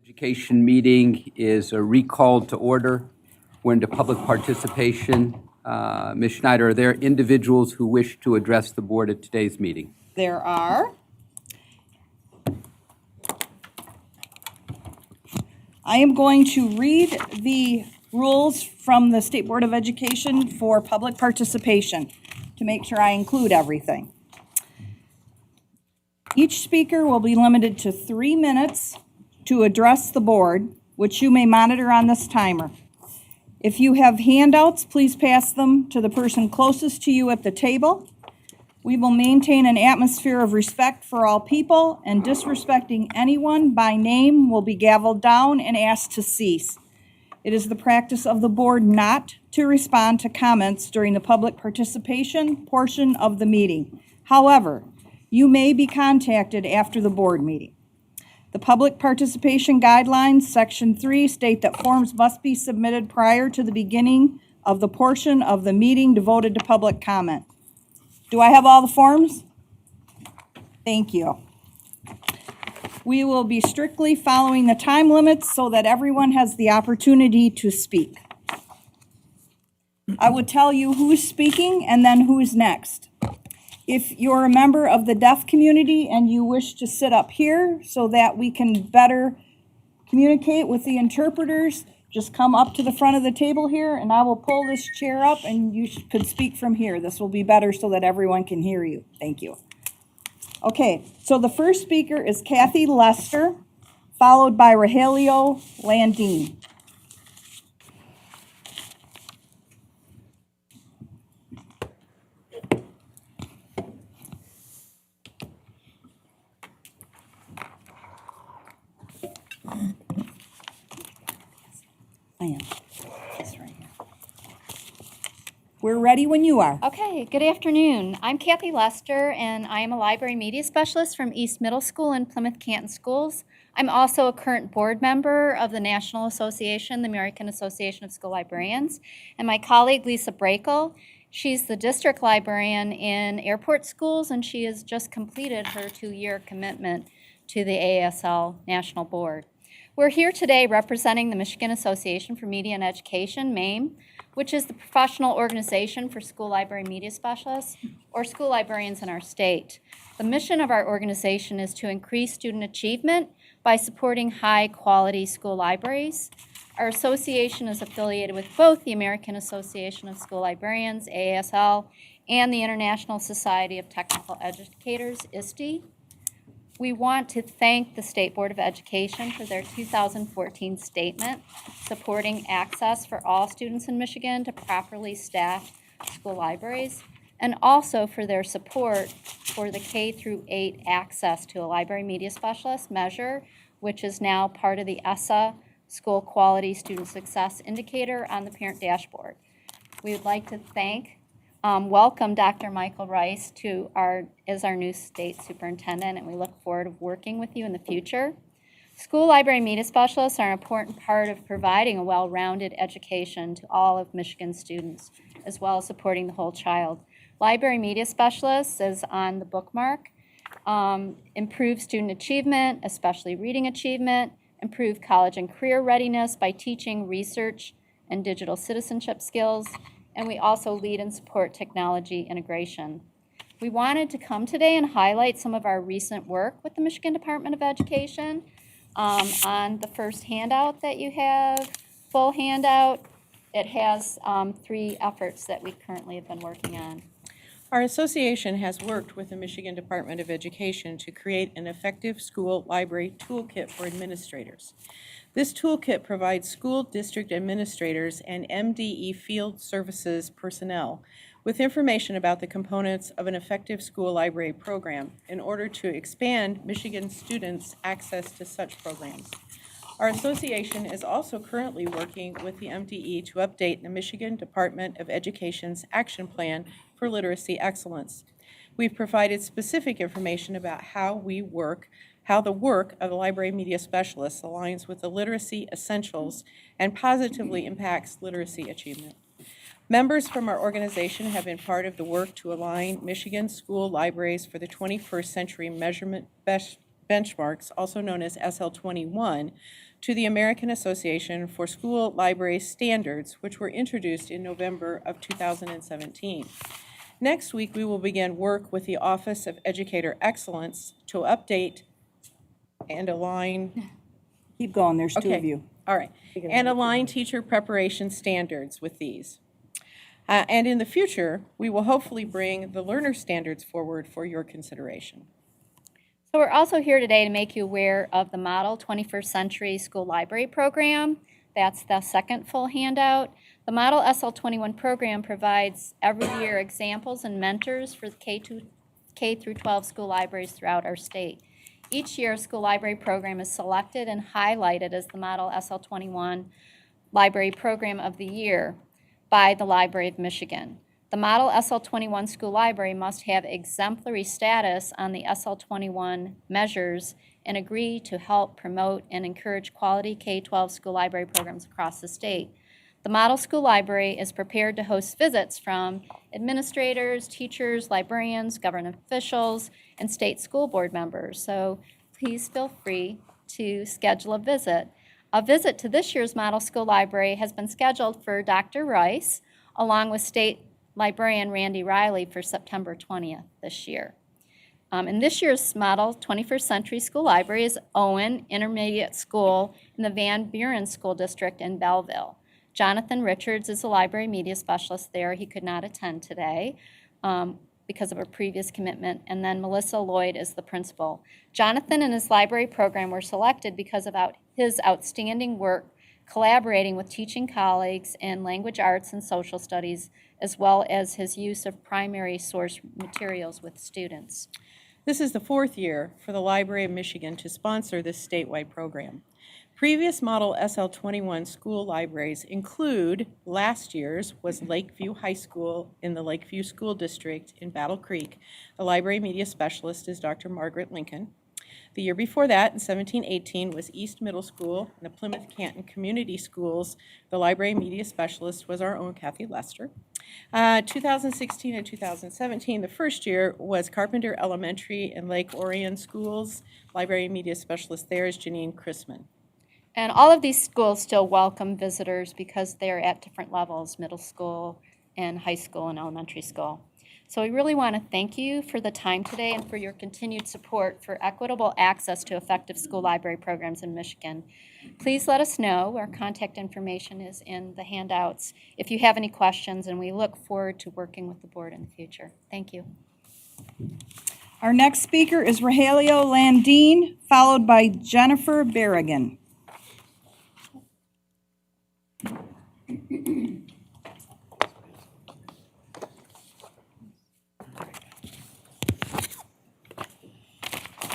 Education meeting is recalled to order. We're into public participation. Ms. Schneider, are there individuals who wish to address the board at today's meeting? There are. I am going to read the rules from the State Board of Education for public participation to make sure I include everything. Each speaker will be limited to 3 minutes to address the board, which you may monitor on this timer. If you have handouts, please pass them to the person closest to you at the table. We will maintain an atmosphere of respect for all people, and disrespecting anyone by name will be gavelled down and asked to cease. It is the practice of the board not to respond to comments during the public participation portion of the meeting. However, you may be contacted after the board meeting. The public participation guidelines, section 3, state that forms must be submitted prior to the beginning of the portion of the meeting devoted to public comment. Do I have all the forms? Thank you. We will be strictly following the time limits so that everyone has the opportunity to speak. I will tell you who's speaking and then who's next. If you're a member of the deaf community and you wish to sit up here so that we can better communicate with the interpreters, just come up to the front of the table here and I will pull this chair up and you could speak from here. This will be better so that everyone can hear you. Thank you. Okay, so the first speaker is Kathy Lester, followed by Rogelio Landine. I am. Just right here. We're ready when you are. Okay, good afternoon. I'm Kathy Lester, and I am a library media specialist from East Middle School and Plymouth Canton Schools. I'm also a current board member of the National Association, the American Association of School Librarians, and my colleague Lisa Brakel. She's the district librarian in airport schools, and she has just completed her 2-year commitment to the AASL National Board. We're here today representing the Michigan Association for Media and Education, MAME, which is the professional organization for school library media specialists or school librarians in our state. The mission of our organization is to increase student achievement by supporting high-quality school libraries. Our association is affiliated with both the American Association of School Librarians, AASL, and the International Society of Technical Educators, ISTE. We want to thank the State Board of Education for their 2014 statement supporting access for all students in Michigan to properly staffed school libraries, and also for their support for the K-8 access to a library media specialist measure, which is now part of the ESSA School Quality Student Success Indicator on the parent dashboard. We would like to welcome Dr. Michael Rice as our new state superintendent, and we look forward to working with you in the future. School library media specialists are an important part of providing a well-rounded education to all of Michigan's students, as well as supporting the whole child. Library media specialists, as on the bookmark, improve student achievement, especially reading achievement, improve college and career readiness by teaching research and digital citizenship skills, and we also lead and support technology integration. We wanted to come today and highlight some of our recent work with the Michigan Department of Education. On the first handout that you have, full handout, it has 3 efforts that we currently have been working on. Our association has worked with the Michigan Department of Education to create an effective school library toolkit for administrators. This toolkit provides school district administrators and MDE field services personnel with information about the components of an effective school library program in order to expand Michigan students' access to such programs. Our association is also currently working with the MDE to update the Michigan Department of Education's Action Plan for Literacy Excellence. We've provided specific information about how the work of the library media specialists aligns with the literacy essentials and positively impacts literacy achievement. Members from our organization have been part of the work to align Michigan school libraries for the 21st century measurement best benchmarks, also known as SL21, to the American Association for School Library Standards, which were introduced in November of 2017. Next week, we will begin work with the Office of Educator Excellence to update and align. Keep going, there's two Okay. of you. All right, and align teacher preparation standards with these. And in the future, we will hopefully bring the learner standards forward for your consideration. So we're also here today to make you aware of the Model 21st Century School Library Program. That's the second full handout. The Model SL21 program provides every year examples and mentors for K through 12 school libraries throughout our state. Each year, a school library program is selected and highlighted as the Model SL21 Library Program of the Year by the Library of Michigan. The Model SL21 School Library must have exemplary status on the SL21 measures and agree to help promote and encourage quality K-12 school library programs across the state. The Model School Library is prepared to host visits from administrators, teachers, librarians, government officials, and state school board members. So please feel free to schedule a visit. A visit to this year's Model School Library has been scheduled for Dr. Rice, along with State Librarian Randy Riley, for September 20th this year. And this year's Model 21st Century School Library is Owen Intermediate School in the Van Buren School District in Belleville. Jonathan Richards is a library media specialist there. He could not attend today because of a previous commitment. And then Melissa Lloyd is the principal. Jonathan and his library program were selected because of his outstanding work collaborating with teaching colleagues in language arts and social studies, as well as his use of primary source materials with students. This is the fourth year for the Library of Michigan to sponsor this statewide program. Previous Model SL21 school libraries include, last year's was Lakeview High School in the Lakeview School District in Battle Creek. The library media specialist is Dr. Margaret Lincoln. The year before that, in 17-18, was East Middle School and the Plymouth Canton Community Schools. The library media specialist was our own Kathy Lester. 2016 and 2017, the first year was Carpenter Elementary and Lake Orion Schools. Library media specialist there is Janine Chrisman. And all of these schools still welcome visitors because they're at different levels, middle school and high school and elementary school. So we really want to thank you for the time today and for your continued support for equitable access to effective school library programs in Michigan. Please let us know. Our contact information is in the handouts if you have any questions, and we look forward to working with the board in the future. Thank you. Our next speaker is Rogelio Landine, followed by Jennifer Beragon.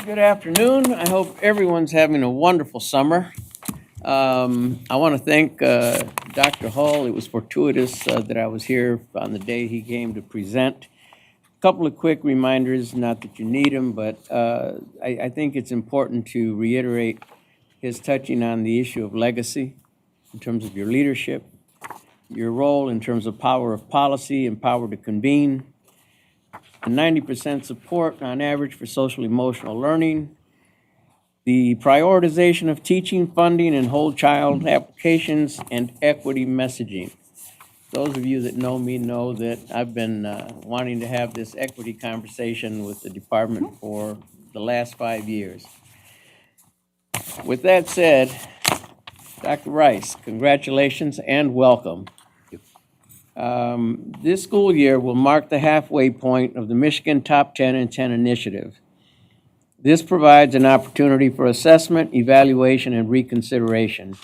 Good afternoon. I hope everyone's having a wonderful summer. I want to thank Dr. Hull. It was fortuitous that I was here on the day he came to present. A couple of quick reminders, not that you need them, but I think it's important to reiterate his touching on the issue of legacy in terms of your leadership, your role in terms of power of policy and power to convene, and 90% support on average for social emotional learning, the prioritization of teaching, funding, and whole child applications, and equity messaging. Those of you that know me know that I've been wanting to have this equity conversation with the department for the last 5 years. With that said, Dr. Rice, congratulations and welcome. This school year will mark the halfway point of the Michigan Top 10 in 10 initiative. This provides an opportunity for assessment, evaluation, and reconsideration.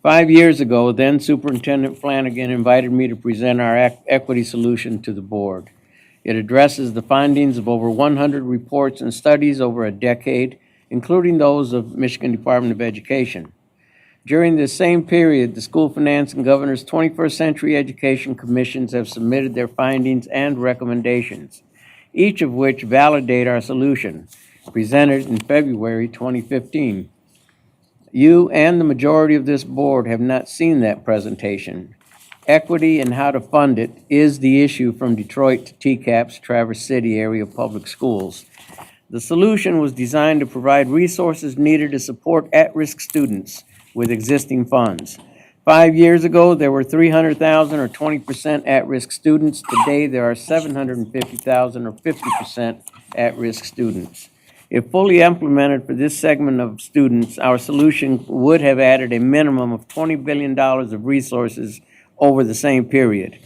5 years ago, then Superintendent Flanagan invited me to present our equity solution to the board. It addresses the findings of over 100 reports and studies over a decade, including those of Michigan Department of Education. During this same period, the School Finance and Governor's 21st Century Education Commissions have submitted their findings and recommendations, each of which validate our solution, presented in February 2015. You and the majority of this board have not seen that presentation. Equity and how to fund it is the issue from Detroit to TCAP's Traverse City area public schools. The solution was designed to provide resources needed to support at-risk students with existing funds. 5 years ago, there were 300,000 or 20% at-risk students. Today, there are 750,000 or 50% at-risk students. If fully implemented for this segment of students, our solution would have added a minimum of $20 billion of resources over the same period.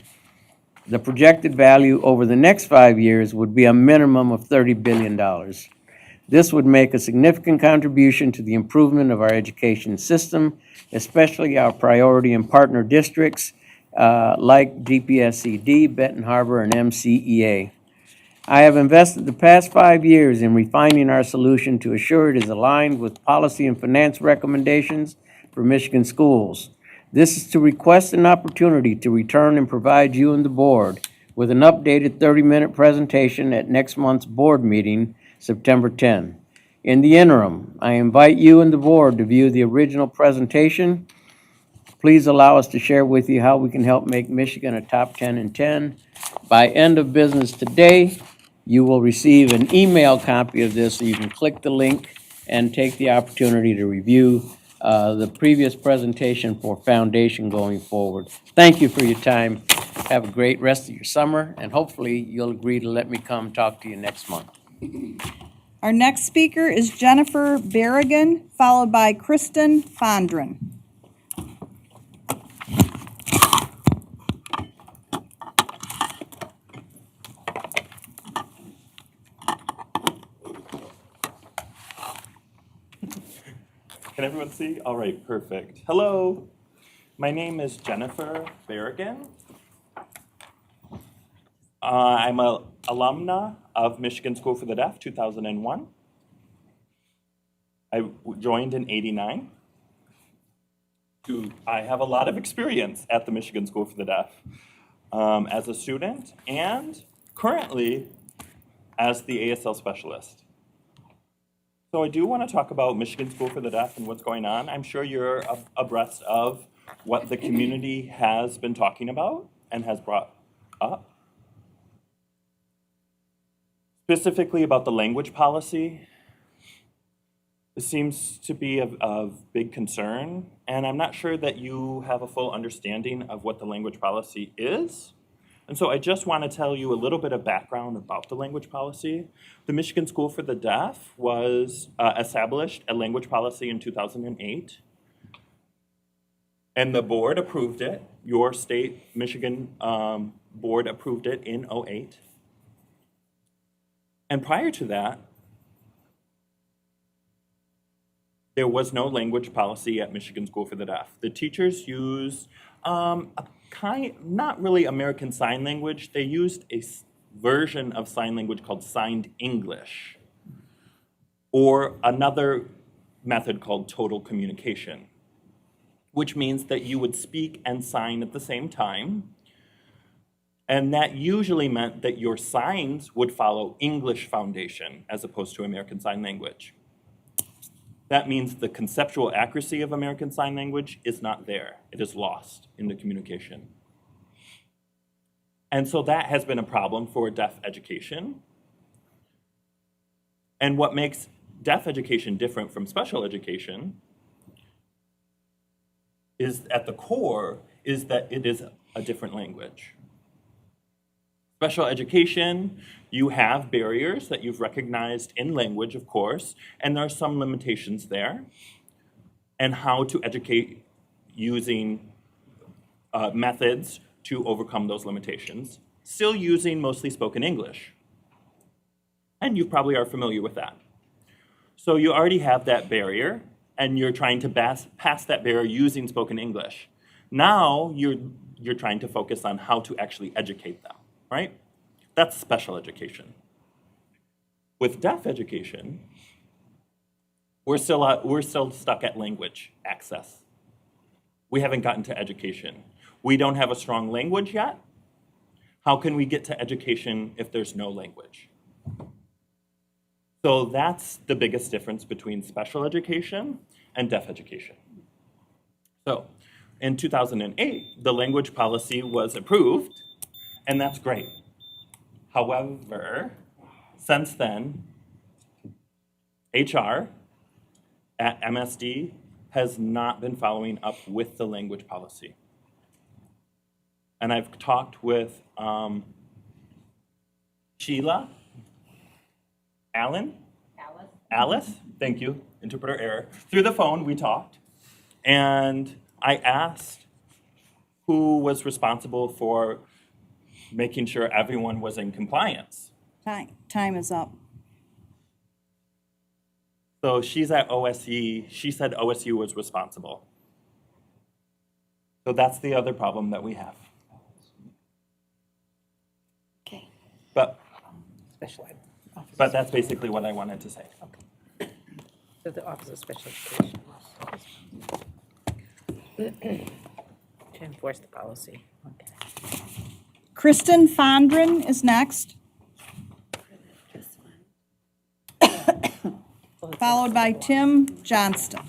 The projected value over the next 5 years would be a minimum of $30 billion. This would make a significant contribution to the improvement of our education system, especially our priority and partner districts like DPSCD, Benton Harbor, and MCEA. I have invested the past 5 years in refining our solution to assure it is aligned with policy and finance recommendations for Michigan schools. This is to request an opportunity to return and provide you and the board with an updated 30-minute presentation at next month's board meeting, September 10. In the interim, I invite you and the board to view the original presentation. Please allow us to share with you how we can help make Michigan a top 10 in 10. By end of business today, you will receive an email copy of this so you can click the link and take the opportunity to review the previous presentation for foundation going forward. Thank you for your time. Have a great rest of your summer, and hopefully you'll agree to let me come talk to you next month. Our next speaker is Jennifer Beragon, followed by Kristen Fondren. Can everyone see? All right, perfect. Hello, my name is Jennifer Beragon. I'm an alumna of Michigan School for the Deaf, 2001. I joined in '89. I have a lot of experience at the Michigan School for the Deaf as a student and currently as the ASL specialist. So I do want to talk about Michigan School for the Deaf and what's going on. I'm sure you're abreast of what the community has been talking about and has brought up. Specifically about the language policy. This seems to be of big concern, and I'm not sure that you have a full understanding of what the language policy is. And so I just want to tell you a little bit of background about the language policy. The Michigan School for the Deaf was established a language policy in 2008. And the board approved it. Your state, Michigan board approved it in '08. And prior to that, there was no language policy at Michigan School for the Deaf. The teachers used not really American Sign Language. They used a version of sign language called Signed English, or another method called total communication, which means that you would speak and sign at the same time. And that usually meant that your signs would follow English foundation as opposed to American Sign Language. That means the conceptual accuracy of American Sign Language is not there. It is lost in the communication. And so that has been a problem for deaf education. And what makes deaf education different from special education is, at the core, is that it is a different language. Special education, you have barriers that you've recognized in language, of course, and there are some limitations there, and how to educate using methods to overcome those limitations, still using mostly spoken English. And you probably are familiar with that. So you already have that barrier, and you're trying to pass that barrier using spoken English. Now you're trying to focus on how to actually educate them. Right? That's special education. With deaf education, we're still stuck at language access. We haven't gotten to education. We don't have a strong language yet. How can we get to education if there's no language? So that's the biggest difference between special education and deaf education. So in 2008, the language policy was approved, and that's great. However, since then, HR at MSD has not been following up with the language policy. And I've talked with Sheila, Alice, thank you, interpreter error. Through the phone, we talked, and I asked who was responsible for making sure everyone was in compliance. Time is up. So she's at OSE. She said OSU was responsible. So that's the other problem that we have. Okay. But Special ed. Office. but that's basically what I wanted to say. So the Office of Special Education. To enforce the policy. Okay. Kristen Fondren is next, followed by Tim Johnston.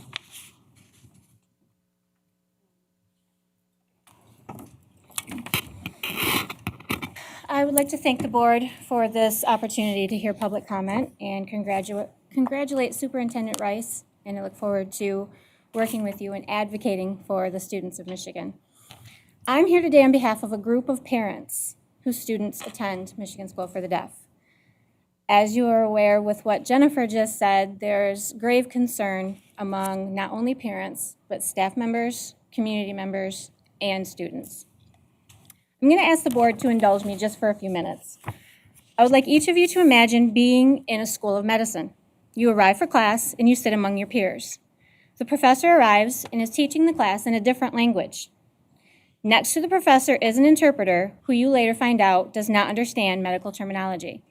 I would like to thank the board for this opportunity to hear public comment and congratulate Superintendent Rice, and I look forward to working with you and advocating for the students of Michigan. I'm here today on behalf of a group of parents whose students attend Michigan School for the Deaf. As you are aware with what Jennifer just said, there's grave concern among not only parents, but staff members, community members, and students. I'm going to ask the board to indulge me just for a few minutes. I would like each of you to imagine being in a school of medicine. You arrive for class and you sit among your peers. The professor arrives and is teaching the class in a different language. Next to the professor is an interpreter who you later find out does not understand medical terminology.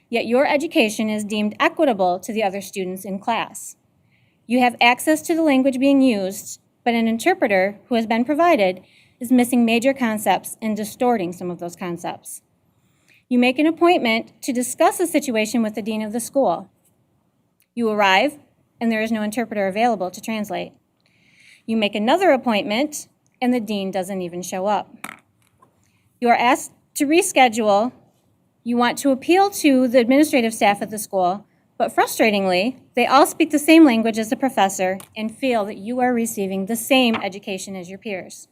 Yet your education is deemed equitable to the other students in class. You have access to the language being used, but an interpreter who has been provided is missing major concepts and distorting some of those concepts. You make an appointment to discuss the situation with the dean of the school. You arrive, and there is no interpreter available to translate. You make another appointment, and the dean doesn't even show up. You are asked to reschedule. You want to appeal to the administrative staff at the school, but frustratingly, they all speak the same language as the professor and feel that you are receiving the same education as your peers.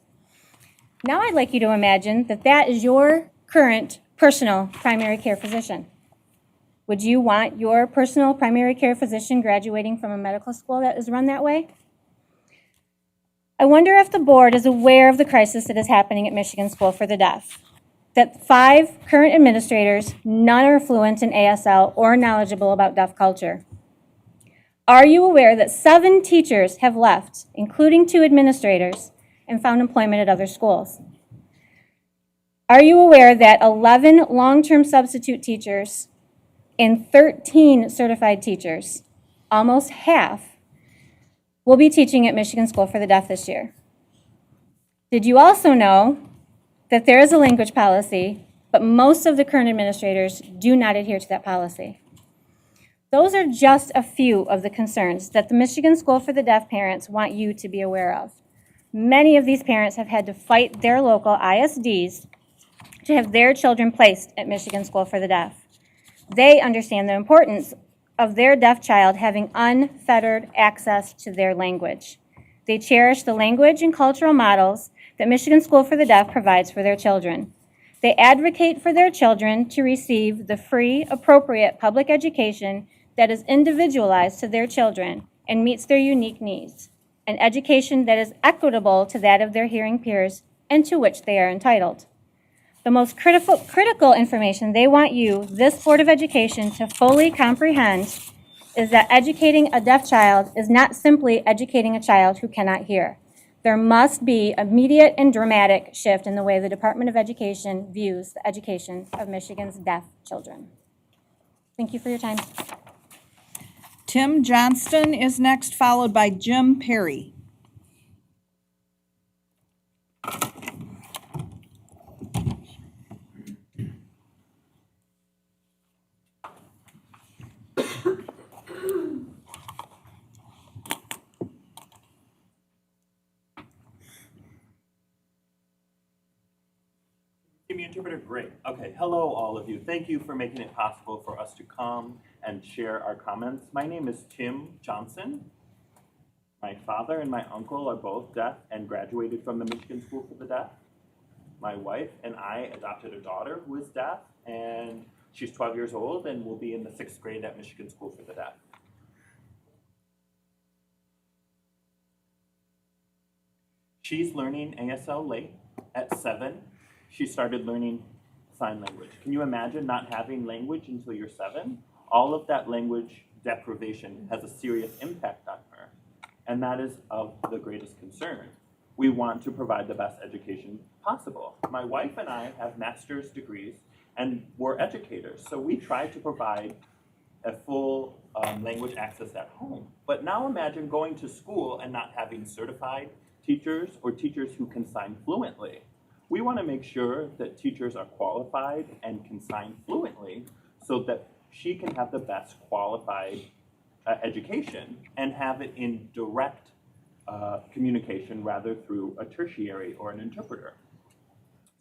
Now I'd like you to imagine that that is your current personal primary care physician. Would you want your personal primary care physician graduating from a medical school that is run that way? I wonder if the board is aware of the crisis that is happening at Michigan School for the Deaf. That 5 current administrators, none are fluent in ASL or knowledgeable about deaf culture. Are you aware that 7 teachers have left, including 2 administrators, and found employment at other schools? Are you aware that 11 long-term substitute teachers and 13 certified teachers, almost half, will be teaching at Michigan School for the Deaf this year? Did you also know that there is a language policy, but most of the current administrators do not adhere to that policy? Those are just a few of the concerns that the Michigan School for the Deaf parents want you to be aware of. Many of these parents have had to fight their local ISDs to have their children placed at Michigan School for the Deaf. They understand the importance of their deaf child having unfettered access to their language. They cherish the language and cultural models that Michigan School for the Deaf provides for their children. They advocate for their children to receive the free, appropriate public education that is individualized to their children and meets their unique needs, an education that is equitable to that of their hearing peers and to which they are entitled. The most critical information they want you, this Board of Education, to fully comprehend is that educating a deaf child is not simply educating a child who cannot hear. There must be immediate and dramatic shift in the way the Department of Education views the education of Michigan's deaf children. Thank you for your time. Tim Johnston is next, followed by Jim Perry. Give me interpreter, great. Okay, hello all of you. Thank you for making it possible for us to come and share our comments. My name is Tim Johnson. My father and my uncle are both deaf and graduated from the Michigan School for the Deaf. My wife and I adopted a daughter who is deaf, and she's 12 years old and will be in the 6th grade at Michigan School for the Deaf. She's learning ASL late. At 7, she started learning sign language. Can you imagine not having language until you're 7? All of that language deprivation has a serious impact on her, and that is of the greatest concern. We want to provide the best education possible. My wife and I have master's degrees, and we're educators, so we try to provide a full language access at home. But now imagine going to school and not having certified teachers or teachers who can sign fluently. We want to make sure that teachers are qualified and can sign fluently so that she can have the best qualified education and have it in direct communication rather through a tertiary or an interpreter.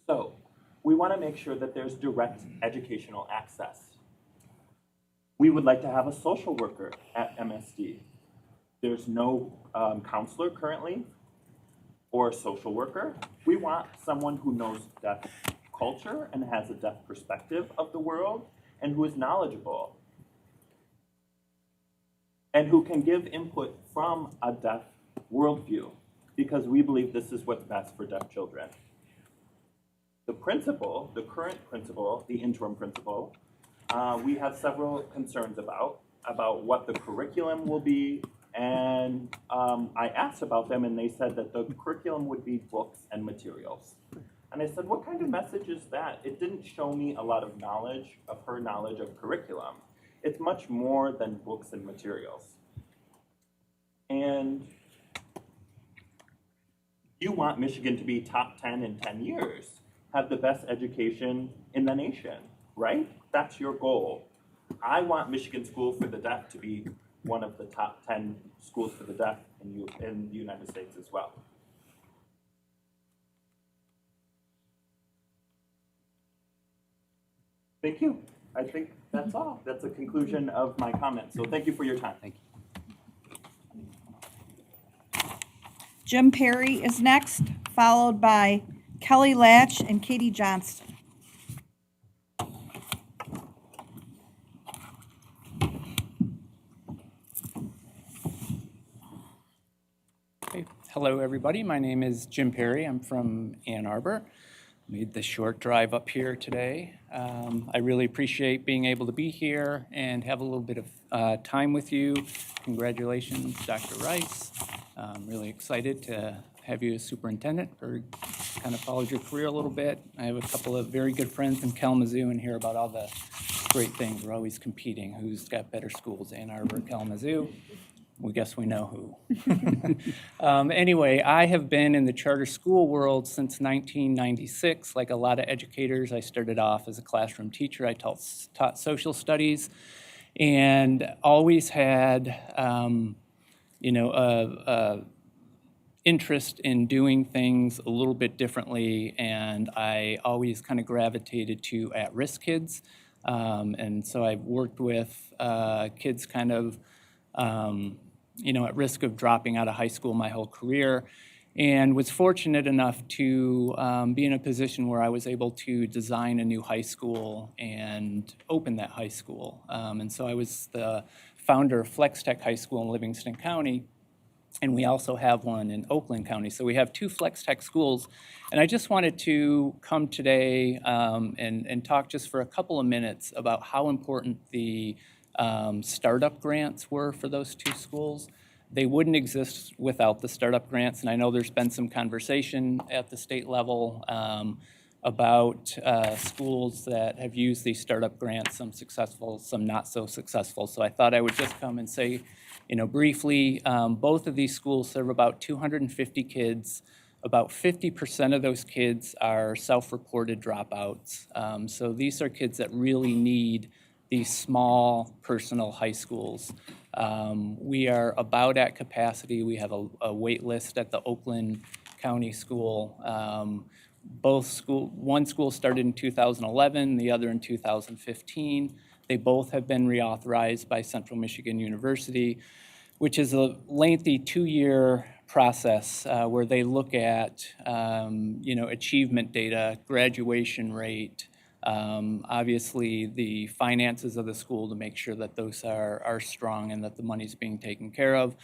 So we want to make sure that there's direct educational access. We would like to have a social worker at MSD. There's no counselor currently or a social worker. We want someone who knows deaf culture and has a deaf perspective of the world and who is knowledgeable and who can give input from a deaf worldview, because we believe this is what's best for deaf children. The principal, the current principal, the interim principal, we have several concerns about what the curriculum will be, and I asked about them and they said that the curriculum would be books and materials. And I said, what kind of message is that? It didn't show me a lot of knowledge, of her knowledge of curriculum. It's much more than books and materials. And you want Michigan to be top 10 in 10 years, have the best education in the nation, right? That's your goal. I want Michigan School for the Deaf to be one of the top 10 schools for the deaf in the United States as well. Thank you. I think that's all. That's the conclusion of my comments. So thank you for your time. Thank you. Jim Perry is next, followed by Kelly Latch and Katie Johnston. Hey, hello, everybody. My name is Jim Perry. I'm from Ann Arbor. Made the short drive up here today. I really appreciate being able to be here and have a little bit of time with you. Congratulations, Dr. Rice. I'm really excited to have you as superintendent, or kind of followed your career a little bit. I have a couple of very good friends in Kalamazoo and hear about all the great things. We're always competing. Who's got better schools, Ann Arbor, Kalamazoo? We guess we know who. Anyway, I have been in the charter school world since 1996. Like a lot of educators, I started off as a classroom teacher. I taught social studies and always had, interest in doing things a little bit differently. And I always kind of gravitated to at-risk kids. And so I've worked with kids kind of, at risk of dropping out of high school my whole career, and was fortunate enough to be in a position where I was able to design a new high school and open that high school. And so I was the founder of Flex Tech High School in Livingston County, and we also have one in Oakland County. So we have 2 Flex Tech schools, and I just wanted to come today and talk just for a couple of minutes about how important the startup grants were for those 2 schools. They wouldn't exist without the startup grants, and I know there's been some conversation at the state level about schools that have used these startup grants, some successful, some not so successful. So I thought I would just come and say, briefly, both of these schools serve about 250 kids. About 50% of those kids are self-reported dropouts. So these are kids that really need these small personal high schools. We are about at capacity. We have a wait list at the Oakland County School. One school started in 2011, the other in 2015. They both have been reauthorized by Central Michigan University, which is a lengthy 2-year process where they look at, achievement data, graduation rate, obviously the finances of the school to make sure that those are strong and that the money's being taken care of.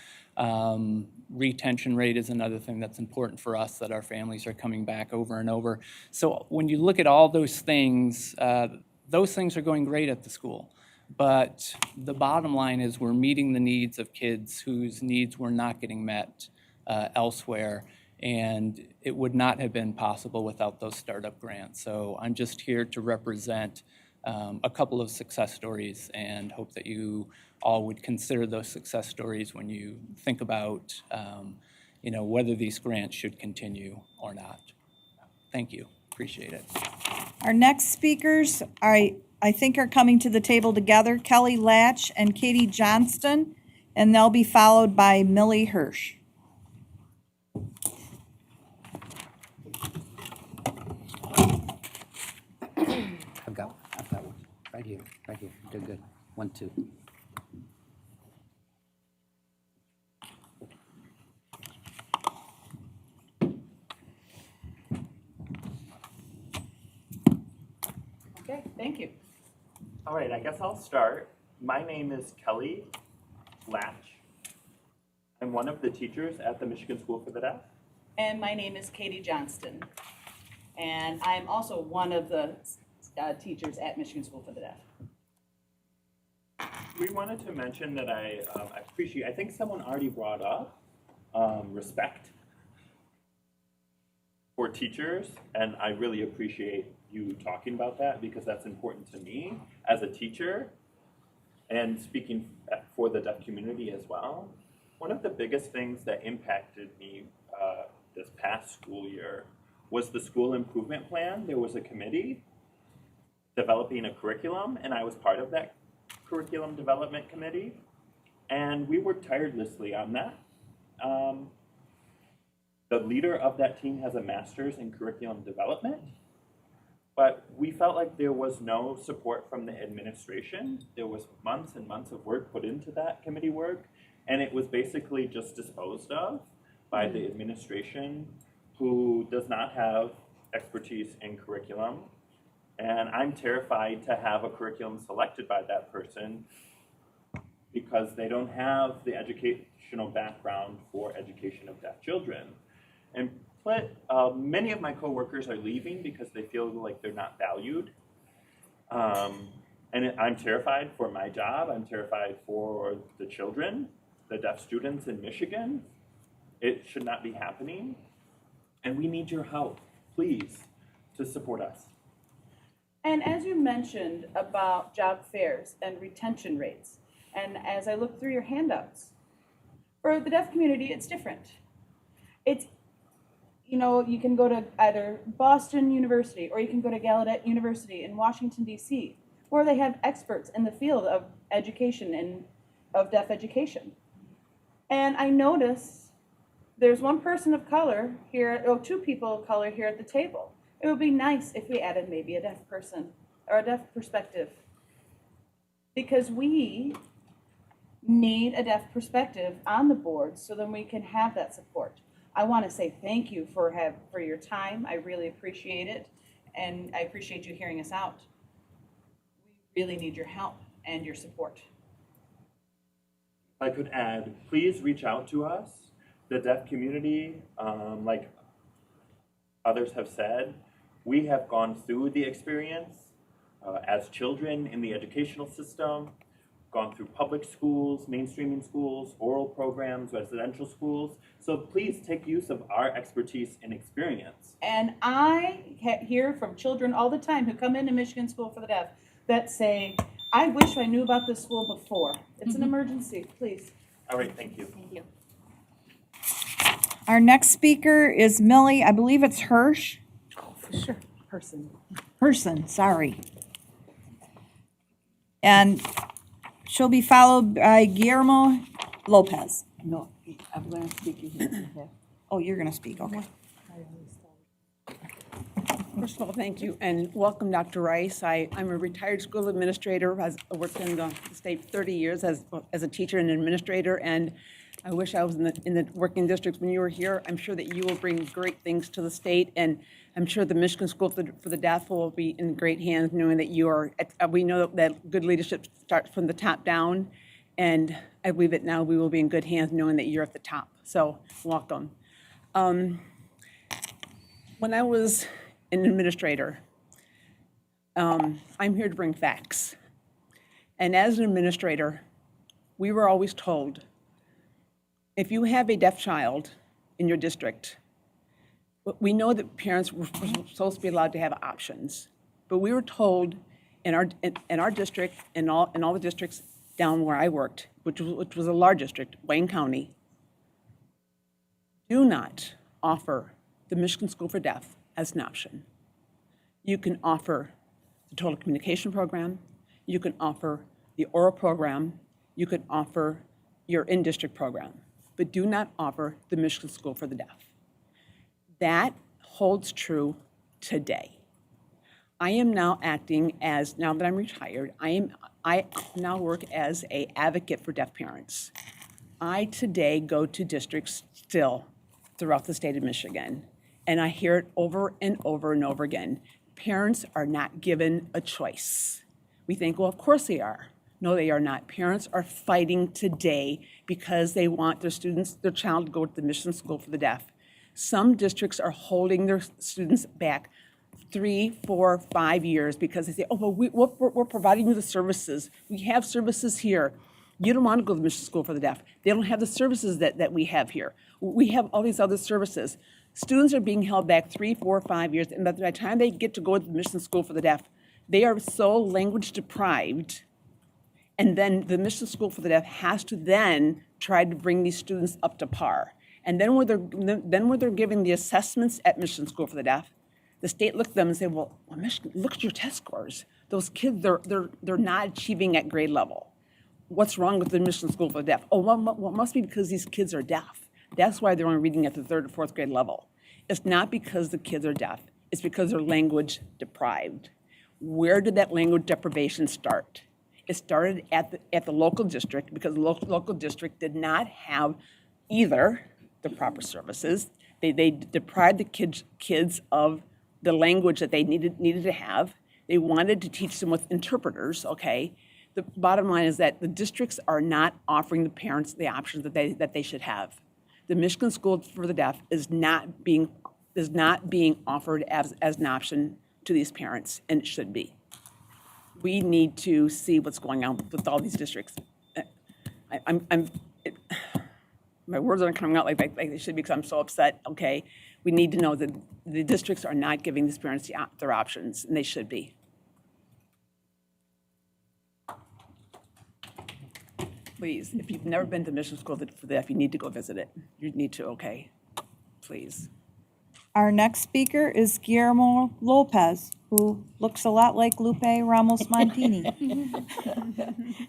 Retention rate is another thing that's important for us, that our families are coming back over and over. So when you look at all those things are going great at the school. But the bottom line is we're meeting the needs of kids whose needs were not getting met elsewhere, and it would not have been possible without those startup grants. So I'm just here to represent a couple of success stories and hope that you all would consider those success stories when you think about whether these grants should continue or not. Thank you. Appreciate it. Our next speakers I think are coming to the table together, Kelly Latch and Katie Johnston, and they'll be followed by Millie Hirsch. I've got one. Right here. Good. 1, 2. Okay, thank you. All right, I guess I'll start. My name is Kelly Latch. I'm one of the teachers at the Michigan School for the Deaf. And my name is Katie Johnston. And I'm also one of the teachers at Michigan School for the Deaf. We wanted to mention that I appreciate, I think someone already brought up respect for teachers, and I really appreciate you talking about that because that's important to me as a teacher and speaking for the deaf community as well. One of the biggest things that impacted me this past school year was the school improvement plan. There was a committee developing a curriculum, and I was part of that curriculum development committee, and we worked tirelessly on that. The leader of that team has a master's in curriculum development, but we felt like there was no support from the administration. There was months and months of work put into that committee work, and it was basically just disposed of by the administration, who does not have expertise in curriculum. And I'm terrified to have a curriculum selected by that person because they don't have the educational background for education of deaf children. And many of my coworkers are leaving because they feel like they're not valued. And I'm terrified for my job. I'm terrified for the children, the deaf students in Michigan. It should not be happening. And we need your help, please, to support us. And as you mentioned about job fairs and retention rates, and as I look through your handouts, for the deaf community, it's different. It's, you can go to either Boston University or you can go to Gallaudet University in Washington, D.C., where they have experts in the field of education and of deaf education. And I notice there's one person of color here, or 2 people of color here at the table. It would be nice if we added maybe a deaf person or a deaf perspective, because we need a deaf perspective on the board so then we can have that support. I want to say thank you for your time. I really appreciate it, and I appreciate you hearing us out. We really need your help and your support. I could add, please reach out to us. The deaf community, like others have said, we have gone through the experience as children in the educational system, gone through public schools, mainstreaming schools, oral programs, residential schools. So please take use of our expertise and experience. And I hear from children all the time who come into Michigan School for the Deaf that say, I wish I knew about this school before. It's an emergency, please. All right, thank you. Thank you. Our next speaker is Millie, I believe it's Hirsch. Oh, for sure. Person, sorry. And she'll be followed by Guillermo Lopez. No, I'm going to speak in here. Oh, you're going to speak, okay. First of all, thank you, and welcome, Dr. Rice. I'm a retired school administrator, has worked in the state 30 years as a teacher and administrator, and I wish I was in the working districts when you were here. I'm sure that you will bring great things to the state, and I'm sure the Michigan School for the Deaf will be in great hands, knowing that you are, we know that good leadership starts from the top down, and I believe that now we will be in good hands knowing that you're at the top. So, welcome. When I was an administrator, I'm here to bring facts. And as an administrator, we were always told, if you have a deaf child in your district, we know that parents were supposed to be allowed to have options, but we were told in our district, in all the districts down where I worked, which was a large district, Wayne County, do not offer the Michigan School for Deaf as an option. You can offer the total communication program, you can offer the oral program, you can offer your in-district program, but do not offer the Michigan School for the Deaf. That holds true today. I am now acting as, now that I'm retired, I now work as an advocate for deaf parents. I today go to districts still throughout the state of Michigan, and I hear it over and over and over again. Parents are not given a choice. We think, well, of course they are. No, they are not. Parents are fighting today because they want their child to go to the Michigan School for the Deaf. Some districts are holding their students back 3, 4, 5 years because they say, oh, well, we're providing you the services. We have services here. You don't want to go to the Michigan School for the Deaf. They don't have the services that we have here. We have all these other services. Students are being held back 3, 4, 5 years, and by the time they get to go to the Michigan School for the Deaf, they are so language deprived, and then the Michigan School for the Deaf has to then try to bring these students up to par. And then when they're giving the assessments at Michigan School for the Deaf, the state look at them and say, well, Michigan, look at your test scores. Those kids, they're not achieving at grade level. What's wrong with the Michigan School for the Deaf? Oh, well, it must be because these kids are deaf. That's why they're only reading at the 3rd or 4th grade level. It's not because the kids are deaf. It's because they're language deprived. Where did that language deprivation start? It started at the local district because the local district did not have either the proper services. They deprived the kids of the language that they needed to have. They wanted to teach them with interpreters, okay? The bottom line is that the districts are not offering the parents the options that they should have. The Michigan School for the Deaf is not being offered as an option to these parents, and it should be. We need to see what's going on with all these districts. My words aren't coming out like they should be because I'm so upset, okay? We need to know that the districts are not giving these parents their options, and they should be. Please, if you've never been to Michigan School for the Deaf, you need to go visit it. You need to, okay? Please. Our next speaker is Guillermo Lopez, who looks a lot like Lupe Ramos-Montini.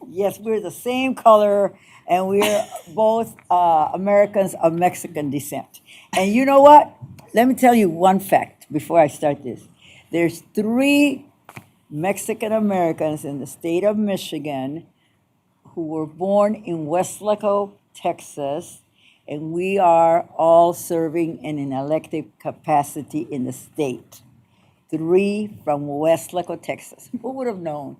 Yes, we're the same color, and we're both Americans of Mexican descent. And you know what? Let me tell you one fact before I start this. There's 3 Mexican Americans in the state of Michigan who were born in Westlaco, Texas, and we are all serving in an elected capacity in the state. 3 from Westlaco, Texas. Who would have known?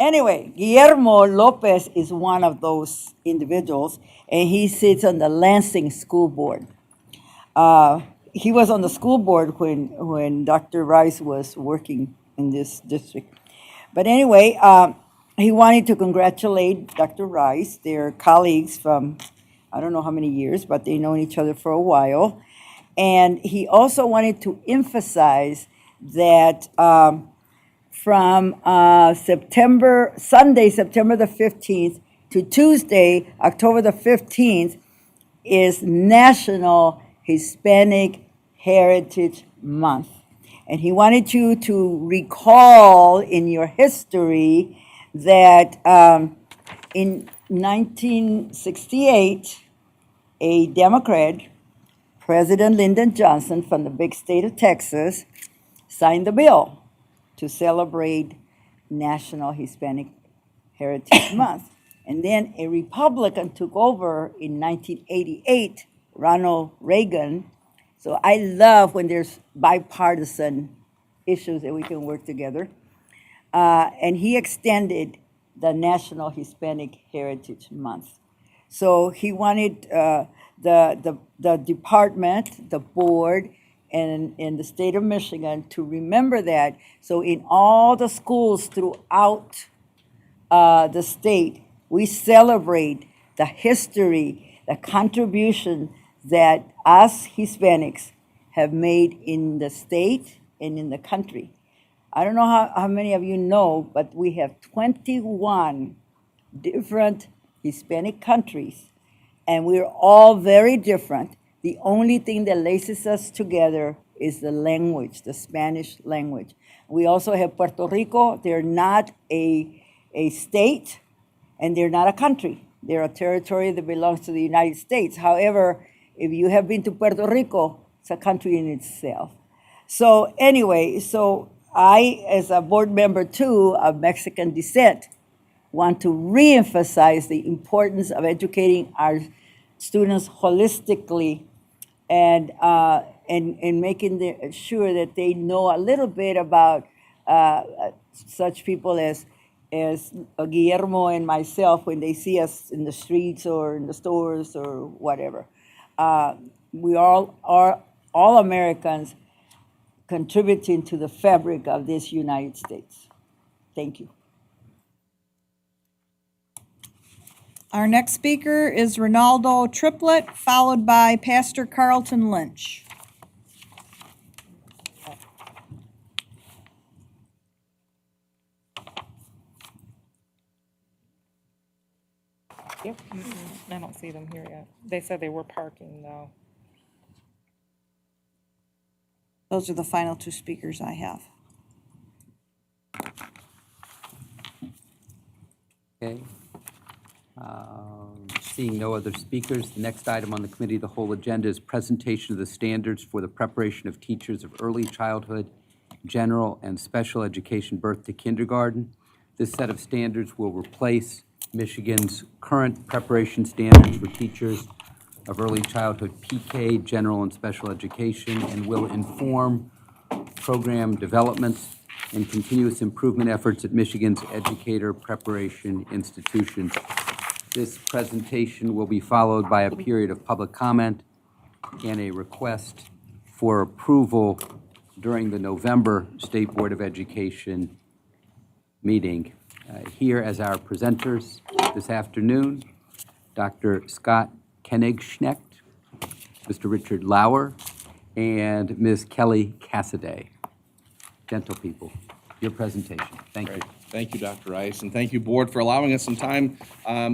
Anyway, Guillermo Lopez is one of those individuals, and he sits on the Lansing School Board. He was on the school board when Dr. Rice was working in this district. But anyway, he wanted to congratulate Dr. Rice, their colleagues from I don't know how many years, but they've known each other for a while. And he also wanted to emphasize that from Sunday, September the 15th to Tuesday, October the 15th, is National Hispanic Heritage Month. And he wanted you to recall in your history that in 1968, a Democrat, President Lyndon Johnson from the big state of Texas, signed the bill to celebrate National Hispanic Heritage Month. And then a Republican took over in 1988, Ronald Reagan. So I love when there's bipartisan issues that we can work together. And he extended the National Hispanic Heritage Month. So he wanted the department, the board, and in the state of Michigan to remember that. So in all the schools throughout the state, we celebrate the history, the contribution that us Hispanics have made in the state and in the country. I don't know how many of you know, but we have 21 different Hispanic countries, and we're all very different. The only thing that laces us together is the language, the Spanish language. We also have Puerto Rico. They're not a state, and they're not a country. They're a territory that belongs to the United States. However, if you have been to Puerto Rico, it's a country in itself. So anyway, so I, as a board member too of Mexican descent, want to reemphasize the importance of educating our students holistically and making sure that they know a little bit about such people as Guillermo and myself when they see us in the streets or in the stores or whatever. We all are all Americans contributing to the fabric of this United States. Thank you. Our next speaker is Ronaldo Triplett, followed by Pastor Carlton Lynch. Yep. I don't see them here yet. They said they were parking, though. Those are the final two speakers I have. Okay. Seeing no other speakers, the next item on the committee of the whole agenda is presentation of the standards for the preparation of teachers of early childhood, general, and special education birth to kindergarten. This set of standards will replace Michigan's current preparation standards for teachers of early childhood PK, general, and special education, and will inform program developments and continuous improvement efforts at Michigan's educator preparation institutions. This presentation will be followed by a period of public comment and a request for approval during the November State Board of Education meeting. Here as our presenters this afternoon, Dr. Scott Koenigsknecht, Mr. Richard Lauer, and Ms. Kelly Cassidy. Gentle people, your presentation. Thank you. Thank you, Dr. Rice, and thank you, Board, for allowing us some time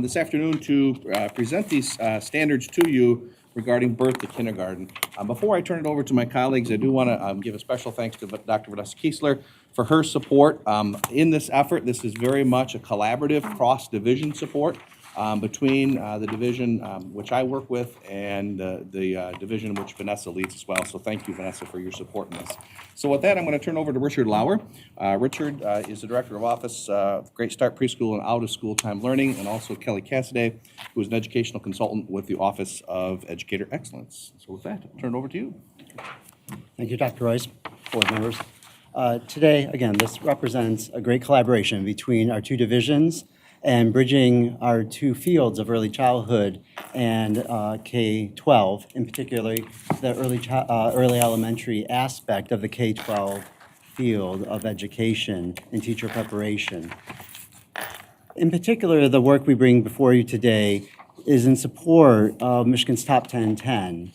this afternoon to present these standards to you regarding birth to kindergarten. Before I turn it over to my colleagues, I do want to give a special thanks to Dr. Vanessa Kiesler for her support in this effort. This is very much a collaborative cross-division support between the division which I work with and the division which Vanessa leads as well. So thank you, Vanessa, for your support in this. So with that, I'm going to turn over to Richard Lauer. Richard is the Director of Office Great Start Preschool and Out of School Time Learning, and also Kelly Cassidy, who is an educational consultant with the Office of Educator Excellence. So with that, I'll turn it over to you. Thank you, Dr. Rice, board members. Today, again, this represents a great collaboration between our two divisions and bridging our two fields of early childhood and K-12, in particular the early elementary aspect of the K-12 field of education and teacher preparation. In particular, the work we bring before you today is in support of Michigan's Top 10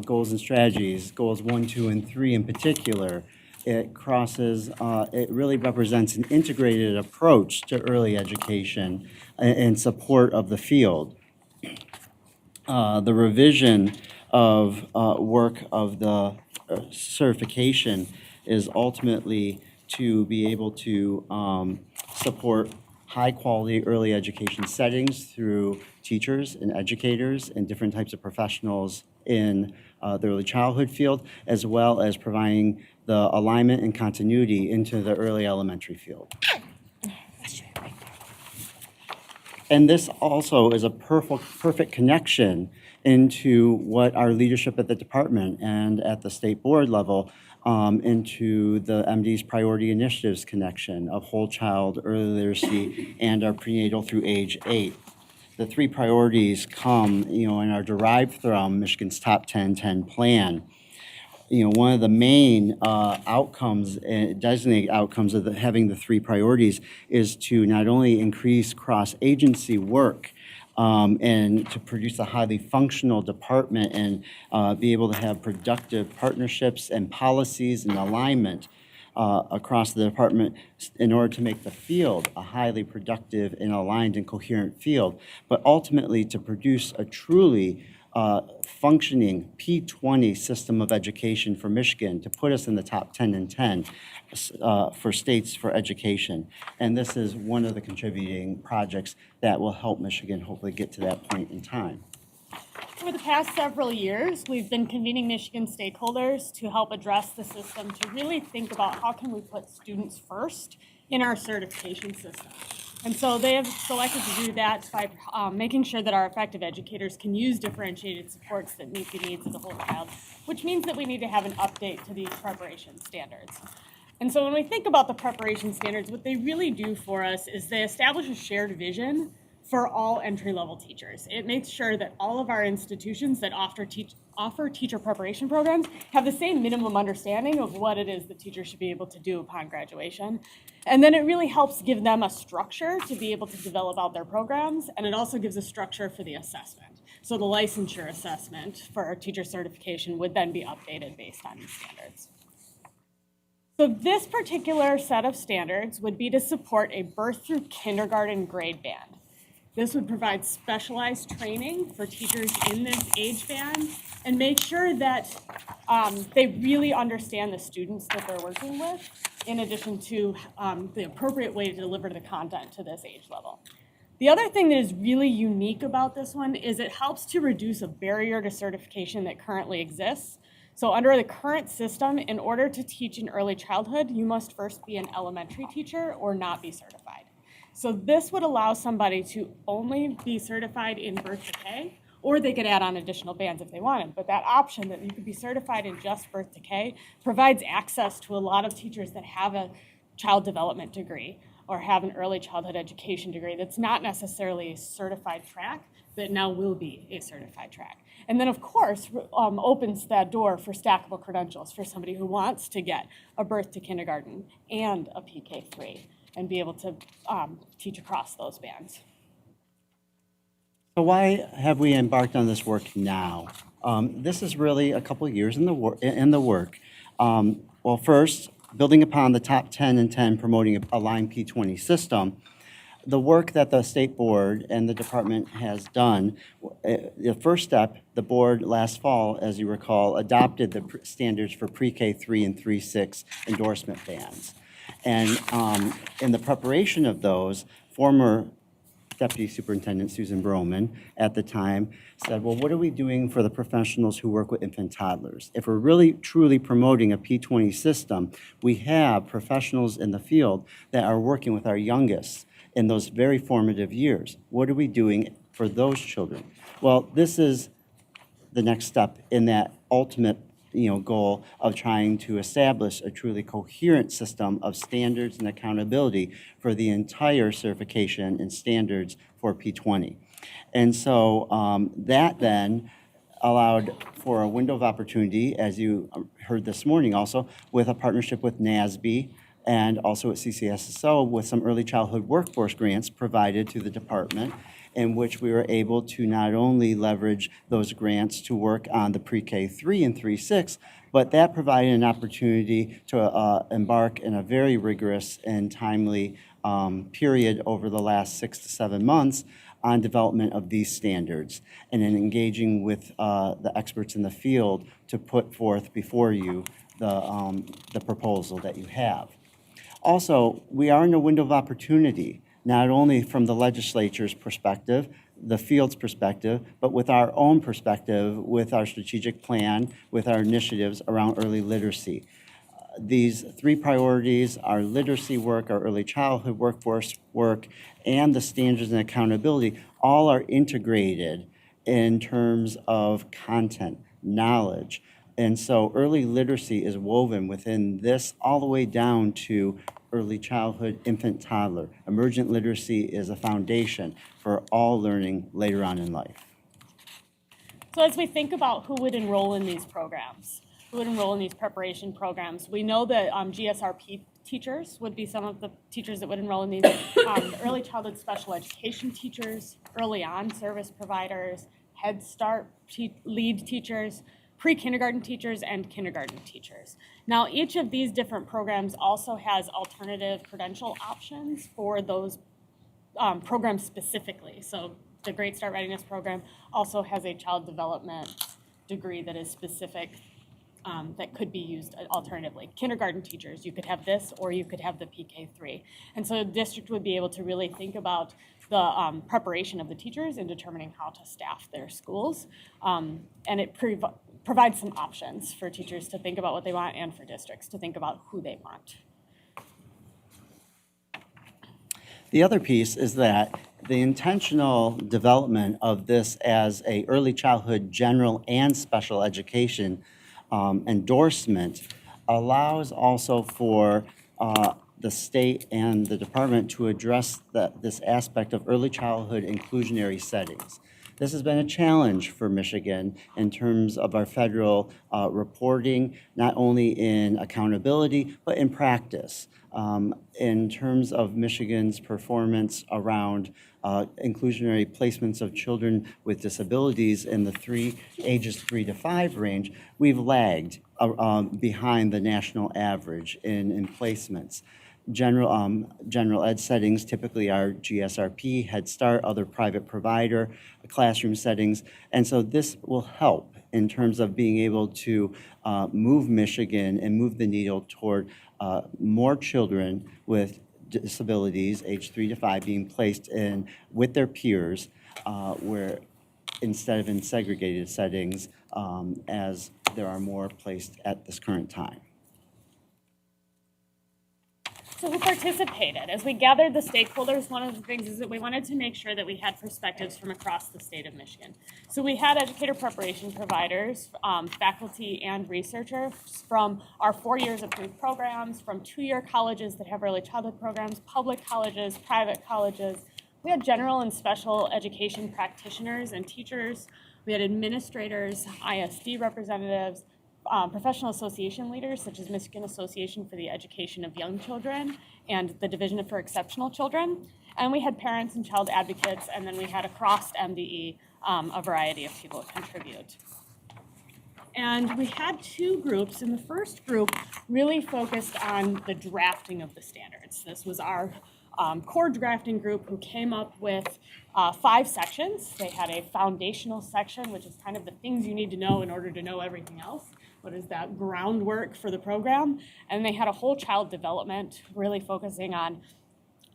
goals and strategies, goals 1, 2, and 3 in particular. It really represents an integrated approach to early education in support of the field. The revision of work of the certification is ultimately to be able to support high-quality early education settings through teachers and educators and different types of professionals in the early childhood field, as well as providing the alignment and continuity into the early elementary field. And this also is a perfect connection into what our leadership at the department and at the state board level into the MD's priority initiatives connection of whole child early literacy and our prenatal through age 8. The 3 priorities come, and are derived from Michigan's Top 10 plan. One of the main outcomes, designated outcomes of having the 3 priorities is to not only increase cross-agency work and to produce a highly functional department and be able to have productive partnerships and policies and alignment across the department in order to make the field a highly productive and aligned and coherent field, but ultimately to produce a truly functioning P20 system of education for Michigan to put us in the top 10 and 10 for states for education. And this is one of the contributing projects that will help Michigan hopefully get to that point in time. For the past several years, we've been convening Michigan stakeholders to help address the system, to really think about how can we put students first in our certification system. And so they have selected to do that by making sure that our effective educators can use differentiated supports that meet the needs of the whole child, which means that we need to have an update to these preparation standards. And so when we think about the preparation standards, what they really do for us is they establish a shared vision for all entry-level teachers. It makes sure that all of our institutions that offer teacher preparation programs have the same minimum understanding of what it is the teachers should be able to do upon graduation. And then it really helps give them a structure to be able to develop out their programs, and it also gives a structure for the assessment. So the licensure assessment for our teacher certification would then be updated based on these standards. So this particular set of standards would be to support a birth through kindergarten grade band. This would provide specialized training for teachers in this age band and make sure that they really understand the students that they're working with, in addition to the appropriate way to deliver the content to this age level. The other thing that is really unique about this one is it helps to reduce a barrier to certification that currently exists. So under the current system, in order to teach in early childhood, you must first be an elementary teacher or not be certified. So this would allow somebody to only be certified in birth to K, or they could add on additional bands if they wanted. But that option that you could be certified in just birth to K provides access to a lot of teachers that have a child development degree or have an early childhood education degree that's not necessarily a certified track, but now will be a certified track. And then, of course, opens that door for stackable credentials for somebody who wants to get a birth to kindergarten and a PK3 and be able to teach across those bands. So why have we embarked on this work now? This is really a couple of years in the work. Well, first, building upon the top 10 and 10 promoting a aligned P20 system, the work that the state board and the department has done, the first step, the board last fall, as you recall, adopted the standards for pre-K 3 and 3-6 endorsement bands. And in the preparation of those, former Deputy Superintendent Susan Broman at the time said, well, what are we doing for the professionals who work with infant toddlers? If we're really truly promoting a P20 system, we have professionals in the field that are working with our youngest in those very formative years. What are we doing for those children? Well, this is the next step in that ultimate goal of trying to establish a truly coherent system of standards and accountability for the entire certification and standards for P20. And so that then allowed for a window of opportunity, as you heard this morning also, with a partnership with NASB and also at CCSSO with some early childhood workforce grants provided to the department, in which we were able to not only leverage those grants to work on the pre-K 3 and 3-6, but that provided an opportunity to embark in a very rigorous and timely period over the last 6 to 7 months on development of these standards, and in engaging with the experts in the field to put forth before you the proposal that you have. Also, we are in a window of opportunity, not only from the legislature's perspective, the field's perspective, but with our own perspective, with our strategic plan, with our initiatives around early literacy. These three priorities, our literacy work, our early childhood workforce work, and the standards and accountability, all are integrated in terms of content, knowledge. And so early literacy is woven within this all the way down to early childhood, infant, toddler. Emergent literacy is a foundation for all learning later on in life. So as we think about who would enroll in these programs, who would enroll in these preparation programs, we know that GSRP teachers would be some of the teachers that would enroll in these, early childhood special education teachers, early on service providers, Head Start lead teachers, pre-kindergarten teachers, and kindergarten teachers. Now, each of these different programs also has alternative credential options for those programs specifically. So the Great Start Readiness program also has a child development degree that is specific that could be used alternatively. Kindergarten teachers, you could have this or you could have the PK3. And so the district would be able to really think about the preparation of the teachers in determining how to staff their schools. And it provides some options for teachers to think about what they want and for districts to think about who they want. The other piece is that the intentional development of this as a early childhood general and special education endorsement allows also for the state and the department to address this aspect of early childhood inclusionary settings. This has been a challenge for Michigan in terms of our federal reporting, not only in accountability, but in practice. In terms of Michigan's performance around inclusionary placements of children with disabilities in the ages 3 to 5 range, we've lagged behind the national average in placements. General ed settings typically are GSRP, Head Start, other private provider, classroom settings. And so this will help in terms of being able to move Michigan and move the needle toward more children with disabilities, age 3 to 5, being placed in with their peers, where instead of in segregated settings, as there are more placed at this current time. So who participated? As we gathered the stakeholders, one of the things is that we wanted to make sure that we had perspectives from across the state of Michigan. So we had educator preparation providers, faculty and researchers from our 4 years approved programs, from 2-year colleges that have early childhood programs, public colleges, private colleges. We had general and special education practitioners and teachers. We had administrators, ISD representatives, professional association leaders such as Michigan Association for the Education of Young Children and the Division for Exceptional Children. And we had parents and child advocates, and then we had across MDE a variety of people contribute. And we had 2 groups, and the first group really focused on the drafting of the standards. This was our core drafting group who came up with 5 sections. They had a foundational section, which is kind of the things you need to know in order to know everything else. What is that groundwork for the program? And they had a whole child development, really focusing on,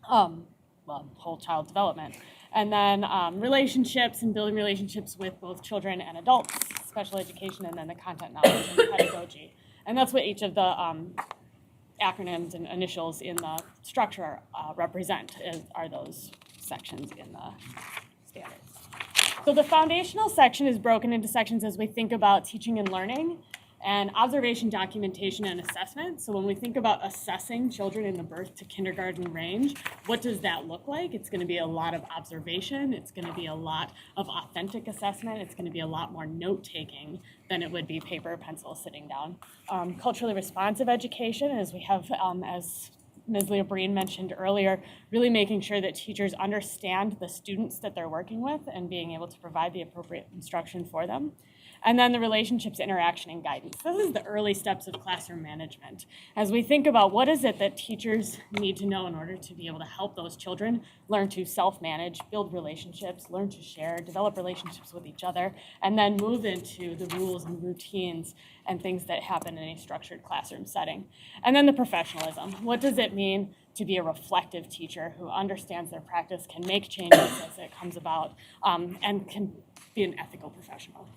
whole child development. And then relationships and building relationships with both children and adults, special education, and then the content knowledge and pedagogy. And that's what each of the acronyms and initials in the structure represent, are those sections in the standards. So the foundational section is broken into sections as we think about teaching and learning, and observation, documentation, and assessment. So when we think about assessing children in the birth to kindergarten range, what does that look like? It's going to be a lot of observation. It's going to be a lot of authentic assessment. It's going to be a lot more note-taking than it would be paper, pencil, sitting down. Culturally responsive education, as we have, as Ms. Leah Breen mentioned earlier, really making sure that teachers understand the students that they're working with and being able to provide the appropriate instruction for them. And then the relationships, interaction, and guidance. This is the early steps of classroom management. As we think about what is it that teachers need to know in order to be able to help those children learn to self-manage, build relationships, learn to share, develop relationships with each other, and then move into the rules and routines and things that happen in a structured classroom setting. And then the professionalism. What does it mean to be a reflective teacher who understands their practice, can make changes as it comes about, and can be an ethical professional?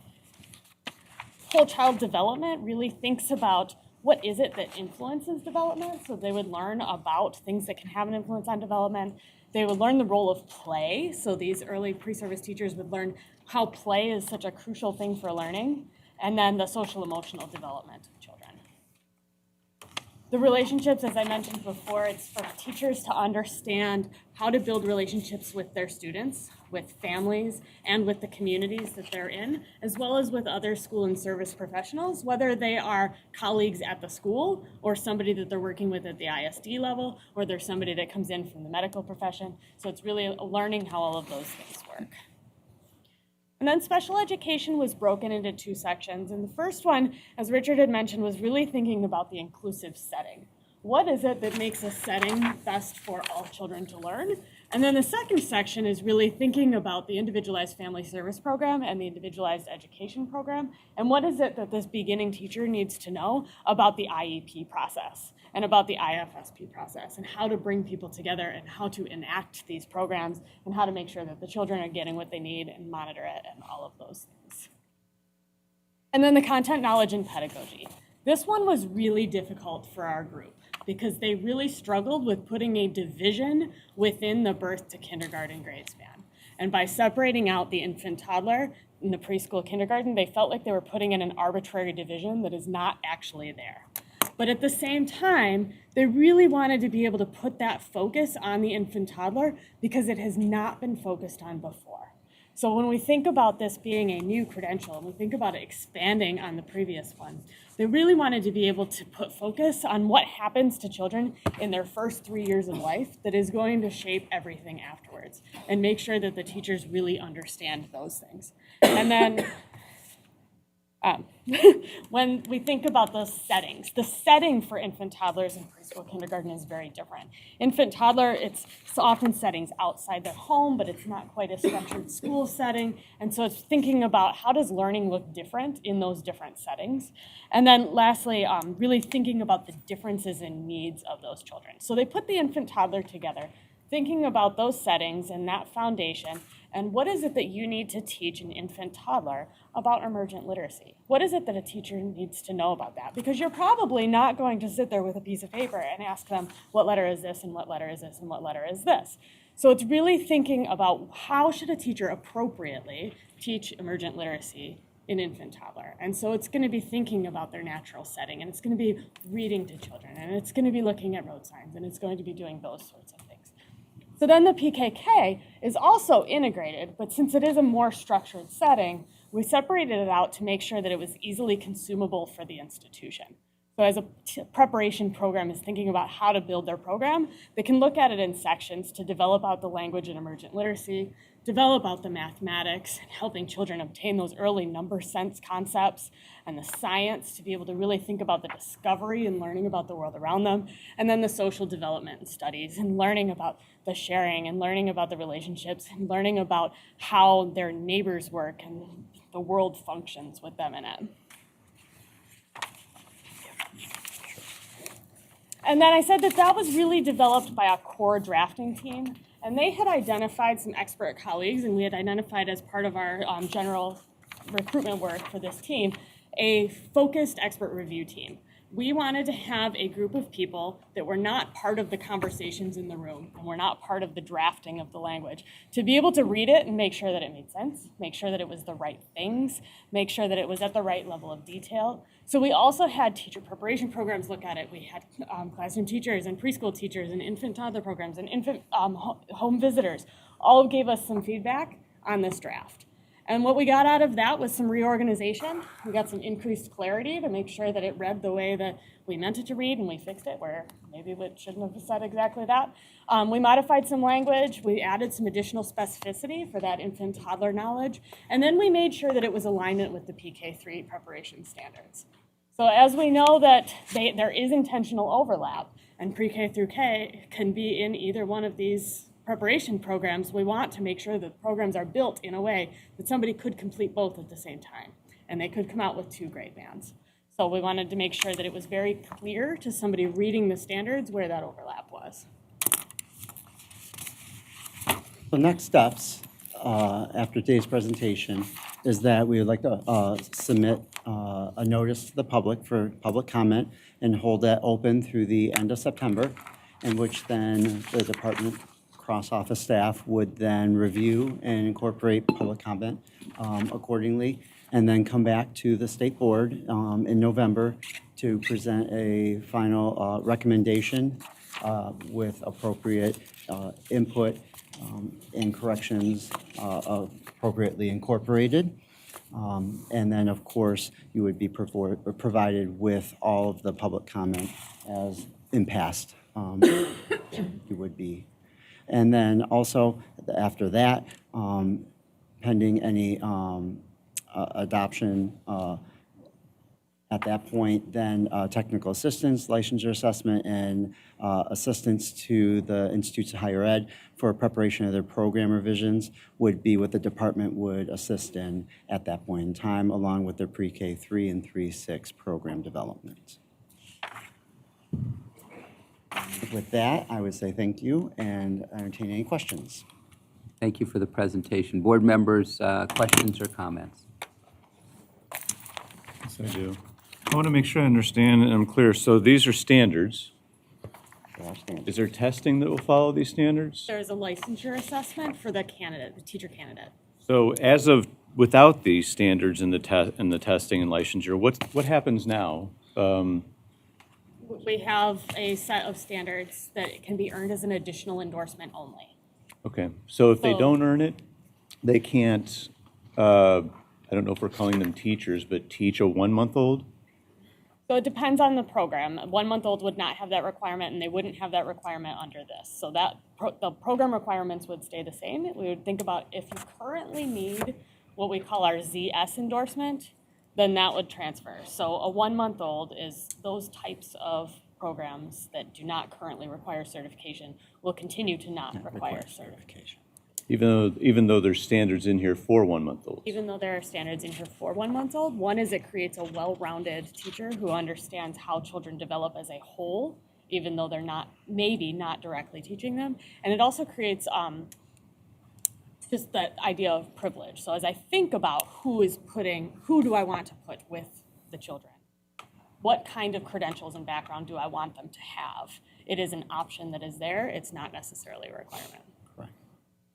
Whole child development really thinks about what is it that influences development. So they would learn about things that can have an influence on development. They would learn the role of play. So these early pre-service teachers would learn how play is such a crucial thing for learning. And then the social emotional development of children. The relationships, as I mentioned before, it's for teachers to understand how to build relationships with their students, with families, and with the communities that they're in, as well as with other school and service professionals, whether they are colleagues at the school or somebody that they're working with at the ISD level, or they're somebody that comes in from the medical profession. So it's really learning how all of those things work. And then special education was broken into two sections. And the first one, as Richard had mentioned, was really thinking about the inclusive setting. What is it that makes a setting best for all children to learn? And then the second section is really thinking about the individualized family service program and the individualized education program. And what is it that this beginning teacher needs to know about the IEP process and about the IFSP process and how to bring people together and how to enact these programs and how to make sure that the children are getting what they need and monitor it and all of those things. And then the content, knowledge, and pedagogy. This one was really difficult for our group because they really struggled with putting a division within the birth to kindergarten grade span. And by separating out the infant toddler in the preschool kindergarten, they felt like they were putting in an arbitrary division that is not actually there. But at the same time, they really wanted to be able to put that focus on the infant toddler because it has not been focused on before. So when we think about this being a new credential and we think about it expanding on the previous one, they really wanted to be able to put focus on what happens to children in their first 3 years of life that is going to shape everything afterwards and make sure that the teachers really understand those things. And then when we think about those settings, the setting for infant toddlers and preschool kindergarten is very different. Infant toddler, it's often settings outside their home, but it's not quite a structured school setting. And so it's thinking about how does learning look different in those different settings. And then lastly, really thinking about the differences in needs of those children. So they put the infant toddler together, thinking about those settings and that foundation. And what is it that you need to teach an infant toddler about emergent literacy? What is it that a teacher needs to know about that? Because you're probably not going to sit there with a piece of paper and ask them, what letter is this, and what letter is this, and what letter is this? So it's really thinking about how should a teacher appropriately teach emergent literacy in infant toddler. And so it's going to be thinking about their natural setting, and it's going to be reading to children, and it's going to be looking at road signs, and it's going to be doing those sorts of things. So then the PKK is also integrated, but since it is a more structured setting, we separated it out to make sure that it was easily consumable for the institution. So as a preparation program is thinking about how to build their program, they can look at it in sections to develop out the language and emergent literacy, develop out the mathematics, and helping children obtain those early number sense concepts, and the science to be able to really think about the discovery and learning about the world around them, and then the social development and studies, and learning about the sharing, and learning about the relationships, and learning about how their neighbors work and the world functions with them in it. And then I said that that was really developed by a core drafting team. And they had identified some expert colleagues, and we had identified as part of our general recruitment work for this team, a focused expert review team. We wanted to have a group of people that were not part of the conversations in the room and were not part of the drafting of the language to be able to read it and make sure that it made sense, make sure that it was the right things, make sure that it was at the right level of detail. So we also had teacher preparation programs look at it. We had classroom teachers and preschool teachers and infant toddler programs and infant home visitors all gave us some feedback on this draft. And what we got out of that was some reorganization. We got some increased clarity to make sure that it read the way that we meant it to read, and we fixed it where maybe it shouldn't have said exactly that. We modified some language. We added some additional specificity for that infant toddler knowledge. And then we made sure that it was alignment with the PK3 preparation standards. So as we know that there is intentional overlap, and pre-K through K can be in either one of these preparation programs, we want to make sure that programs are built in a way that somebody could complete both at the same time, and they could come out with 2 grade bands. So we wanted to make sure that it was very clear to somebody reading the standards where that overlap was. So next steps after today's presentation is that we would like to submit a notice to the public for public comment and hold that open through the end of September, in which then the department cross-office staff would then review and incorporate public comment accordingly, and then come back to the state board in November to present a final recommendation with appropriate input and corrections appropriately incorporated. And then, of course, you would be provided with all of the public comment as in past you would be. And then also, after that, pending any adoption at that point, then technical assistance, licensure assessment, and assistance to the institutes of higher ed for preparation of their program revisions would be what the department would assist in at that point in time, along with their pre-K 3 and 3-6 program development. With that, I would say thank you and entertain any questions. Thank you for the presentation. Board members, questions or comments? Yes, I do. I want to make sure I understand and I'm clear. So these are standards. Is there testing that will follow these standards? There's a licensure assessment for the candidate, the teacher candidate. So as of without these standards in the testing and licensure, what happens now? We have a set of standards that can be earned as an additional endorsement only. Okay, so if they don't earn it, they can't, I don't know if we're calling them teachers, but teach a 1-month-old? So it depends on the program. A 1-month-old would not have that requirement, and they wouldn't have that requirement under this. So that the program requirements would stay the same. We would think about if you currently need what we call our ZS endorsement, then that would transfer. So a 1-month-old is those types of programs that do not currently require certification will continue to not require certification. Even though there's standards in here for 1-month-olds? Even though there are standards in here for 1-month-old, one is it creates a well-rounded teacher who understands how children develop as a whole, even though they're maybe not directly teaching them. And it also creates just that idea of privilege. So as I think about who do I want to put with the children? What kind of credentials and background do I want them to have? It is an option that is there. It's not necessarily a requirement.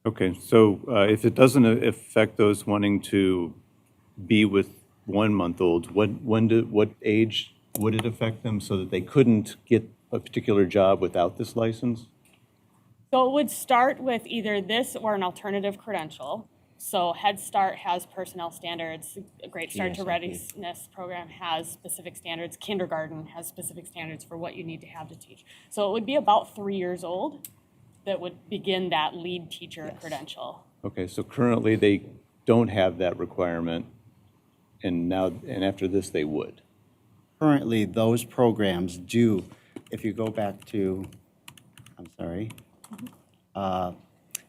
Okay, so if it doesn't affect those wanting to be with 1-month-olds, what age would it affect them so that they couldn't get a particular job without this license? So it would start with either this or an alternative credential. So Head Start has personnel standards. A Great Start to Readiness program has specific standards. Kindergarten has specific standards for what you need to have to teach. So it would be about 3 years old that would begin that lead teacher credential. Okay, so currently they don't have that requirement, and after this they would. Currently, those programs do, if you go back to,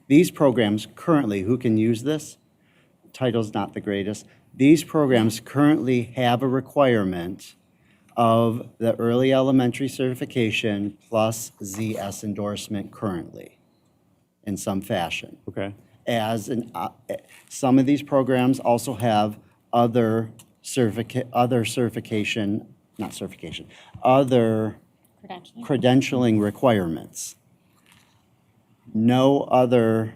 these programs currently, who can use this? Title's not the greatest. These programs currently have a requirement of the early elementary certification plus ZS endorsement currently in some fashion. Okay. Some of these programs also have other credentialing requirements. No other,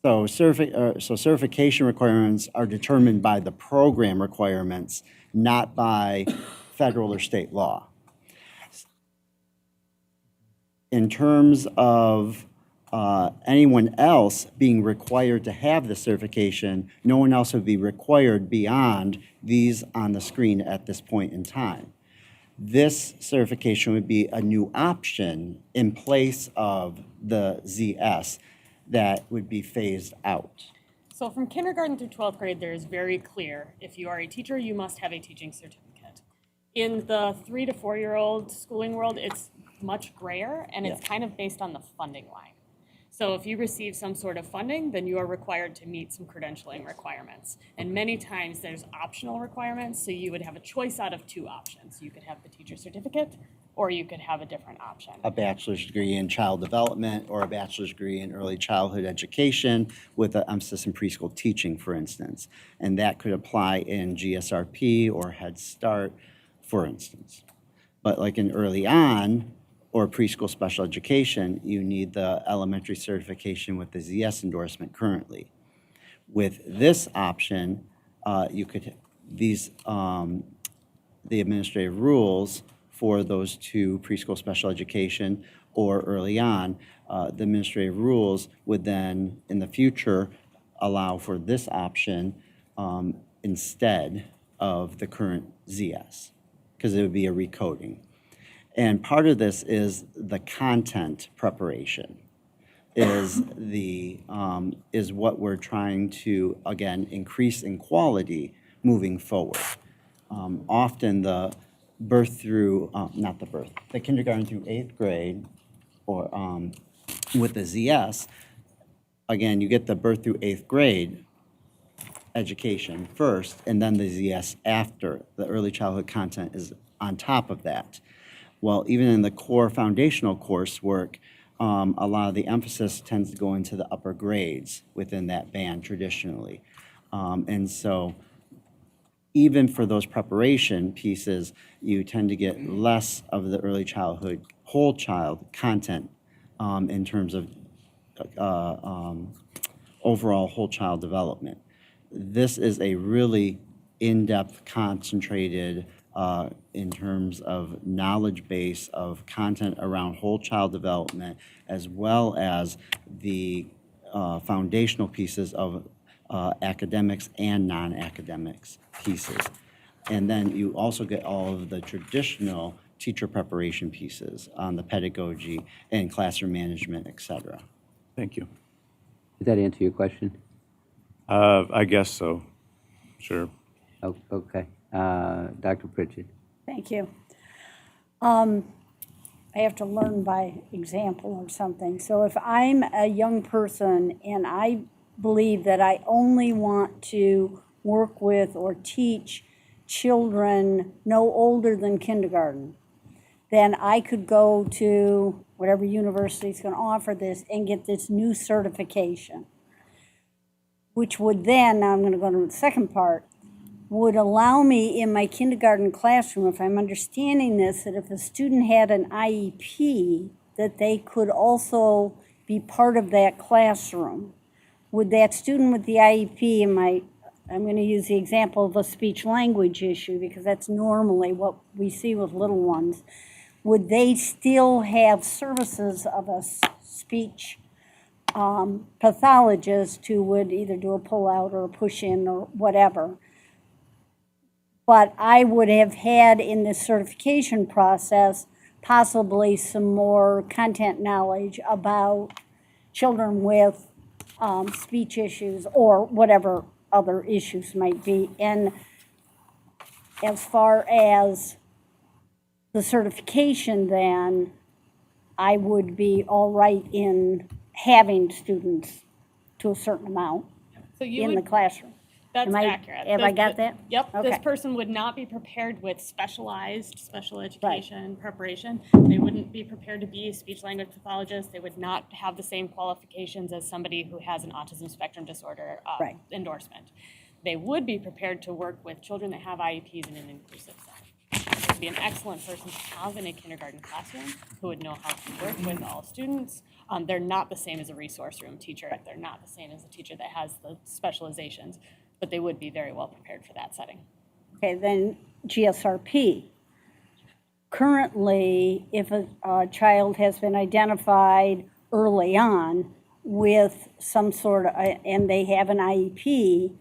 so certification requirements are determined by the program requirements, not by federal or state law. In terms of anyone else being required to have the certification, no one else would be required beyond these on the screen at this point in time. This certification would be a new option in place of the ZS that would be phased out. So from kindergarten through 12th grade, there is very clear, if you are a teacher, you must have a teaching certificate. In the 3 to 4-year-old schooling world, it's much grayer, and it's kind of based on the funding line. So if you receive some sort of funding, then you are required to meet some credentialing requirements. And many times there's optional requirements, so you would have a choice out of 2 options. You could have the teacher certificate, or you could have a different option. A bachelor's degree in child development or a bachelor's degree in early childhood education with an emphasis in preschool teaching, for instance. And that could apply in GSRP or Head Start, for instance. But like in early on or preschool special education, you need the elementary certification with the ZS endorsement currently. With this option, you could, the administrative rules for those 2 preschool special education or early on, the administrative rules would then, in the future, allow for this option instead of the current ZS, because it would be a recoding. And part of this is the content preparation, is what we're trying to, again, increase in quality moving forward. Often the the kindergarten through 8th grade, or with the ZS, again, you get the birth through 8th grade education first, and then the ZS after. The early childhood content is on top of that. Well, even in the core foundational coursework, a lot of the emphasis tends to go into the upper grades within that band traditionally. And so even for those preparation pieces, you tend to get less of the early childhood whole child content in terms of overall whole child development. This is a really in-depth, concentrated, in terms of knowledge base of content around whole child development, as well as the foundational pieces of academics and non-academics pieces. And then you also get all of the traditional teacher preparation pieces on the pedagogy and classroom management, et cetera. Thank you. Did that answer your question? I guess so. Sure. Oh, okay. Dr. Pritchett. Thank you. I have to learn by example or something. So if I'm a young person and I believe that I only want to work with or teach children no older than kindergarten, then I could go to whatever university is going to offer this and get this new certification, which would then, now I'm going to go to the second part, would allow me in my kindergarten classroom, if I'm understanding this, that if a student had an IEP, that they could also be part of that classroom. Would that student with the IEP, I'm going to use the example of a speech language issue because that's normally what we see with little ones, would they still have services of a speech pathologist who would either do a pull-out or a push-in or whatever? But I would have had in this certification process possibly some more content knowledge about children with speech issues or whatever other issues might be. And as far as the certification, then I would be all right in having students to a certain amount in the classroom. That's Am I- accurate. have I got that? Yep. Okay. This person would not be prepared with specialized special education preparation. They wouldn't be prepared to be a speech language pathologist. They would not have the same qualifications as somebody who has an autism spectrum disorder endorsement. They would be prepared to work with children that have IEPs in an inclusive setting. They would be an excellent person to have in a kindergarten classroom who would know how to work with all students. They're not the same as a resource room teacher. They're not the same as a teacher that has the specializations, but they would be very well prepared for that setting. Okay, then GSRP. Currently, if a child has been identified early on with some sort of, and they have an IEP,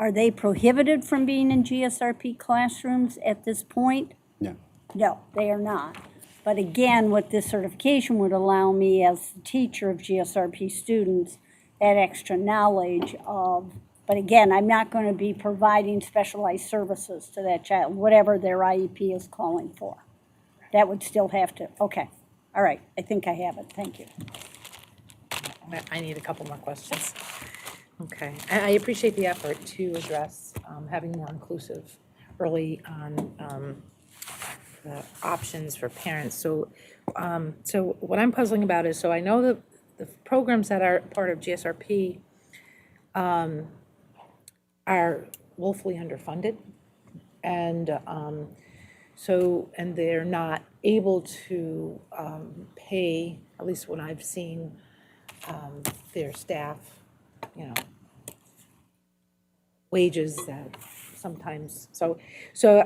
are they prohibited from being in GSRP classrooms at this point? No. No, they are not. But again, what this certification would allow me as the teacher of GSRP students, that extra knowledge of, but again, I'm not going to be providing specialized services to that child, whatever their IEP is calling for. That would still have to, okay. All right, I think I have it. Thank you. I need a couple more questions. Okay, I appreciate the effort to address having more inclusive early on options for parents. So, so what I'm puzzling about is, so I know that the programs that are part of GSRP are woefully underfunded, and so, and they're not able to pay, at least what I've seen, their staff, you know, wages that sometimes, so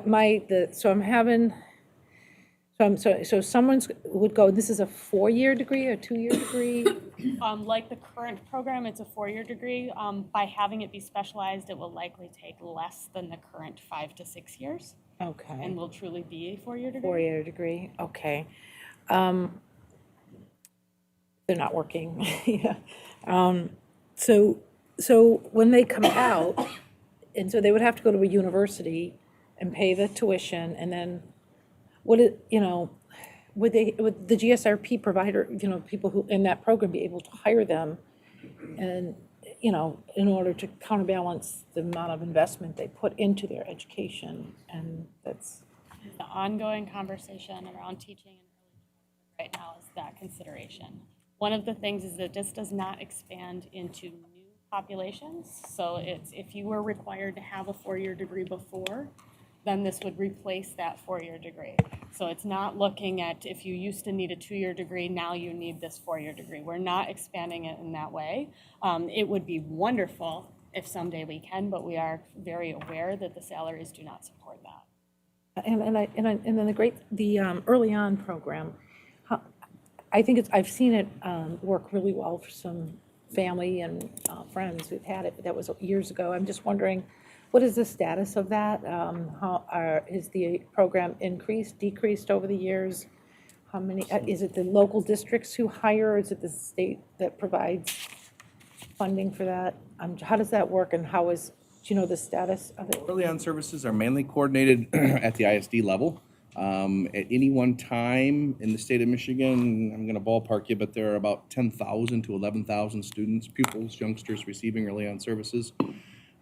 I'm having, so someone's would go, this is a 4-year degree, a 2-year degree? Like the current program, it's a 4-year degree. By having it be specialized, it will likely take less than the current 5 to 6 years. Okay. And will truly be a 4-year degree. 4-year degree, okay. They're not working, yeah. So when they come out, and so they would have to go to a university and pay the tuition, and then would it, you know, would the GSRP provider, you know, people who in that program be able to hire them, and you know, in order to counterbalance the amount of investment they put into their education, and that's the ongoing conversation around teaching right now is that consideration. One of the things is that this does not expand into new populations. So it's, if you were required to have a 4-year degree before, then this would replace that 4-year degree. So it's not looking at, if you used to need a 2-year degree, now you need this 4-year degree. We're not expanding it in that way. It would be wonderful if someday we can, but we are very aware that the salaries do not support that. and then the early on program, I think I've seen it work really well for some family and friends who've had it, but that was years ago. I'm just wondering, what is the status of that? Is the program increased, decreased over the years? How many, is it the local districts who hire, or is it the state that provides funding for that? How does that work, and how is, do you know the status of it? Early on services are mainly coordinated at the ISD level. At any one time in the state of Michigan, I'm going to ballpark you, but there are about 10,000 to 11,000 students, pupils, youngsters receiving early on services.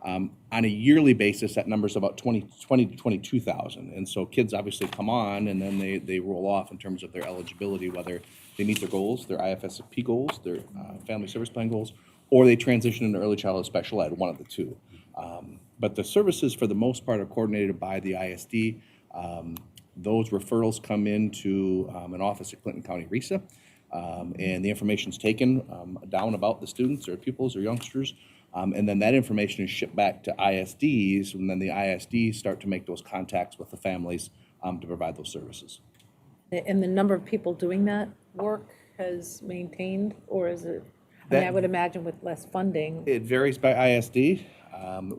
On a yearly basis, that number is about 20 to 22,000. And so kids obviously come on, and then they roll off in terms of their eligibility, whether they meet their goals, their IFSP goals, their family service plan goals, or they transition into early childhood special ed, one of the two. But the services, for the most part, are coordinated by the ISD. Those referrals come into an office at Clinton County RESA, and the information's taken down about the students or pupils or youngsters, and then that information is shipped back to ISDs, and then the ISDs start to make those contacts with the families to provide those services. And the number of people doing that work has maintained, or is it, I mean, I would imagine with less funding. It varies by ISD.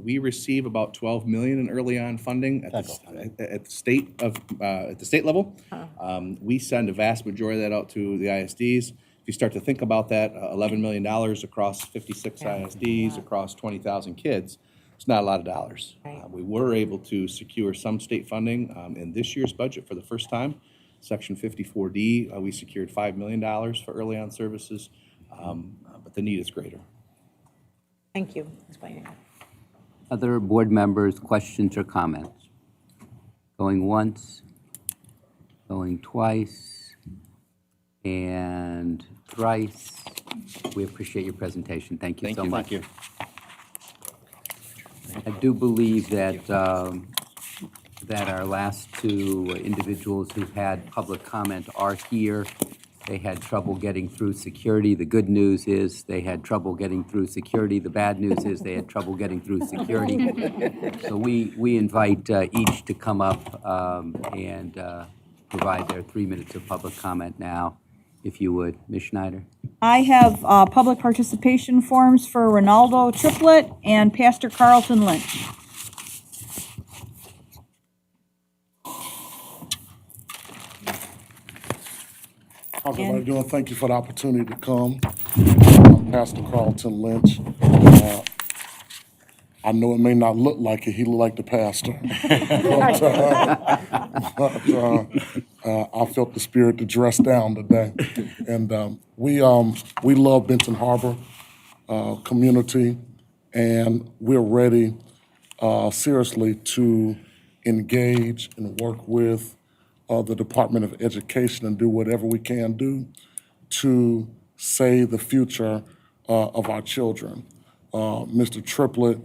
We receive about $12 million in early on funding at the state level. We send a vast majority of that out to the ISDs. If you start to think about that, $11 million across 56 ISDs, across 20,000 kids, it's not a lot of dollars. We were able to secure some state funding in this year's budget for the first time. Section 54D, we secured $5 million for early on services, but the need is greater. Thank you for explaining that. Other board members, questions or comments? Going once, going twice, and thrice. We appreciate your presentation. Thank you so much. Thank you. I do believe that that our last two individuals who've had public comment are here. They had trouble getting through security. The good news is they had trouble getting through security. The bad news is they had trouble getting through security. So we invite each to come up and provide their 3 minutes of public comment now. if you would. Ms. Schneider? I have public participation forms for Ronaldo Triplett and Pastor Carlton Lynch. How's everybody doing? Thank you for the opportunity to come. I'm Pastor Carlton Lynch. I know it may not look like it. He looked like the pastor. I felt the spirit to dress down today. And we love Benton Harbor community, and we're ready seriously to engage and work with the Department of Education and do whatever we can do to save the future of our children. Mr. Triplett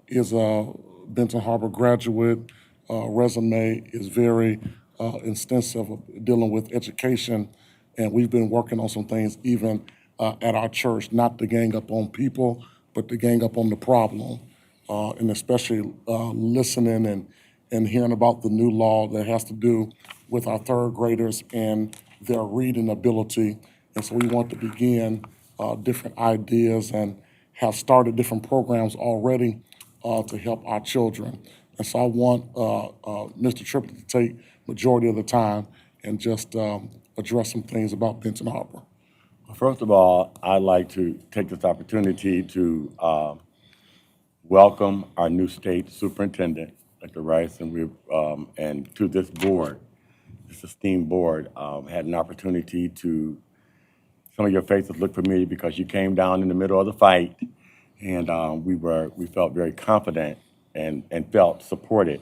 is a Benton Harbor graduate. Resume is very extensive of dealing with education, and we've been working on some things even at our church, not to gang up on people, but to gang up on the problem, and especially listening and hearing about the new law that has to do with our third graders and their reading ability. And so we want to begin different ideas and have started different programs already to help our children. And so I want Mr. Triplett to take majority of the time and just address some things about Benton Harbor. First of all, I'd like to take this opportunity to welcome our new state superintendent, Dr. Rice, and to this board, this esteemed board. Had an opportunity to, some of your faces look familiar because you came down in the middle of the fight, and we felt very confident and felt supported.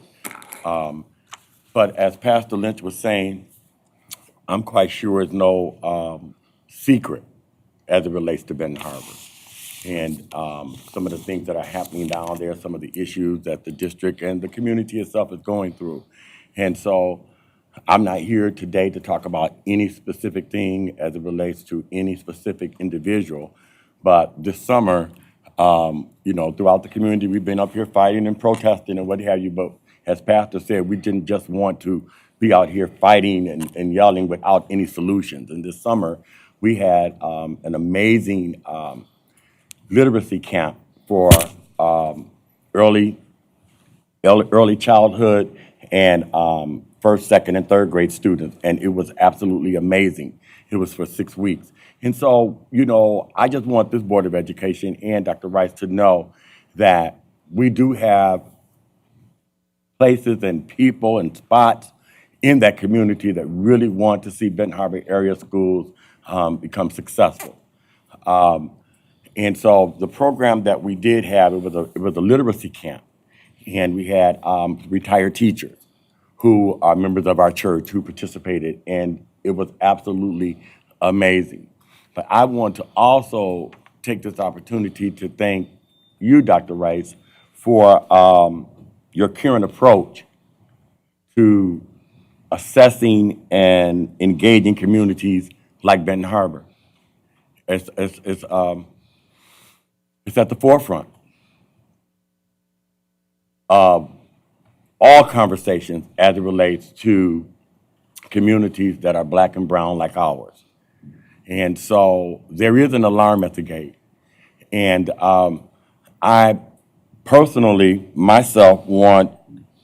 But as Pastor Lynch was saying, I'm quite sure it's no secret as it relates to Benton Harbor. And some of the things that are happening down there, some of the issues that the district and the community itself is going through. And so I'm not here today to talk about any specific thing as it relates to any specific individual, but this summer, throughout the community, we've been up here fighting and protesting and what have you, but as Pastor said, we didn't just want to be out here fighting and yelling without any solutions. And this summer, we had an amazing literacy camp for early childhood and first, second, and third grade students, and it was absolutely amazing. It was for 6 weeks. And so, I just want this Board of Education and Dr. Rice to know that we do have places and people and spots in that community that really want to see Benton Harbor area schools become successful. And so the program that we did have, it was a literacy camp, and we had retired teachers who are members of our church who participated, and it was absolutely amazing. But I want to also take this opportunity to thank you, Dr. Rice, for your current approach to assessing and engaging communities like Benton Harbor. It's at the forefront of all conversations as it relates to communities that are Black and brown like ours. And so there is an alarm at the gate. And I personally, myself, want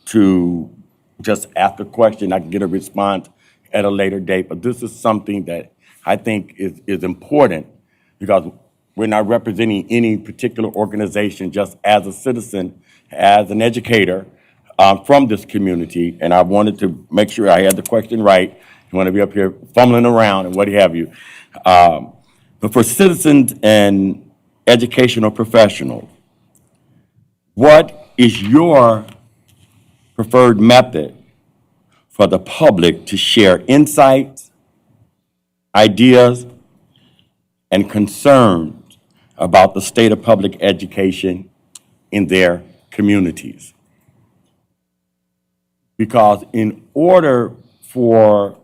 to just ask a question. I can get a response at a later date, but this is something that I think is important because we're not representing any particular organization, just as a citizen, as an educator from this community. And I wanted to make sure I had the question right. You want to be up here fumbling around and what have you. But for citizens and educational professionals, what is your preferred method for the public to share insights, ideas, and concerns about the state of public education in their communities? Because in order for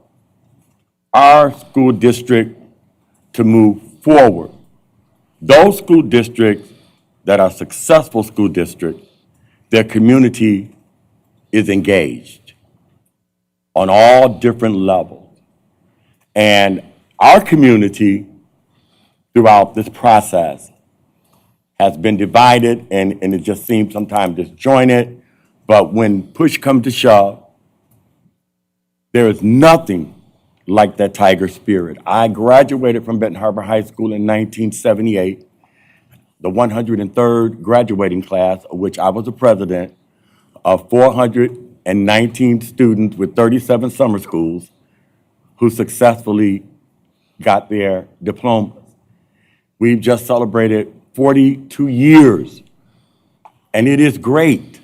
our school district to move forward, those school districts that are successful school districts, their community is engaged on all different levels. And Our community throughout this process has been divided, and it just seems sometimes disjointed. But when push comes to shove, there is nothing like that Tiger spirit. I graduated from Benton Harbor High School in 1978, the 103rd graduating class, of which I was the president, of 419 students with 37 summer schools who successfully got their diplomas. We've just celebrated 42 years, and it is great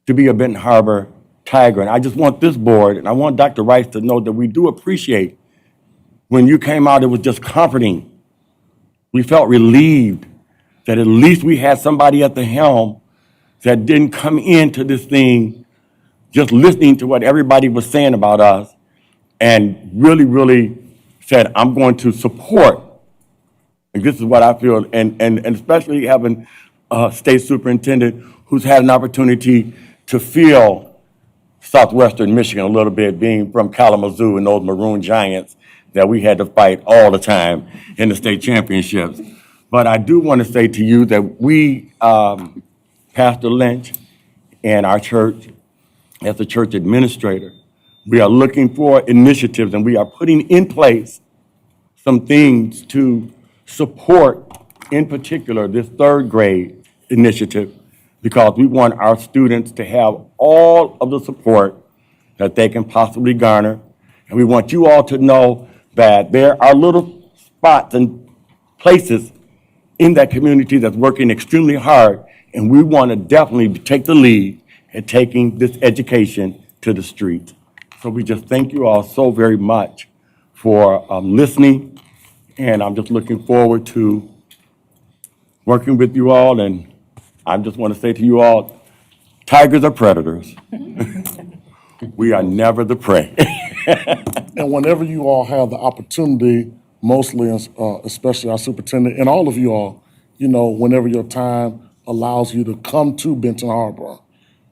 to be a Benton Harbor Tiger. And I just want this board, and I want Dr. Rice to know that we do appreciate when you came out, it was just comforting. We felt relieved that at least we had somebody at the helm that didn't come into this thing just listening to what everybody was saying about us and really, really said, I'm going to support. And this is what I feel, and especially having a state superintendent who's had an opportunity to feel Southwestern Michigan a little bit, being from Kalamazoo and those Maroon Giants that we had to fight all the time in the state championships. But I do want to say to you that we, Pastor Lynch and our church, as a church administrator, we are looking for initiatives, and we are putting in place some things to support, in particular, this third grade initiative, because we want our students to have all of the support that they can possibly garner. And we want you all to know that there are little spots and places in that community that's working extremely hard, and we want to definitely take the lead in taking this education to the street. So we just thank you all so very much for listening, and I'm just looking forward to working with you all, and I just want to say to you all, tigers are predators. We are never the prey. And whenever you all have the opportunity, mostly, especially our superintendent, and all of you all, you know, whenever your time allows you to come to Benton Harbor,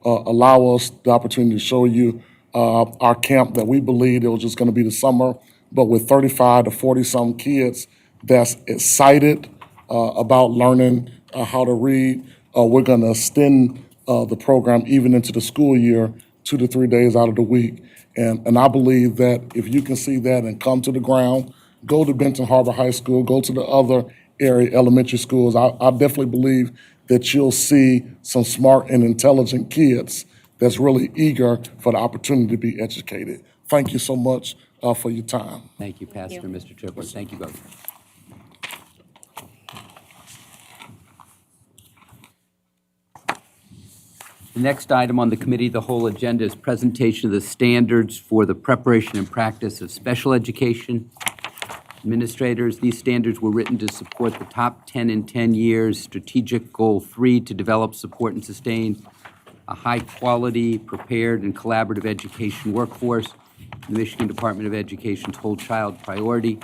allow us the opportunity to show you our camp that we believed it was just going to be the summer, but with 35 to 40-some kids that's excited about learning how to read. We're going to extend the program even into the school year, 2 to 3 days out of the week. And I believe that if you can see that and come to the ground, go to Benton Harbor High School, go to the other area elementary schools, I definitely believe that you'll see some smart and intelligent kids that's really eager for the opportunity to be educated. Thank you so much for your time. Thank you, Pastor and Mr. Triplett. Thank you both. The next item on the committee of the whole agenda is presentation of the standards for the preparation and practice of special education administrators. These standards were written to support the top 10 in 10 years strategic goal 3 to develop, support, and sustain a high-quality, prepared, and collaborative education workforce, the Michigan Department of Education's whole child priority.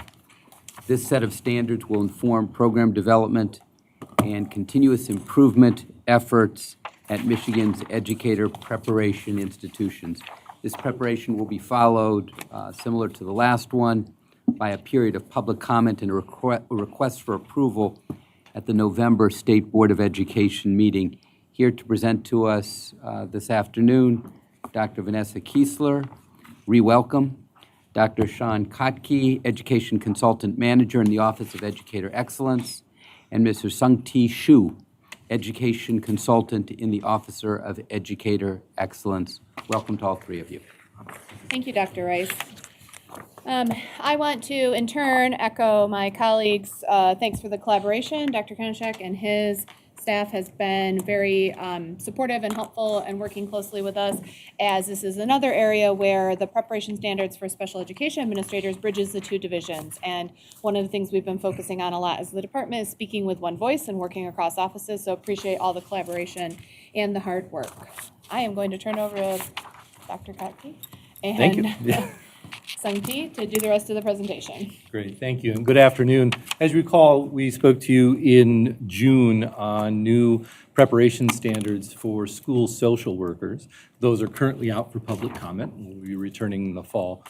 This set of standards will inform program development and continuous improvement efforts at Michigan's educator preparation institutions. This preparation will be followed, similar to the last one, by a period of public comment and a request for approval at the November State Board of Education meeting. Here to present to us this afternoon, Dr. Vanessa Kiesler, re-welcome, Dr. Sean Kotke, Education Consultant Manager in the Office of Educator Excellence, and Mr. Sung-Ti Shu, Education Consultant in the Office of Educator Excellence. Welcome to all three of you. Thank you, Dr. Rice. I want to, in turn, echo my colleagues' thanks for the collaboration. Dr. Konishek and his staff has been very supportive and helpful and working closely with us, as this is another area where the preparation standards for special education administrators bridges the two divisions. And one of the things we've been focusing on a lot as the department is speaking with one voice and working across offices, so appreciate all the collaboration and the hard work. I am going to turn over to Dr. Kotke and Thank you. Sungti to do the rest of the presentation. Great, thank you, and good afternoon. As you recall, we spoke to you in June on new preparation standards for school social workers. Those are currently out for public comment, and we'll be returning in the fall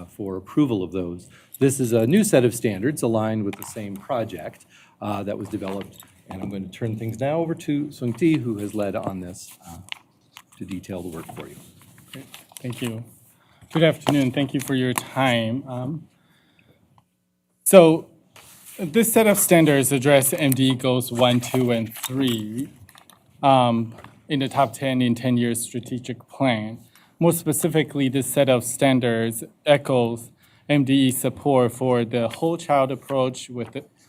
for approval of those. This is a new set of standards aligned with the same project that was developed, and I'm going to turn things now over to Sungti, who has led on this to detail the work for you. Great, thank you. Good afternoon. Thank you for your time. So this set of standards address MD goals 1, 2, and 3 in the top 10 in 10-year strategic plan. More specifically, this set of standards echoes MDE support for the whole child approach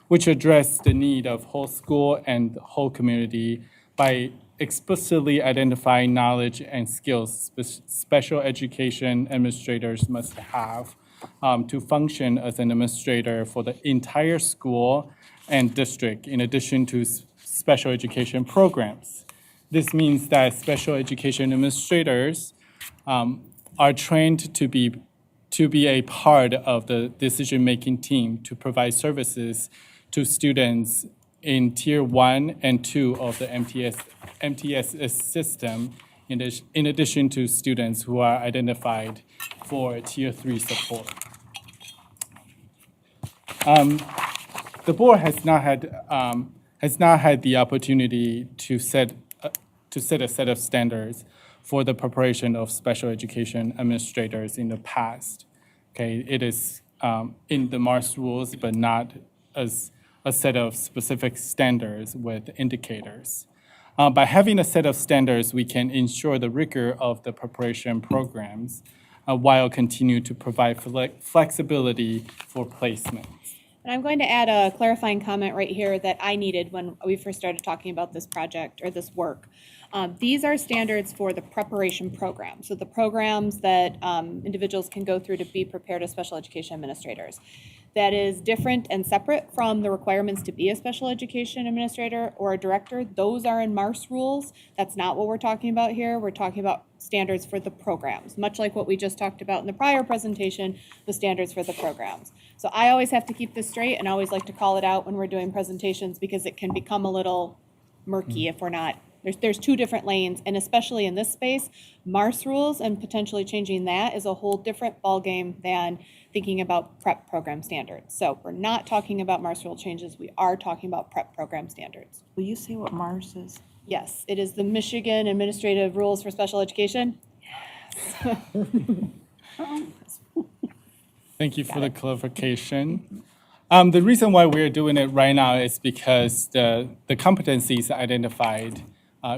which address the need of whole school and whole community by explicitly identifying knowledge and skills special education administrators must have to function as an administrator for the entire school and district, in addition to special education programs. This means that special education administrators are trained to be a part of the decision-making team to provide services to students in Tier 1 and 2 of the MTSS system, in addition to students who are identified for Tier 3 support. The board has not had the opportunity to set a set of standards for the preparation of special education administrators in the past. Okay, it is in the MARS rules, but not as a set of specific standards with indicators. By having a set of standards, we can ensure the rigor of the preparation programs while continue to provide flexibility for placement. And I'm going to add a clarifying comment right here that I needed when we first started talking about this project or this work. These are standards for the preparation program. So the programs that individuals can go through to be prepared as special education administrators. That is different and separate from the requirements to be a special education administrator or a director. Those are in MARS rules. That's not what we're talking about here. We're talking about standards for the programs, much like what we just talked about in the prior presentation, the standards for the programs. So I always have to keep this straight and always like to call it out when we're doing presentations because it can become a little murky if we're not. There's two different lanes, and especially in this space, MARS rules and potentially changing that is a whole different ballgame than thinking about prep program standards. So we're not talking about MARS rule changes. We are talking about prep program standards. Will you say what MARS is? Yes, it is the Michigan Administrative Rules for Special Education. Yes. Thank you for the clarification. The reason why we're doing it right now is because the competencies identified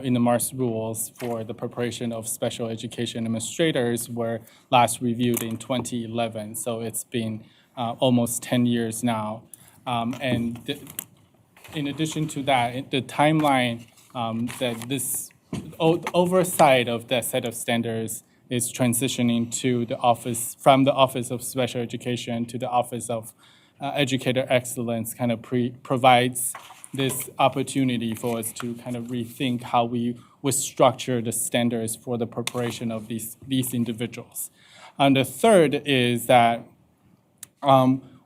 in the MARS rules for the preparation of special education administrators were last reviewed in 2011. So it's been almost 10 years now. In addition to that, the timeline that this oversight of that set of standards is transitioning to the office, from the Office of Special Education to the Office of Educator Excellence kind of provides this opportunity for us to kind of rethink how we would structure the standards for the preparation of these individuals. And the third is that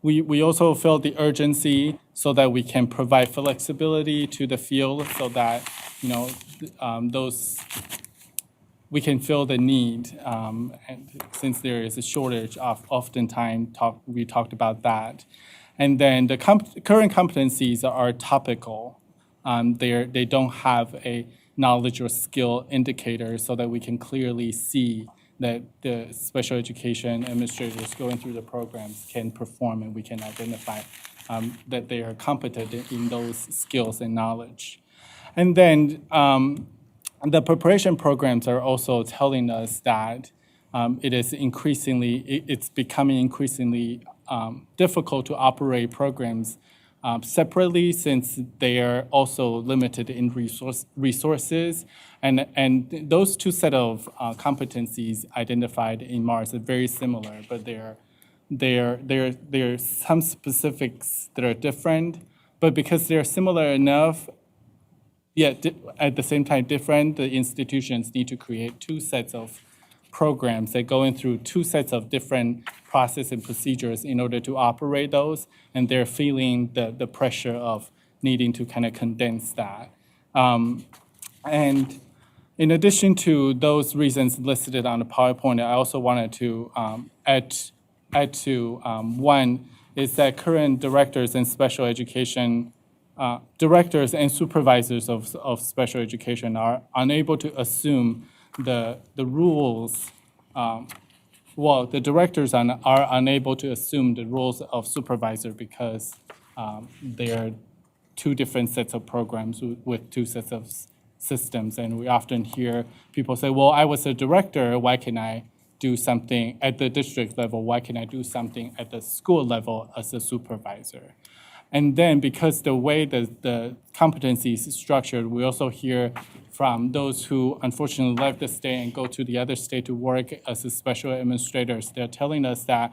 we also feel the urgency so that we can provide flexibility to the field so that, we can fill the need. And since there is a shortage of oftentimes we talked about that. And then the current competencies are topical. They don't have a knowledge or skill indicator so that we can clearly see that the special education administrators going through the programs can perform and we can identify that they are competent in those skills and knowledge. And then the preparation programs are also telling us that it's becoming increasingly difficult to operate programs separately since they are also limited in resources. And those two set of competencies identified in MARS are very similar, but there are some specifics that are different. But because they're similar enough, yet at the same time different, the institutions need to create two sets of programs. They're going through two sets of different process and procedures in order to operate those, and they're feeling the pressure of needing to kind of condense that. And in addition to those reasons listed on the PowerPoint, I also wanted to add to one is that current directors and special education directors and supervisors of special education are unable to assume the rules. The directors are unable to assume the roles of supervisor because they are two different sets of programs with two sets of systems. And we often hear people say, well, I was a director, why can I do something at the district level? Why can I do something at the school level as a supervisor? And then because the way the competency is structured, we also hear from those who unfortunately left the state and go to the other state to work as a special administrators. They're telling us that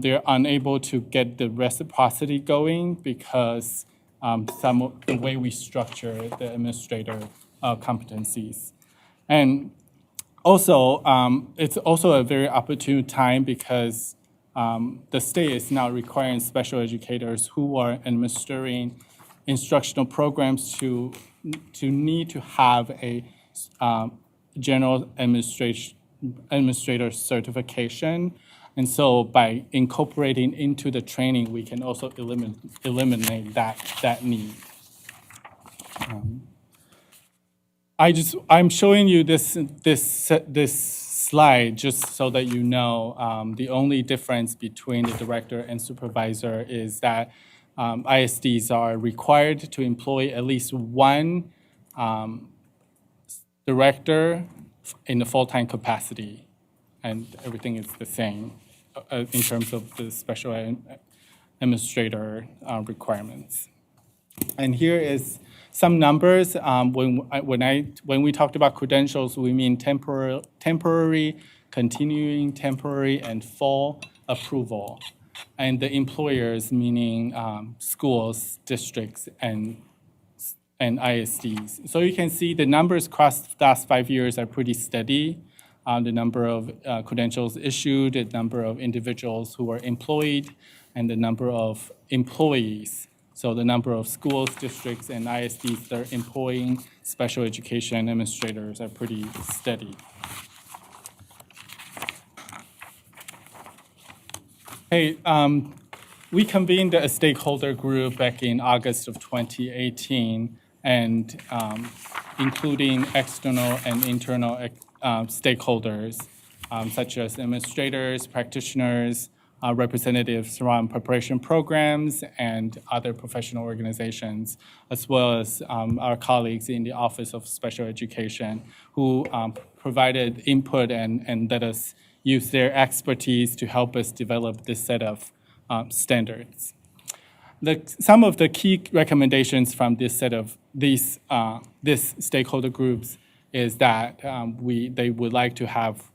they're unable to get the reciprocity going because some of the way we structure the administrator competencies. And also, it's also a very opportune time because the state is now requiring special educators who are administering instructional programs to need to have a general administrator certification. And so by incorporating into the training, we can also eliminate that need. I'm showing you this slide just so that you know the only difference between the director and supervisor is that ISDs are required to employ at least one director in the full-time capacity, and everything is the same in terms of the special administrator requirements. And here is some numbers. When we talked about credentials, we mean temporary, continuing, temporary, and full approval. And the employers, meaning schools, districts, and ISDs. So you can see the numbers across the last 5 years are pretty steady. The number of credentials issued, the number of individuals who are employed, and the number of employees. So the number of schools, districts, and ISDs that are employing special education administrators are pretty steady. Hey, we convened a stakeholder group back in August of 2018, and including external and internal stakeholders, such as administrators, practitioners, representatives from preparation programs and other professional organizations, as well as our colleagues in the Office of Special Education who provided input and let us use their expertise to help us develop this set of standards. Some of the key recommendations from this set of this stakeholder groups is that they would like to have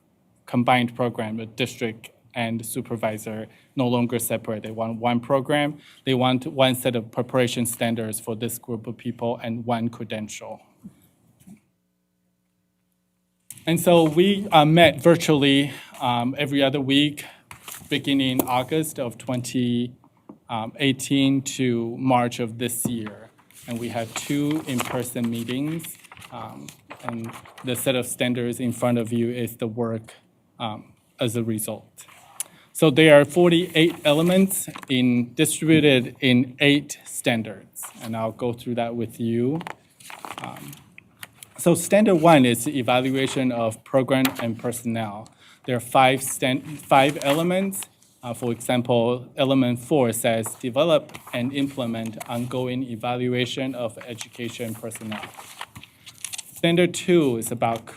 combined program with district and supervisor no longer separate. They want one program. They want one set of preparation standards for this group of people and one credential. And so we met virtually every other week beginning August of 2018 to March of this year. And we had 2 in-person meetings. And the set of standards in front of you is the work as a result. So there are 48 elements distributed in 8 standards, and I'll go through that with you. So standard 1 is the evaluation of program and personnel. There are 5 elements. For example, element 4 says develop and implement ongoing evaluation of education personnel. Standard 2 is about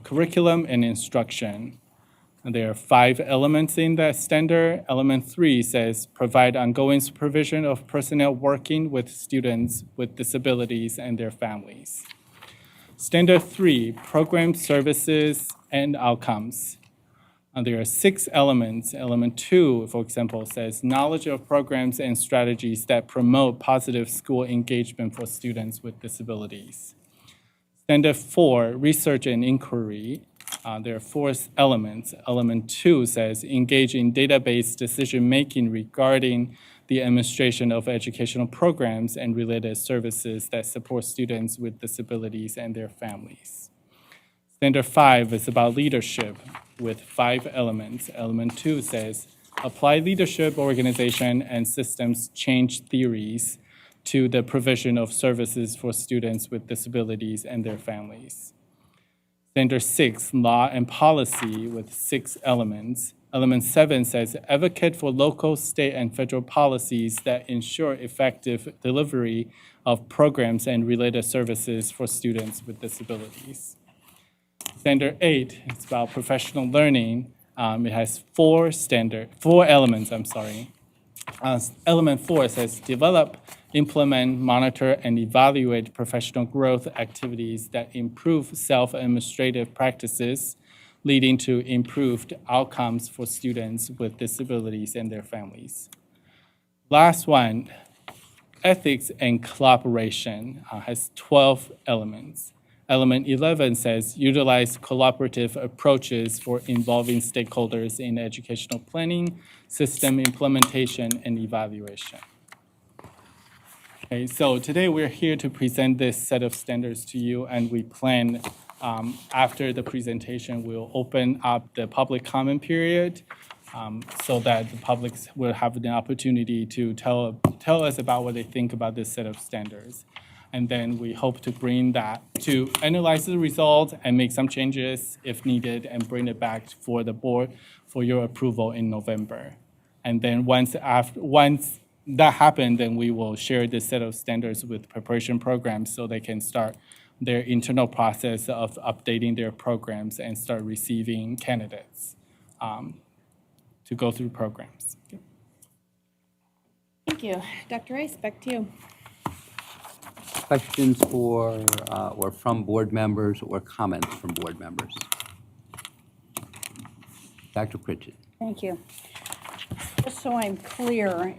curriculum and instruction. And there are 5 elements in that standard. Element 3 says provide ongoing supervision of personnel working with students with disabilities and their families. Standard 3, program services and outcomes. And there are 6 elements. Element 2, for example, says knowledge of programs and strategies that promote positive school engagement for students with disabilities. Standard 4, research and inquiry. There are 4 elements. Element 2 says engage in database decision-making regarding the administration of educational programs and related services that support students with disabilities and their families. Standard 5 is about leadership with 5 elements. Element 2 says apply leadership, organization, and systems change theories to the provision of services for students with disabilities and their families. Standard 6, law and policy with 6 elements. Element 7 says advocate for local, state, and federal policies that ensure effective delivery of programs and related services for students with disabilities. Standard 8 is about professional learning. It has 4 elements. Element 4 says develop, implement, monitor, and evaluate professional growth activities that improve self-administrative practices, leading to improved outcomes for students with disabilities and their families. Last one, ethics and collaboration, has 12 elements. Element 11 says utilize collaborative approaches for involving stakeholders in educational planning, system implementation, and evaluation. Okay, so today we're here to present this set of standards to you, and we plan after the presentation, we'll open up the public comment period so that the public will have the opportunity to tell us about what they think about this set of standards. And then we hope to bring that to analyze the result and make some changes if needed and bring it back for the board for your approval in November. And then once that happens, then we will share this set of standards with preparation programs so they can start their internal process of updating their programs and start receiving candidates to go through programs. Thank you. Dr. Rice, back to you. Questions for or from board members or comments from board members? Dr. Pritchett. Thank you. Just so I'm clear,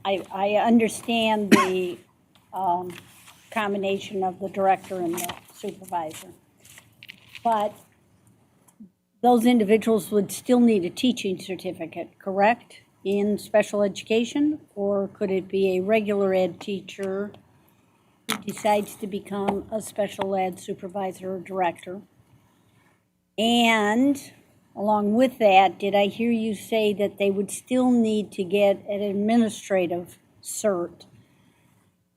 I understand the combination of the director and the supervisor, but those individuals would still need a teaching certificate, correct, in special education? Or could it be a regular ed teacher who decides to become a special ed supervisor or director? And along with that, did I hear you say that they would still need to get an administrative cert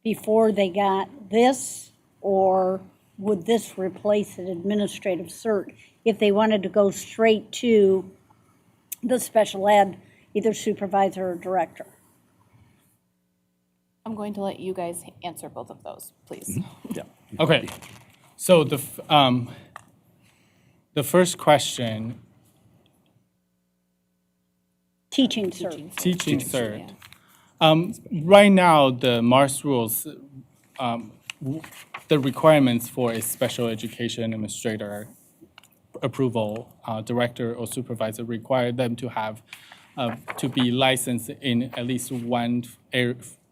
before they got this? Or would this replace an administrative cert if they wanted to go straight to the special ed, either supervisor or director? I'm going to let you guys answer both of those, please. Yeah. Okay. So the first question. Teaching cert. Teaching cert. Right now, the MARS rules, the requirements for a special education administrator approval, director or supervisor require them to have to be licensed in at least one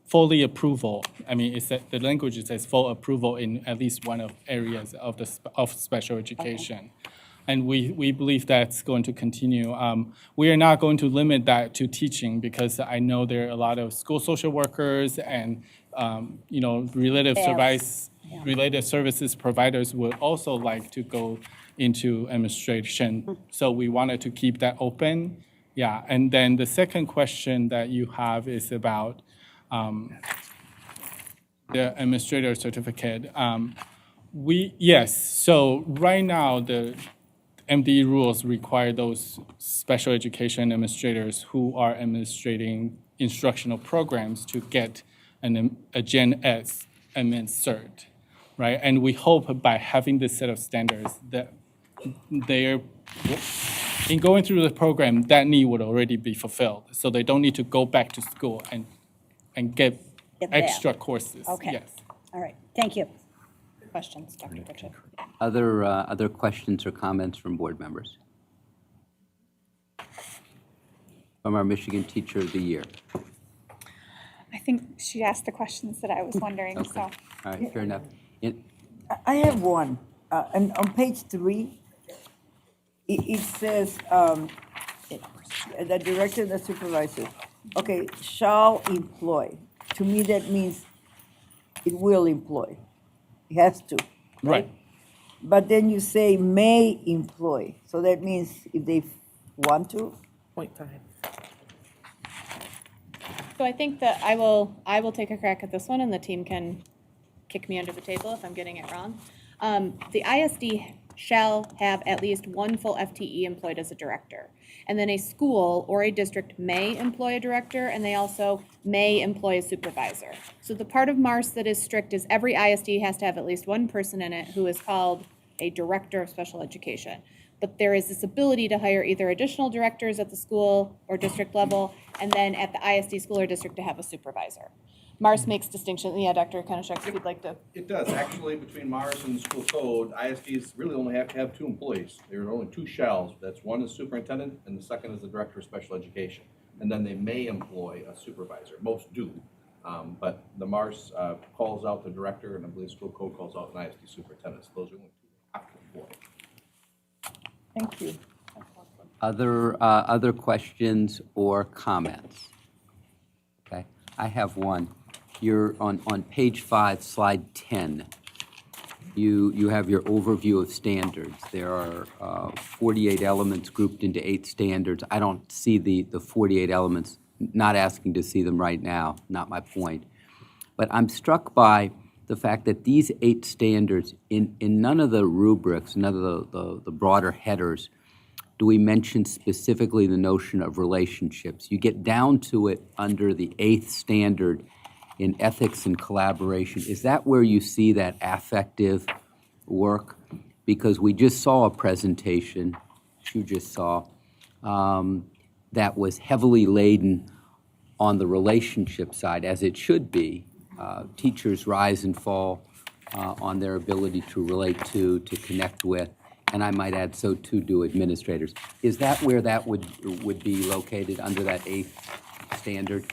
fully approval. I mean, the language says full approval in at least one of areas of special education. Okay. And we believe that's going to continue. We are not going to limit that to teaching because I know there are a lot of school social workers and related services providers would also like to go into administration. So we wanted to keep that open. Yeah, and then the second question that you have is about the administrator certificate. So right now the MDE rules require those special education administrators who are administrating instructional programs to get a Gen S admin cert, right? And we hope by having this set of standards that they're, in going through the program, that need would already be fulfilled. So they don't need to go back to school and get extra courses. Okay. Yes. All right. Thank you. Good questions, Dr. Pritchett. Other questions or comments from board members? From our Michigan Teacher of the Year. I think she asked the questions that I was wondering, Okay. so. All right, fair enough. I have one. And on page 3, it says, the director and the supervisor, okay, shall employ. To me, that means it will employ. It has to. Right. But then you say may employ, so that means if they want to. 0.5. So I think that I will take a crack at this one, and the team can kick me under the table if I'm getting it wrong. The ISD shall have at least one full FTE employed as a director. And then a school or a district may employ a director, and they also may employ a supervisor. So the part of MARS that is strict is every ISD has to have at least one person in it who is called a director of special education. But there is this ability to hire either additional directors at the school or district level, and then at the ISD school or district to have a supervisor. MARS makes distinction. Yeah, Dr. Konishek, if you'd like to. It does. Actually, between Mars and the school code, ISDs really only have to have 2 employees. There are only 2 shalls. That's one is superintendent and the second is the director of special education. And then they may employ a supervisor. Most do. But the Mars calls out the director, and I believe school code calls out an ISD superintendent. So those are only 2 they have to employ. Thank you. Other questions or comments? Okay, I have one. You're on page 5, slide 10. You have your overview of standards. There are 48 elements grouped into 8 standards. I don't see the 48 elements, not asking to see them right now, not my point. But I'm struck by the fact that these 8 standards, in none of the rubrics, none of the broader headers, do we mention specifically the notion of relationships. You get down to it under the 8th standard in ethics and collaboration. Is that where you see that affective work? Because we just saw a presentation, you just saw, that was heavily laden on the relationship side, as it should be. Teachers rise and fall on their ability to relate to connect with, and I might add, so too do administrators. Is that where that would be located, under that 8th standard?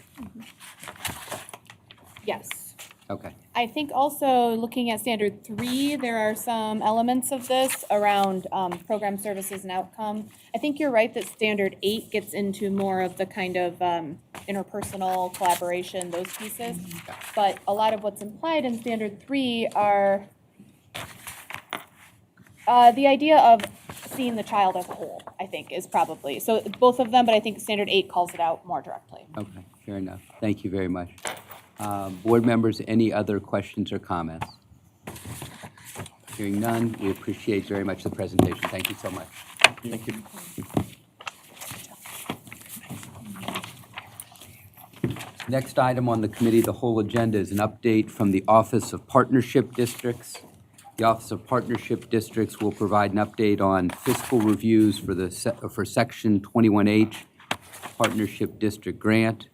Yes. Okay. I think also looking at standard 3, there are some elements of this around program services and outcome. I think you're right that standard 8 gets into more of the kind of interpersonal collaboration, those pieces. But a lot of what's implied in standard 3 are the idea of seeing the child as a whole, I think, is probably. So both of them, but I think standard 8 calls it out more directly. Okay, fair enough. Thank you very much. Board members, any other questions or comments? Hearing none, we appreciate very much the presentation. Thank you so much. Thank you. Next item on the committee of the whole agenda is an update from the Office of Partnership Districts. The Office of Partnership Districts will provide an update on fiscal reviews for Section 21H Partnership District Grant.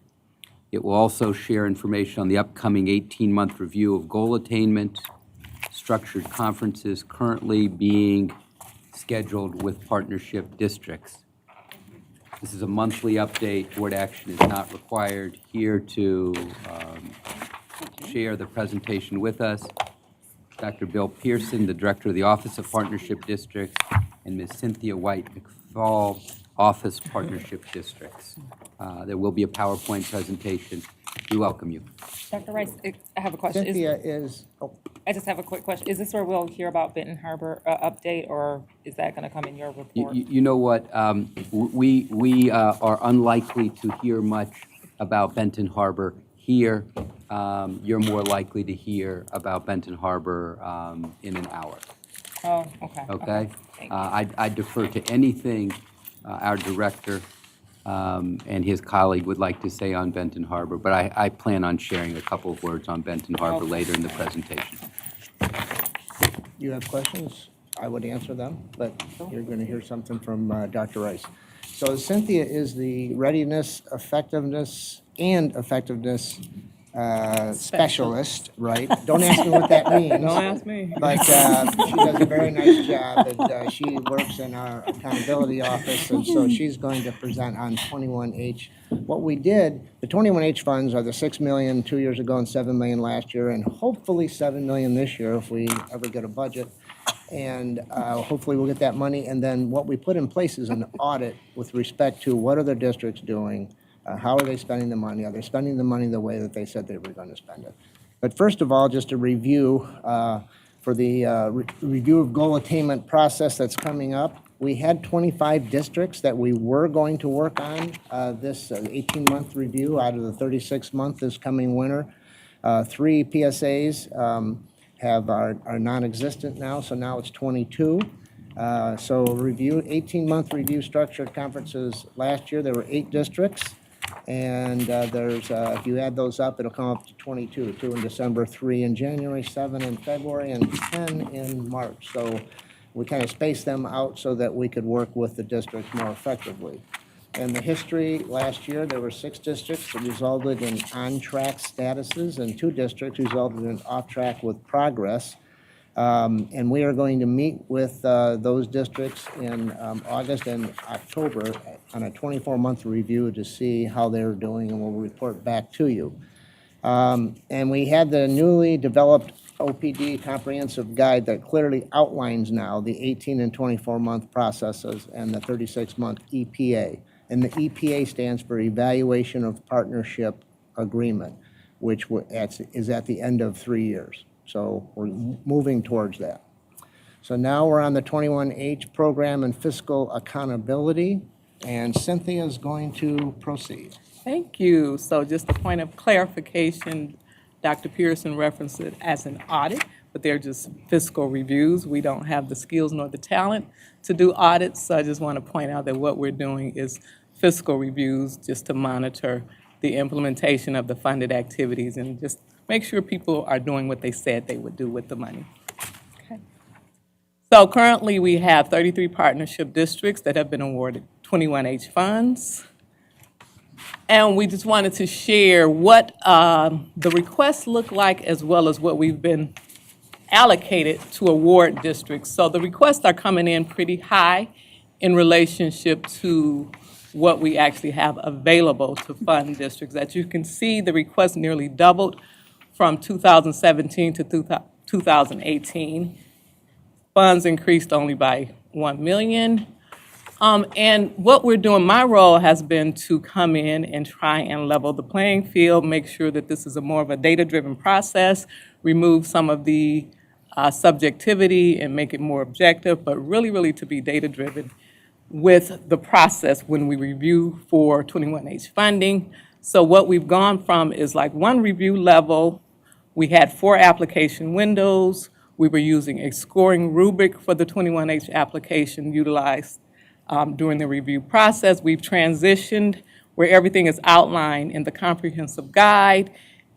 It will also share information on the upcoming 18-month review of goal attainment, structured conferences currently being scheduled with partnership districts. This is a monthly update. Board action is not required. Here to share the presentation with us, Dr. Bill Pearson, the Director of the Office of Partnership Districts, and Ms. Cynthia White-McFall, Office Partnership Districts. There will be a PowerPoint presentation. We welcome you. Dr. Rice, I have a question. I just have a quick question. Is this where we'll hear about Benton Harbor update, or is that going to come in your report? You know what? We are unlikely to hear much about Benton Harbor here. You're more likely to hear about Benton Harbor in an hour. Oh, okay. Okay? I defer to anything our director and his colleague would like to say on Benton Harbor, but I plan on sharing a couple of words on Benton Harbor later in the presentation. You have questions, I would answer them, but you're going to hear something from Dr. Rice. So Cynthia is the readiness, effectiveness specialist, right? Don't ask me what that means. Don't ask me. But she does a very nice job, and she works in our accountability office, and so she's going to present on 21H. What we did, the 21H funds are the $6 million 2 years ago and $7 million last year, and hopefully $7 million this year if we ever get a budget. And hopefully we'll get that money. And then what we put in place is an audit with respect to what are the districts doing? How are they spending the money? Are they spending the money the way that they said they were going to spend it? But first of all, just a review for the review of goal attainment process that's coming up. We had 25 districts that we were going to work on this 18-month review out of the 36-month this coming winter. 3 PSAs are non-existent now, so now it's 22. So review, 18-month review structured conferences. Last year, there were 8 districts. And there's, if you add those up, it'll come up to 22, 2 in December, 3 in January, 7 in February, and 10 in March. So we kind of spaced them out so that we could work with the districts more effectively. In the history, last year, there were 6 districts that resulted in on-track statuses, and 2 districts resulted in off-track with progress. And we are going to meet with those districts in August and October on a 24-month review to see how they're doing, and we'll report back to you. And we had the newly developed OPD comprehensive guide that clearly outlines now the 18 and 24-month processes and the 36-month EPA. And the EPA stands for Evaluation of Partnership Agreement, which is at the end of 3 years. So we're moving towards that. So now we're on the 21H program and fiscal accountability, and Cynthia is going to proceed. Thank you. So just a point of clarification, Dr. Pearson referenced it as an audit, but they're just fiscal reviews. We don't have the skills nor the talent to do audits, so I just want to point out that what we're doing is fiscal reviews just to monitor the implementation of the funded activities and just make sure people are doing what they said they would do with the money. Okay. So currently we have 33 partnership districts that have been awarded 21H funds. And we just wanted to share what the requests look like as well as what we've been allocated to award districts. So the requests are coming in pretty high in relationship to what we actually have available to fund districts. As you can see, the request nearly doubled from 2017 to 2018. Funds increased only by $1 million. And what we're doing, my role has been to come in and try and level the playing field, make sure that this is a more of a data-driven process, remove some of the subjectivity and make it more objective, but really to be data-driven with the process when we review for 21H funding. So what we've gone from is like 1 review level. We had 4 application windows. We were using a scoring rubric for the 21H application utilized during the review process. We've transitioned where everything is outlined in the comprehensive guide,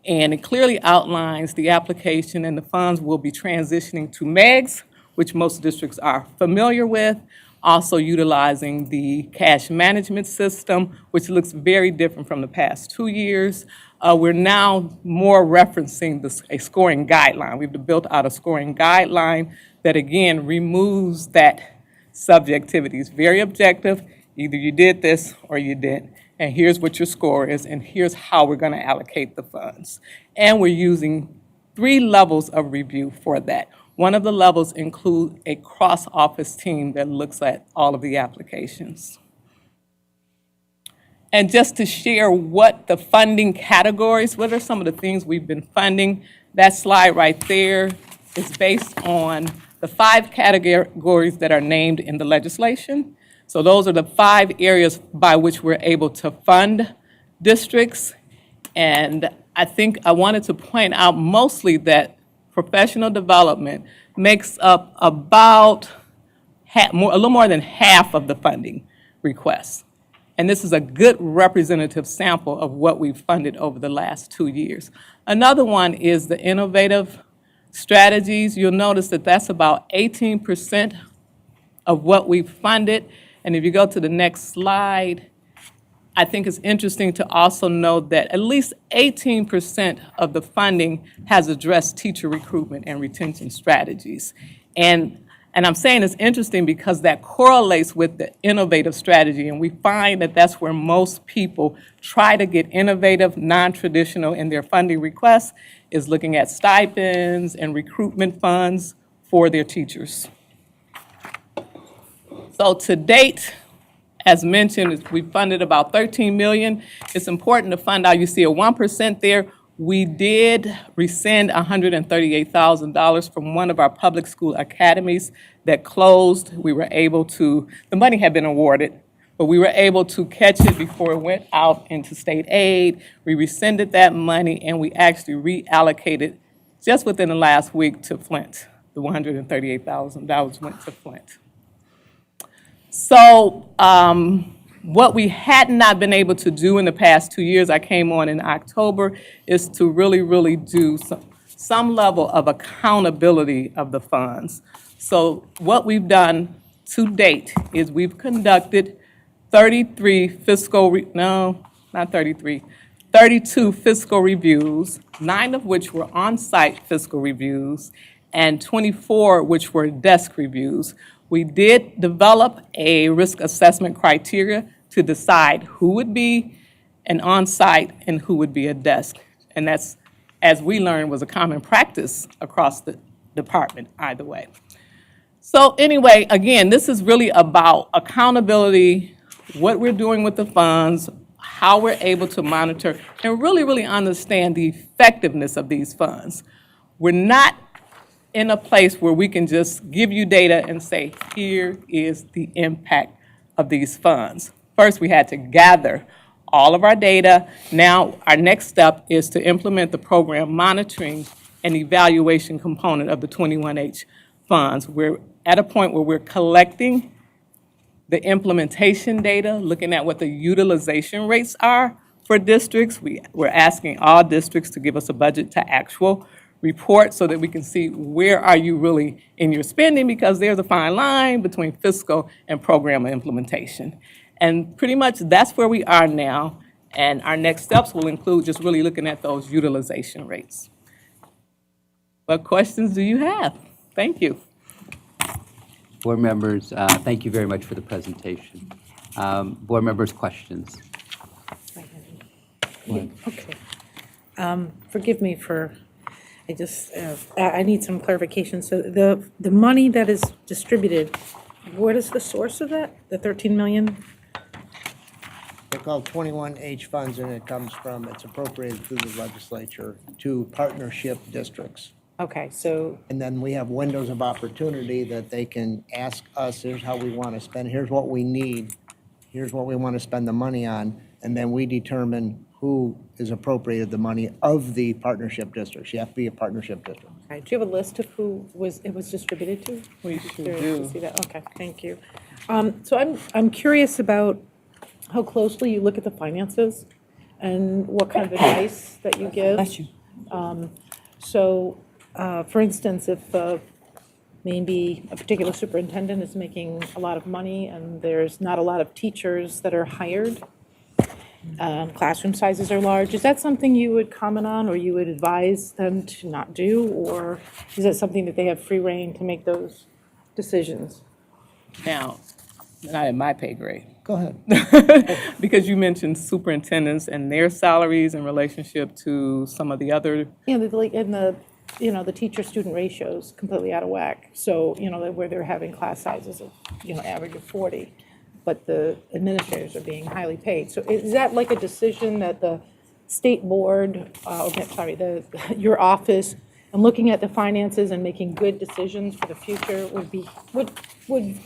and it clearly outlines the application and the funds will be transitioning to MEGS, which most districts are familiar with, also utilizing the cash management system, which looks very different from the past 2 years. We're now more referencing a scoring guideline. We've built out a scoring guideline that, again, removes that subjectivity. It's very objective. Either you did this or you didn't. And here's what your score is, and here's how we're going to allocate the funds. And we're using 3 levels of review for that. One of the levels include a cross-office team that looks at all of the applications. And just to share what the funding categories, what are some of the things we've been funding, that slide right there is based on the 5 categories that are named in the legislation. So those are the 5 areas by which we're able to fund districts. And I think I wanted to point out mostly that professional development makes up about a little more than half of the funding requests. And this is a good representative sample of what we've funded over the last 2 years. Another one is the innovative strategies. You'll notice that that's about 18% of what we've funded. And if you go to the next slide, I think it's interesting to also note that at least 18% of the funding has addressed teacher recruitment and retention strategies. And I'm saying it's interesting because that correlates with the innovative strategy, and we find that that's where most people try to get innovative, non-traditional in their funding requests, is looking at stipends and recruitment funds for their teachers. So to date, as mentioned, we funded about $13 million. It's important to find out, you see a 1% there. We did rescind $138,000 from one of our public school academies that closed. We were able to, the money had been awarded, but we were able to catch it before it went out into state aid. We rescinded that money and we actually reallocated just within the last week to Flint. The $138,000 went to Flint. So what we had not been able to do in the past 2 years, I came on in October, is to really do some level of accountability of the funds. So what we've done to date is we've conducted 32 fiscal reviews, 9 of which were on-site fiscal reviews, and 24 which were desk reviews. We did develop a risk assessment criteria to decide who would be an on-site and who would be a desk. And that's, as we learned, was a common practice across the department either way. So anyway, again, this is really about accountability, what we're doing with the funds, how we're able to monitor, and really understand the effectiveness of these funds. We're not in a place where we can just give you data and say, here is the impact of these funds. First, we had to gather all of our data. Now, our next step is to implement the program monitoring and evaluation component of the 21H funds. We're at a point where we're collecting the implementation data, looking at what the utilization rates are for districts. We're asking all districts to give us a budget to actual report so that we can see where are you really in your spending, because there's a fine line between fiscal and program implementation. And pretty much that's where we are now. And our next steps will include just really looking at those utilization rates. What questions do you have? Thank you. Board members, thank you very much for the presentation. Board members, questions? Okay. Forgive me for, I need some clarification. So the money that is distributed, what is the source of that, the 13 million? They're called 21H funds, and it comes from, it's appropriated through the legislature to partnership districts. Okay, so. And then we have windows of opportunity that they can ask us, here's how we want to spend, here's what we need, here's what we want to spend the money on, and then we determine who is appropriated the money of the partnership districts. You have to be a partnership district. Okay, do you have a list of who it was distributed to? We sure Curious do. to see that. Okay, thank you. So I'm curious about how closely you look at the finances and what kind of advice that you give. Bless you. For instance, if maybe a particular superintendent is making a lot of money and there's not a lot of teachers that are hired, classroom sizes are large, is that something you would comment on or you would advise them to not do? Or is it something that they have free rein to make those decisions? Now, not in my pay grade. Go ahead. Because you mentioned superintendents and their salaries in relationship to some of the other. Yeah, the teacher-student ratio is completely out of whack. So, where they're having class sizes of, average of 40, but the administrators are being highly paid. So is that like a decision that the state board, your office, and looking at the finances and making good decisions for the future would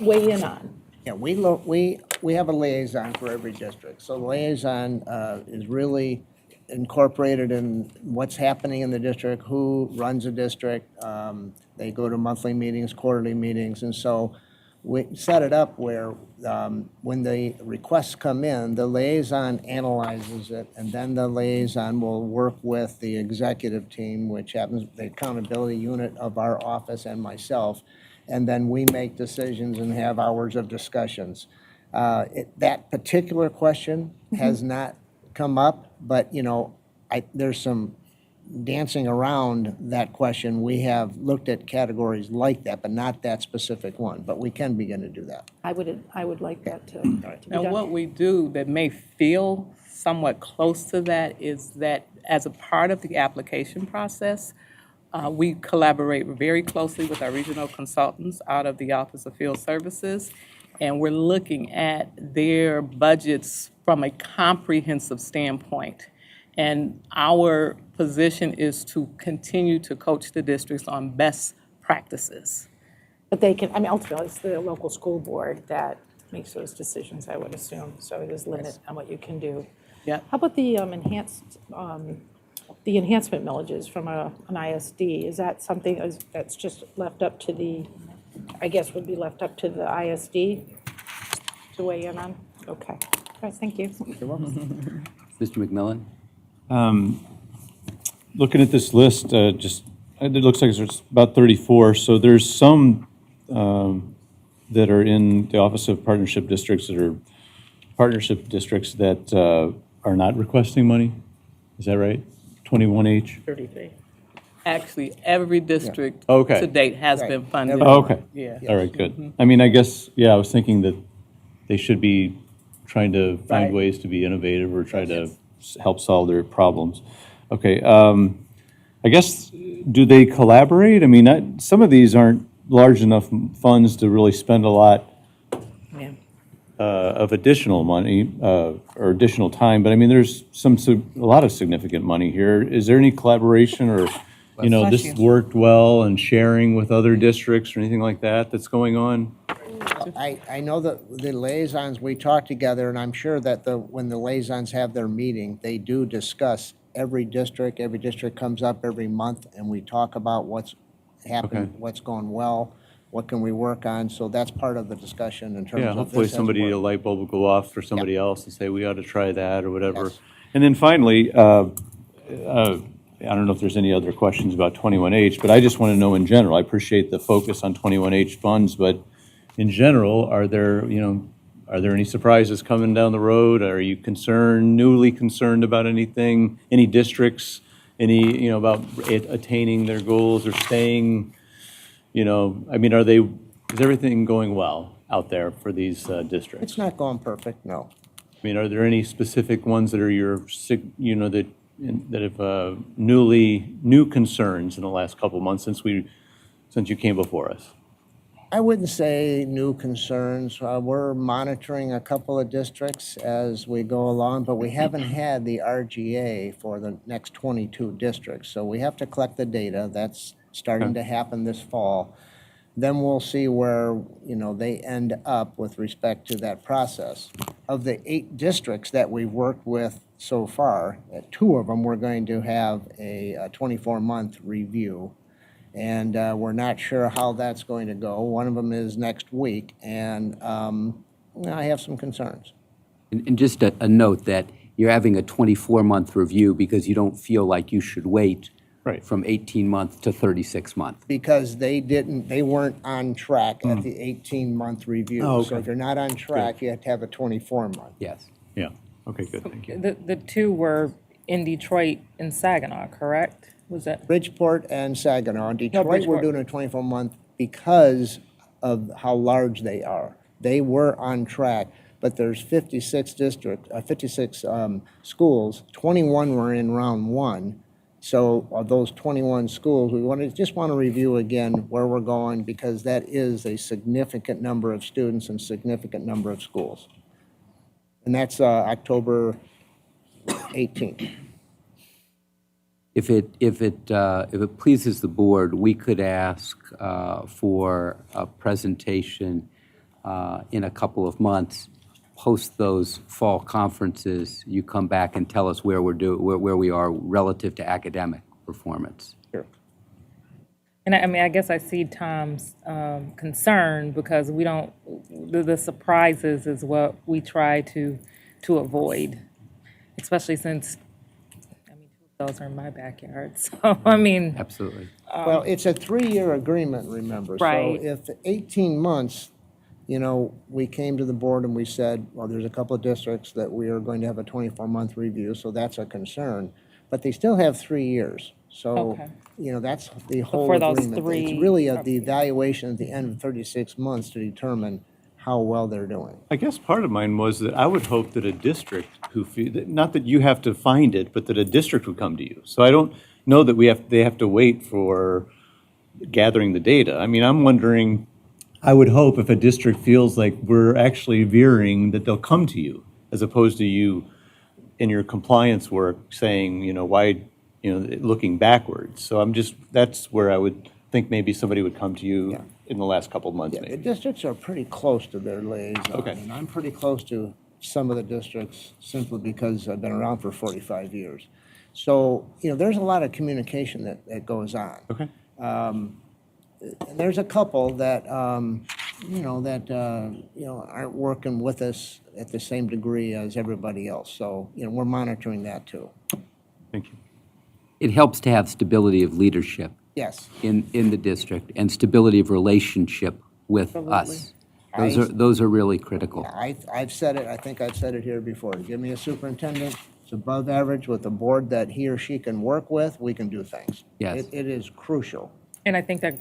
weigh in on? Yeah, we have a liaison for every district. So the liaison is really incorporated in what's happening in the district, who runs a district. They go to monthly meetings, quarterly meetings, and so we set it up where when the requests come in, the liaison analyzes it, and then the liaison will work with the executive team, which happens the accountability unit of our office and myself, and then we make decisions and have hours of discussions. That particular question has not come up, but there's some dancing around that question. We have looked at categories like that, but not that specific one. But we can begin to do that. I would like that to be Now, done. what we do that may feel somewhat close to that is that as a part of the application process, We collaborate very closely with our regional consultants out of the Office of Field Services, and we're looking at their budgets from a comprehensive standpoint. And our position is to continue to coach the districts on best practices. But they can, I mean, ultimately, it's the local school board that makes those decisions, I would assume. So there's limit on what you can do. Yeah. How about the the enhancement millages from an ISD? Is that something that's just left up to the, I guess would be left up to the ISD to weigh in on? Okay. All right, thank you. You're welcome. Mr. McMillan? Looking at this list, it looks like there's about 34. So there's some that are in the Office of Partnership Districts that are partnership districts that are not requesting money. Is that right? 21H? 33. Actually, every district Okay. to date has been funded. Oh, okay. Yeah. All right, good. I mean, I guess, yeah, I was thinking that they should be trying to find Right. ways to be innovative or try to help solve their problems. Okay, I guess, do they collaborate? I mean, some of these aren't large enough funds to really spend a lot Yeah. of additional money or additional time, but I mean, there's a lot of significant money here. Is there any collaboration or, Bless this you. worked well and sharing with other districts or anything like that that's going on? I know that the liaisons, we talk together, and I'm sure that when the liaisons have their meeting, they do discuss every district comes up every month, and we talk about what's happened, Okay. what's going well, what can we work on, so that's part of the discussion in terms Yeah, of hopefully this as somebody, work. a light bulb will go off for somebody else and say, we ought to try that or whatever. Yes. And then finally, I don't know if there's any other questions about 21H, but I just want to know in general, I appreciate the focus on 21H funds, but in general, are there any surprises coming down the road? Are you newly concerned about anything, any districts, about attaining their goals or staying, I mean, is everything going well out there for these districts? It's not going perfect, no. I mean, are there any specific ones that are that have new concerns in the last couple of months since you came before us? I wouldn't say new concerns. We're monitoring a couple of districts as we go along, but we haven't had the RGA for the next 22 districts. So we have to collect the data. That's starting to happen this fall. Then we'll see where, they end up with respect to that process. Of the 8 districts that we've worked with so far, 2 of them we're going to have a 24-month review. And we're not sure how that's going to go. One of them is next week, and I have some concerns. And just a note that you're having a 24-month review because you don't feel like you should wait from 18-month to 36-month. Because they weren't on track at the 18-month review. Oh, okay. So if you're not on track, you have to have a 24-month. Yes. Yeah, okay, good, thank you. The 2 were in Detroit and Saginaw, correct? Was that? Bridgeport and Saginaw. Detroit, we're Bridgeport. doing a 24-month because of how large they are. They were on track, but there's 56 schools. 21 were in round 1. So of those 21 schools, we just want to review again where we're going because that is a significant number of students and significant number of schools. And that's October 18th. If it pleases the board, we could ask for a presentation in a couple of months. Post those fall conferences, you come back and tell us where we are relative to academic performance. Sure. And I guess I see Tom's concern because we don't, the surprises is what we try to avoid, especially since, 2 of those are in my backyard. So, Absolutely. Well, it's a 3-year agreement, remember. Right. So if 18 months, we came to the board and we said, well, there's a couple of districts that we are going to have a 24-month review, so that's a concern. But they still have 3 years. So, Okay. That's the whole for those agreement. 3 It's really the evaluation at the end of 36 months to determine how well they're doing. I guess part of mine was that I would hope that a district not that you have to find it, but that a district would come to you. So I don't, know that they have to wait for gathering the data. I mean, I'm wondering, I would hope if a district feels like we're actually veering, that they'll come to you, as opposed to you in your compliance work saying, why, looking backwards. So that's where I would think maybe somebody would come to you in the last couple of months, The maybe. districts are pretty close to their liaison. Okay. And I'm pretty close to some of the districts simply because I've been around for 45 years. So, there's a lot of communication that goes on. Okay. And there's a couple that, aren't working with us at the same degree as everybody else. So, we're monitoring that too. Thank you. It helps to have stability of leadership Yes. in the district and stability of relationship with us. Those are really critical. I've said it, I think I've said it here before. Give me a superintendent, it's above average with a board that he or she can work with, we can do things. Yes. It is crucial. And I think that,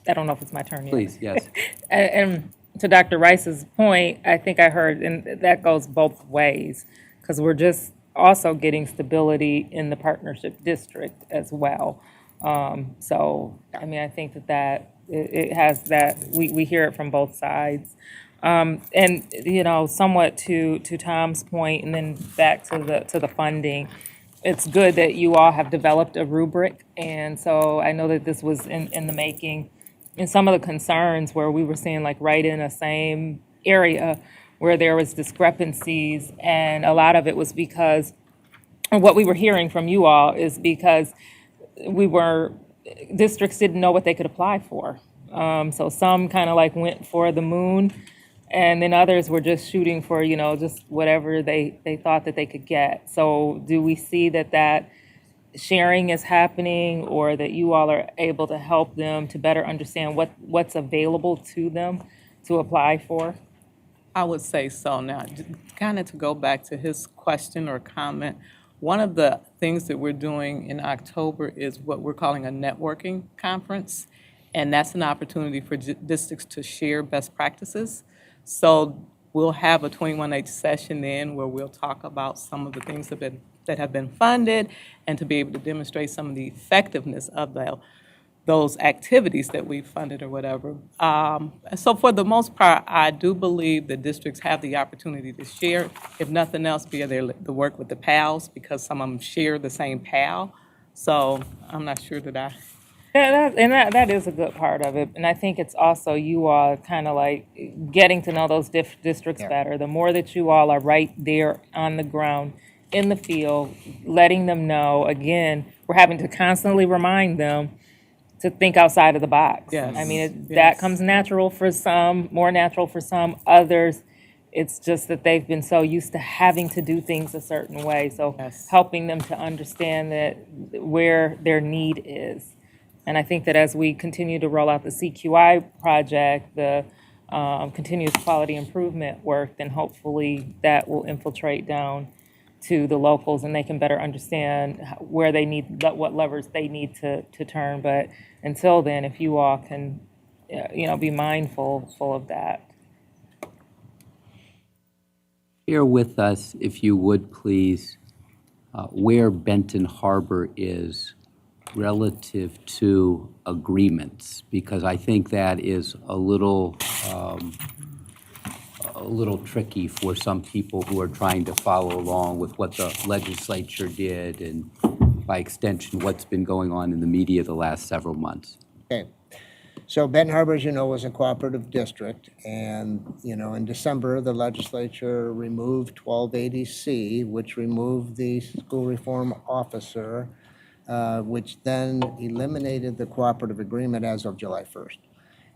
I don't know if it's my turn yet. Please, yes. And to Dr. Rice's point, I think I heard, and that goes both ways, because we're just also getting stability in the partnership district as well. So, I mean, I think that it has that, we hear it from both sides. And, somewhat to Tom's point, and then back to the funding, it's good that you all have developed a rubric. And so I know that this was in the making. And some of the concerns where we were seeing like right in the same area where there was discrepancies, and a lot of it was because, and what we were hearing from you all is because districts didn't know what they could apply for. So some kind of like went for the moon, and then others were just shooting for, just whatever they thought that they could get. So do we see that sharing is happening, or that you all are able to help them to better understand what's available to them to apply for? I would say so. Now, kind of to go back to his question or comment, one of the things that we're doing in October is what we're calling a networking conference, and that's an opportunity for districts to share best practices. So we'll have a 21H session then where we'll talk about some of the things that have been funded, and to be able to demonstrate some of the effectiveness of those activities that we've funded or whatever. So for the most part, I do believe that districts have the opportunity to share, if nothing else, via the work with the PALs, because some of them share the same PAL. So I'm not sure that I... That is a good part of it. And I think it's also you all kind of like getting to know those districts better. The more that you all are right there on the ground, in the field, letting them know, again, we're having to constantly remind them to think outside of the box. Yes. I mean, that comes natural for some, more natural for some. Others, it's just that they've been so used to having to do things a certain way. So helping them to understand that where their need is. And I think that as we continue to roll out the CQI project, the continuous quality improvement work, then hopefully that will infiltrate down to the locals, and they can better understand where they need, what levers they need to turn. But until then, if you all can, be mindful of that. Share with us, if you would please, where Benton Harbor is relative to agreements, because I think that is a little tricky for some people who are trying to follow along with what the legislature did, and by extension, what's been going on in the media the last several months. Okay. So Benton Harbor, as you know, was a cooperative district, and, in December, the legislature removed 1280C, which removed the school reform officer, which then eliminated the cooperative agreement as of July 1st.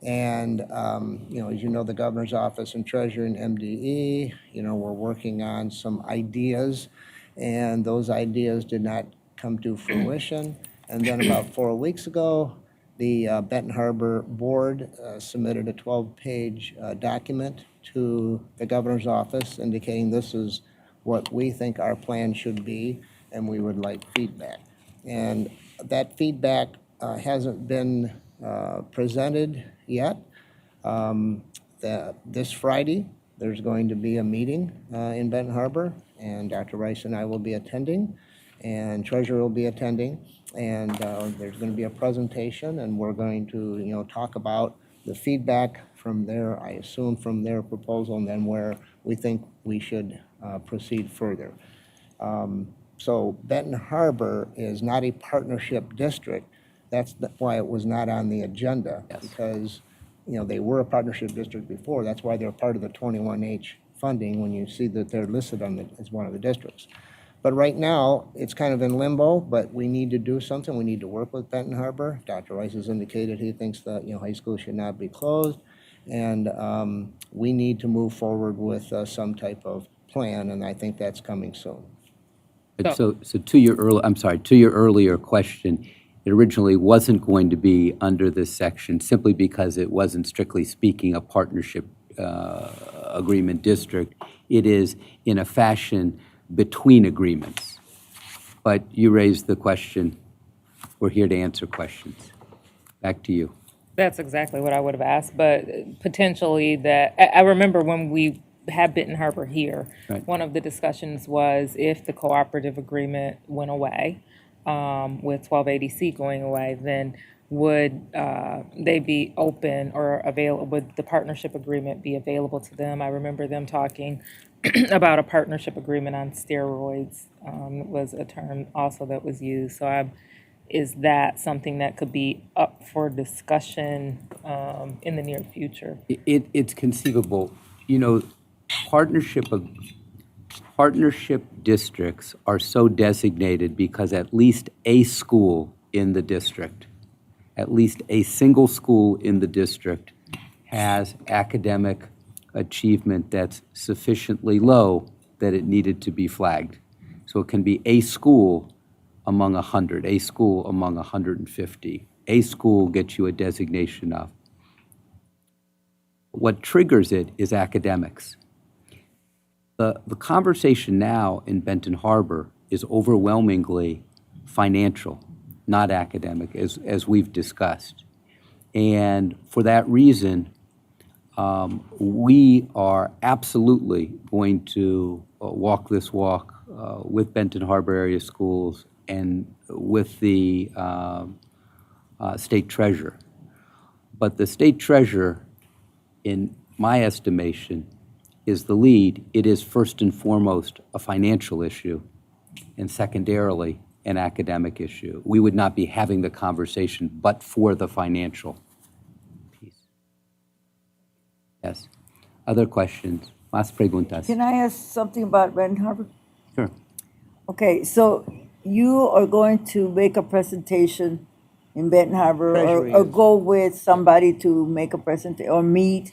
And, as you know, the governor's office and treasurer and MDE, we're working on some ideas, and those ideas did not come to fruition. And then about 4 weeks ago, the Benton Harbor Board submitted a 12-page document to the governor's office indicating this is what we think our plan should be, and we would like feedback. And that feedback hasn't been presented yet. This Friday, there's going to be a meeting in Benton Harbor, and Dr. Rice and I will be attending. and treasurer will be attending. And there's going to be a presentation, and we're going to, talk about the feedback from their, I assume, from their proposal, and then where we think we should proceed further. So Benton Harbor is not a partnership district. That's why it was not on the agenda. Yes. Because, they were a partnership district before. That's why they're part of the 21H funding when you see that they're listed as one of the districts. But right now, it's kind of in limbo, but we need to do something. We need to work with Benton Harbor. Dr. Rice has indicated he thinks that, high school should not be closed. And we need to move forward with some type of plan, and I think that's coming soon. So to your earlier question, it originally wasn't going to be under this section simply because it wasn't strictly speaking a partnership agreement district. It is in a fashion between agreements. But you raised the question. We're here to answer questions. Back to you. That's exactly what I would have asked, but potentially that, I remember when we had Benton Harbor here, Right. One of the discussions was if the cooperative agreement went away, with 1280C going away, then would they be open or available, would the partnership agreement be available to them? I remember them talking about a partnership agreement on steroids, was a term also that was used. So is that something that could be up for discussion in the near future? It's conceivable. Partnership districts are so designated because at least a school in the district, at least a single school in the district has academic achievement that's sufficiently low that it needed to be flagged. So it can be a school among 100, a school among 150. A school gets you a designation of. What triggers it is academics. The conversation now in Benton Harbor is overwhelmingly financial, not academic, as we've discussed. And for that reason, we are absolutely going to walk this walk with Benton Harbor area schools and with the state treasurer. But the state treasurer, in my estimation, is the lead. It is first and foremost a financial issue, and secondarily an academic issue. We would not be having the conversation but for the financial piece. Yes. Other questions? Más preguntas. Can I ask something about Benton Harbor? Sure. Okay, so you are going to make a presentation in Benton Harbor Treasury or is. go with somebody to make a presentation or meet?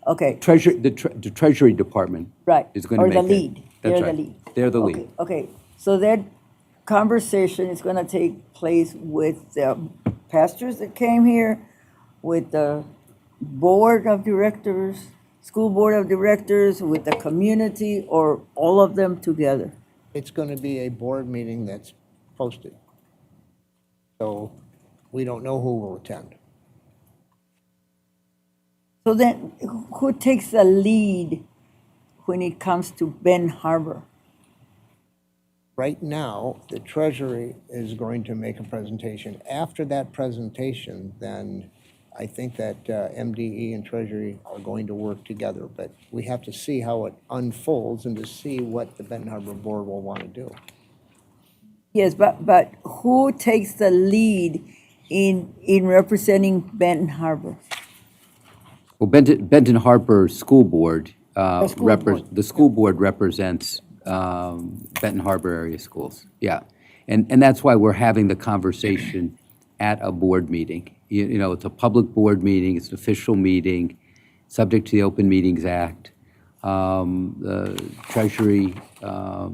Okay, The Treasury Department right. is going to Or make the it. lead. That's They're right. the lead. They're the Okay, lead. okay. So that conversation is going to take place with the pastors that came here, with the board of directors, school board of directors, with the community, or all of them together? It's going to be a board meeting that's posted. So we don't know who will attend. So then, who takes the lead when it comes to Benton Harbor? Right now, the Treasury is going to make a presentation. After that presentation, then I think that MDE and Treasury are going to work together. But we have to see how it unfolds and to see what the Benton Harbor Board will want to do. Yes, but who takes the lead in representing Benton Harbor? Well, Benton Harbor School Board, The school board represents Benton Harbor area schools, yeah. And that's why we're having the conversation at a board meeting. It's a public board meeting, it's an official meeting, subject to the Open Meetings Act. The Treasury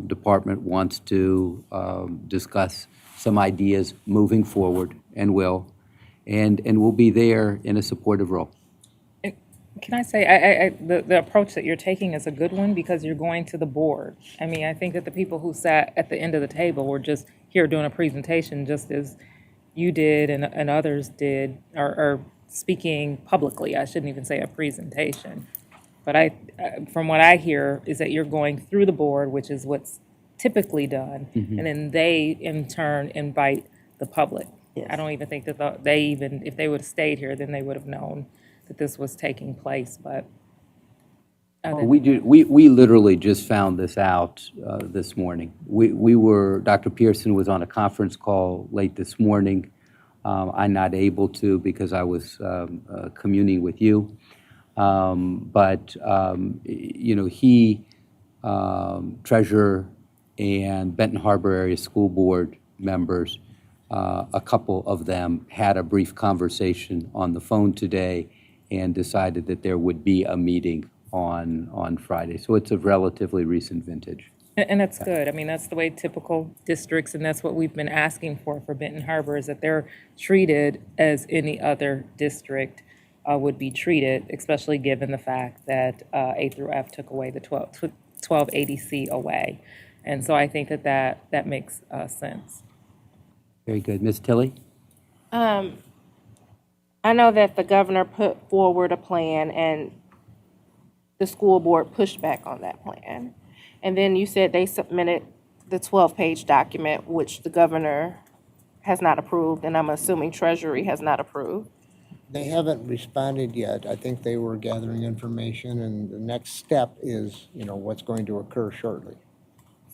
Department wants to discuss some ideas moving forward and will, and we'll be there in a supportive role. Can I say, the approach that you're taking is a good one because you're going to the board. I mean, I think that the people who sat at the end of the table were just here doing a presentation just as you did and others did, or speaking publicly. I shouldn't even say a presentation. But from what I hear is that you're going through the board, which is what's typically done. And then they, in turn, invite the public. I don't even think that they even, if they would have stayed here, then they would have known that this was taking place, but. We literally just found this out this morning. Dr. Pearson was on a conference call late this morning. I'm not able to because I was communing with you. But he, treasurer, and Benton Harbor Area School Board members, a couple of them had a brief conversation on the phone today and decided that there would be a meeting on Friday. So it's a relatively recent vintage. And that's good. I mean, that's the way typical districts, and that's what we've been asking for Benton Harbor, is that they're treated as any other district would be treated, especially given the fact that A through F took away the 1280C away. And so I think that makes sense. Very good. Ms. Tilley? I know that the governor put forward a plan and the school board pushed back on that plan. And then you said they submitted the 12-page document, which the governor has not approved, and I'm assuming Treasury has not approved. They haven't responded yet. I think they were gathering information, and the next step is, what's going to occur shortly.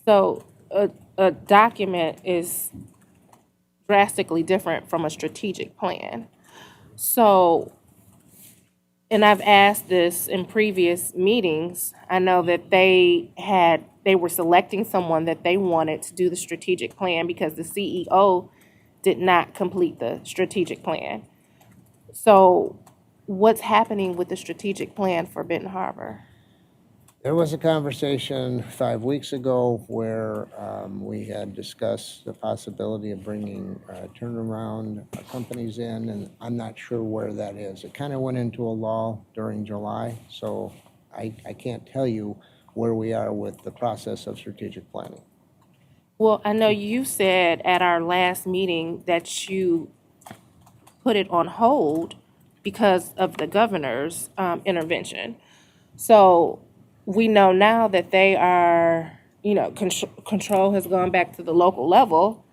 So a document is drastically different from a strategic plan. So, and I've asked this in previous meetings, I know that they were selecting someone that they wanted to do the strategic plan because the CEO did not complete the strategic plan. So what's happening with the strategic plan for Benton Harbor? There was a conversation 5 weeks ago where we had discussed the possibility of bringing turnaround companies in, and I'm not sure where that is. It kind of went into a lull during July, so I can't tell you where we are with the process of strategic planning. Well, I know you said at our last meeting that you put it on hold because of the governor's intervention. So we know now that they are, control has gone back to the local level.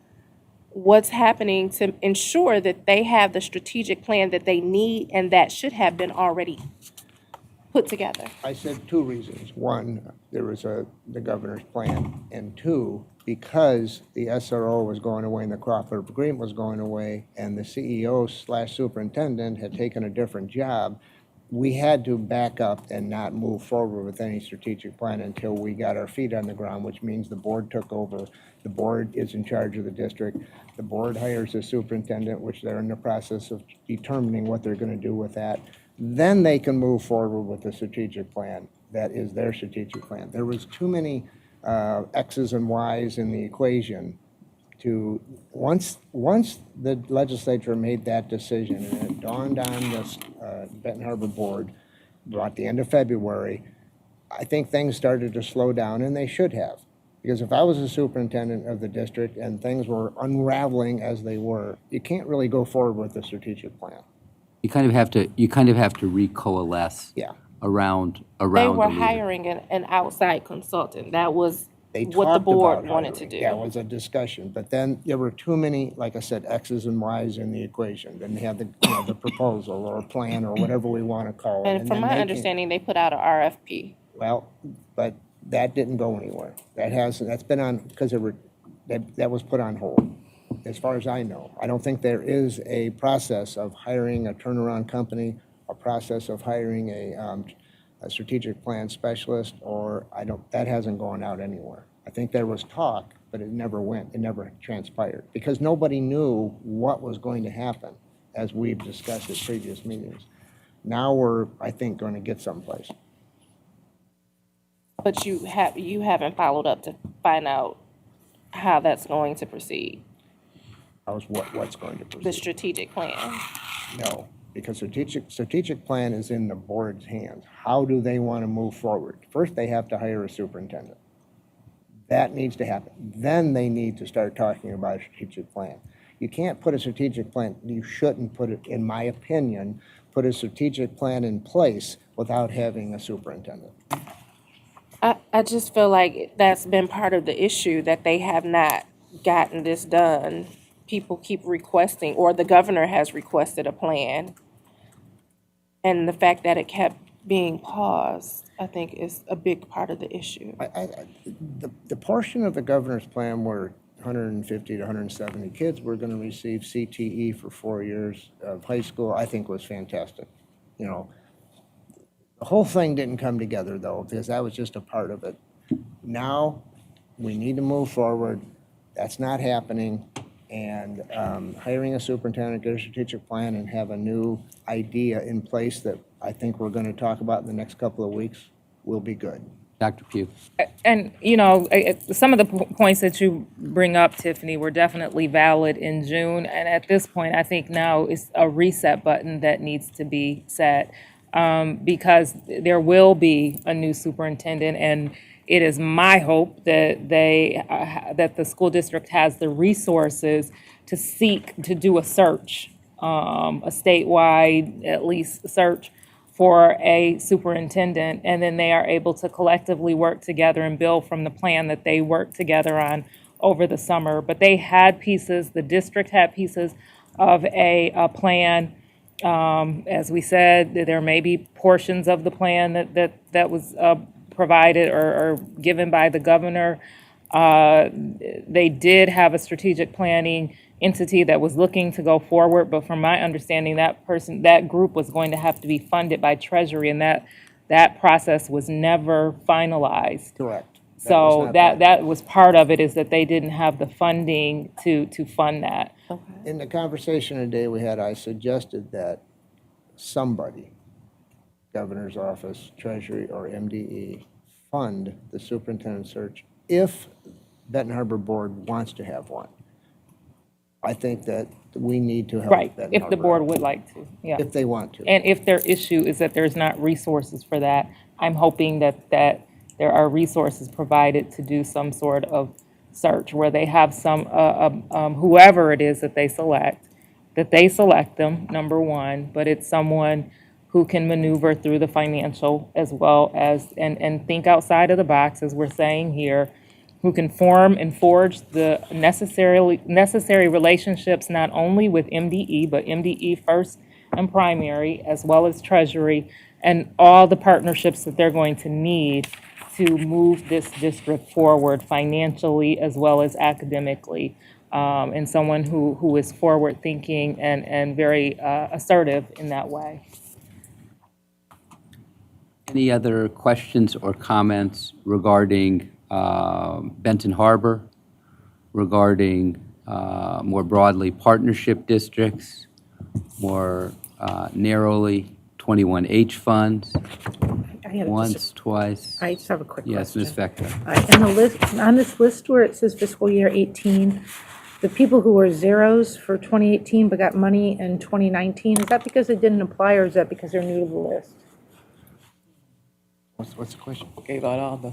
What's happening to ensure that they have the strategic plan that they need and that should have been already put together? I said two reasons. One, there was the governor's plan, and two, because the SRO was going away and the cooperative agreement was going away and the CEO/superintendent had taken a different job, we had to back up and not move forward with any strategic plan until we got our feet on the ground, which means the board took over. The board is in charge of the district. The board hires a superintendent, which they're in the process of determining what they're going to do with that. Then they can move forward with the strategic plan. That is their strategic plan. There was too many X's and Y's in the equation to, once the legislature made that decision and it dawned on the Benton Harbor Board about the end of February, I think things started to slow down, and they should have. Because if I was a superintendent of the district and things were unraveling as they were, you can't really go forward with the strategic plan. You kind of have to recoalesce around They were the leader. hiring an outside consultant. That was They what the talked board about wanted to hiring. do. That was a discussion, but then there were too many, like I said, X's and Y's in the equation. Then they had the proposal or plan or whatever we want to call it. And from then my they came- understanding, they put out an RFP. Well, but that didn't go anywhere. That's been on, because that was put on hold, as far as I know. I don't think there is a process of hiring a turnaround company, a process of hiring a strategic plan specialist, that hasn't gone out anywhere. I think there was talk, but it never transpired, because nobody knew what was going to happen, as we've discussed at previous meetings. Now we're, I think, going to get someplace. But you haven't followed up to find out how that's going to proceed, What's going to proceed? the strategic plan. No, because strategic plan is in the board's hands. How do they want to move forward? First, they have to hire a superintendent. That needs to happen. Then they need to start talking about a strategic plan. You can't put a strategic plan, you shouldn't put it, in my opinion, put a strategic plan in place without having a superintendent. I just feel like that's been part of the issue, that they have not gotten this done. People keep requesting, or the governor has requested a plan. And the fact that it kept being paused, I think, is a big part of the issue. The portion of the governor's plan where 150 to 170 kids were going to receive CTE for 4 years of high school, I think was fantastic. You know, the whole thing didn't come together, though, because that was just a part of it. Now, we need to move forward. That's not happening. And hiring a superintendent, get a strategic plan, and have a new idea in place that I think we're going to talk about in the next couple of weeks will be good. Dr. Pugh. And, some of the points that you bring up, Tiffany, were definitely valid in June. And at this point, I think now is a reset button that needs to be set, because there will be a new superintendent, and it is my hope that that the school district has the resources to seek to do a search, a statewide, at least, search for a superintendent, and then they are able to collectively work together and build from the plan that they worked together on over the summer. But they had pieces, the district had pieces of a plan. As we said, there may be portions of the plan that was provided or given by the governor. They did have a strategic planning entity that was looking to go forward, but from my understanding, that group was going to have to be funded by Treasury, and that process was never finalized. Correct. So that was part of it, is that they didn't have the funding to fund that. In the conversation today we had, I suggested that somebody, governor's office, treasury, or MDE, fund the superintendent search if Benton Harbor Board wants to have one. I think that we need to help. Right, Benton if the Harbor board would like to, yeah. If they want to. And if their issue is that there's not resources for that, I'm hoping that there are resources provided to do some sort of search where they have some, whoever it is that they select them, number one, but it's someone who can maneuver through the financial as well as, and think outside of the box, as we're saying here, who can form and forge the necessary relationships not only with MDE, but MDE first and primary, as well as Treasury, and all the partnerships that they're going to need to move this district forward financially as well as academically, and someone who is forward-thinking and very assertive in that way. Any other questions or comments regarding Benton Harbor, regarding more broadly partnership districts, more narrowly 21H funds? Once, twice? I just have a quick question. Yes, Ms. Vector. On this list where it says fiscal year 18, the people who were zeros for 2018 but got money in 2019, is that because it didn't apply, or is that because they're new to the list? What's the question? Gave out all the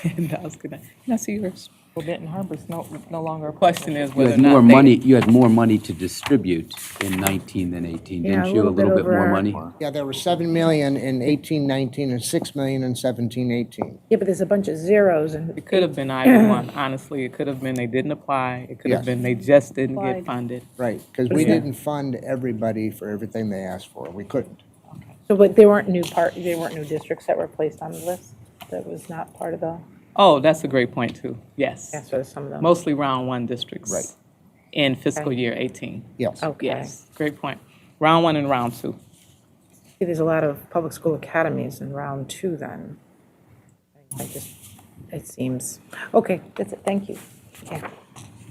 handouts. Can I see yours? Well, Benton Harbor's no longer. Question is You whether or had not more they- money, you had more money to distribute in 19 than 18, Yeah, didn't you? A little bit more money? Yeah, there were 7 million in 18-19 and 6 million in 17-18. Yeah, but there's a bunch of zeros and. It could have been either one, honestly. It could have been they didn't apply. It could have Yes. been they just didn't get Applied. funded. Right, because we Yeah. didn't fund everybody for everything they asked for. We couldn't. So, but they weren't new districts that were placed on the list? That was not part of the, Oh, that's a great point, too. Yes. yeah, so some of them. Mostly round one districts. Right. In fiscal Okay. year 18. Yes. Okay. Yes, great point. Round one and round two. See, there's a lot of public school academies in round 2 then. It seems, okay, that's it, thank you. Yeah.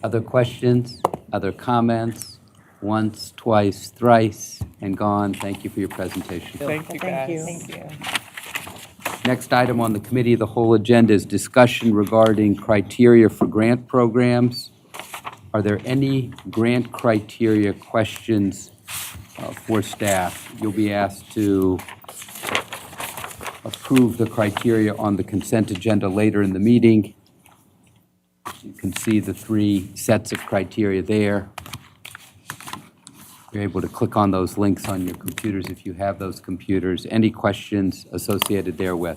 Other questions, other comments? Once, twice, thrice, and gone. Thank you for your presentation. Thank you, guys. Thank you. Next item on the Committee of the Whole agenda is discussion regarding criteria for grant programs. Are there any grant criteria questions for staff? You'll be asked to approve the criteria on the consent agenda later in the meeting. You can see the 3 sets of criteria there. You're able to click on those links on your computers if you have those computers. Any questions associated therewith?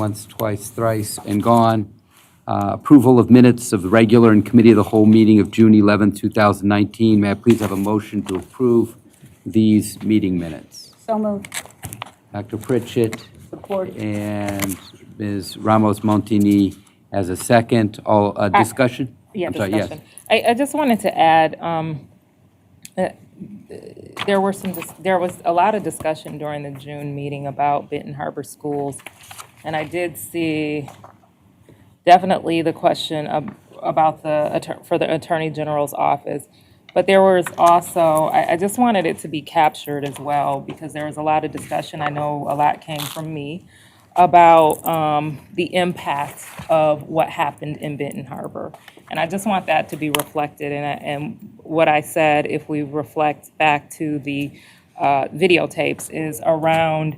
once, twice, thrice, and gone. Approval of minutes of the regular and committee of the whole meeting of June 11, 2019. May I please have a motion to approve these meeting minutes? So moved. Dr. Pritchett. Support. And Ms. Ramos Montini as a second. All discussion? Yeah, I'm sorry, discussion. I just wanted to add, there was a lot of discussion during the June meeting about Benton Harbor schools, and I did see definitely the question about for the Attorney General's office. But there was also, I just wanted it to be captured as well, because there was a lot of discussion, I know a lot came from me, about the impact of what happened in Benton Harbor. And I just want that to be reflected. And what I said, if we reflect back to the videotapes, is around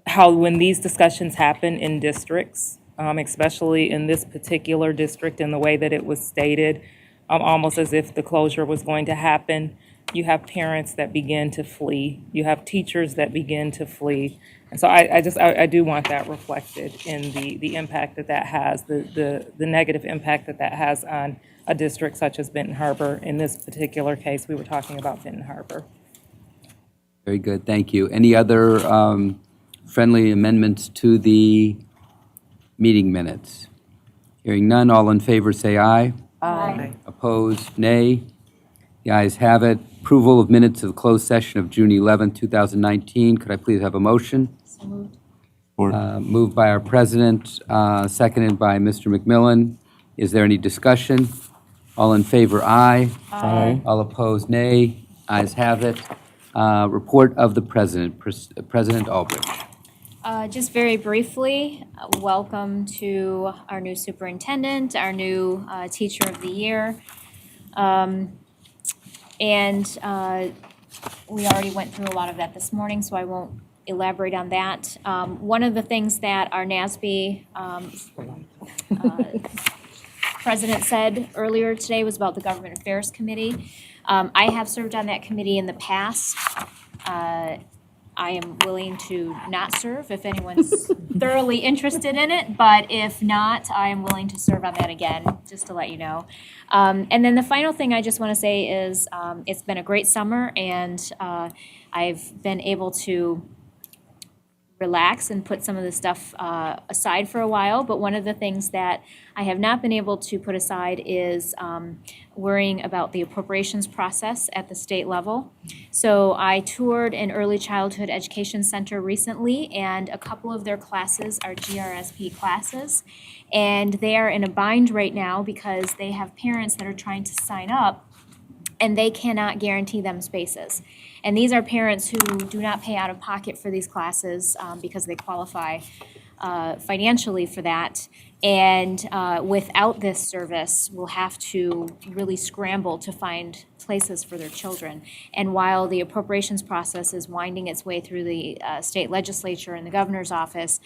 how when these discussions happen in districts, especially in this particular district, in the way that it was stated, almost as if the closure was going to happen, you have parents that begin to flee. You have teachers that begin to flee. And so I do want that reflected in the impact that has, the negative impact that has on a district such as Benton Harbor. In this particular case, we were talking about Benton Harbor. Very good, thank you. Any other friendly amendments to the meeting minutes? Hearing none, all in favor say aye. Aye. Opposed, nay. The ayes have it. Approval of minutes of the closed session of June 11, 2019. Could I please have a motion? So moved. Moved by our president, seconded by Mr. McMillan. Is there any discussion? All in favor, aye. Aye. All opposed, nay. Ayes have it. Report of the president. President Aldrich. Just very briefly, welcome to our new superintendent, our new teacher of the year. We already went through a lot of that this morning, so I won't elaborate on that. One of the things that our NASB president said earlier today was about the Government Affairs Committee. I have served on that committee in the past. I am willing to not serve if anyone's thoroughly interested in it, but if not, I am willing to serve on that again, just to let you know. And then the final thing I just want to say is it's been a great summer, and I've been able to relax and put some of the stuff aside for a while. But one of the things that I have not been able to put aside is worrying about the appropriations process at the state level. So I toured an early childhood education center recently, and a couple of their classes are GRSP classes. And they are in a bind right now because they have parents that are trying to sign up, and they cannot guarantee them spaces. And these are parents who do not pay out of pocket for these classes because they qualify financially for that. And without this service, we'll have to really scramble to find places for their children. And while the appropriations process is winding its way through the state legislature and the governor's office,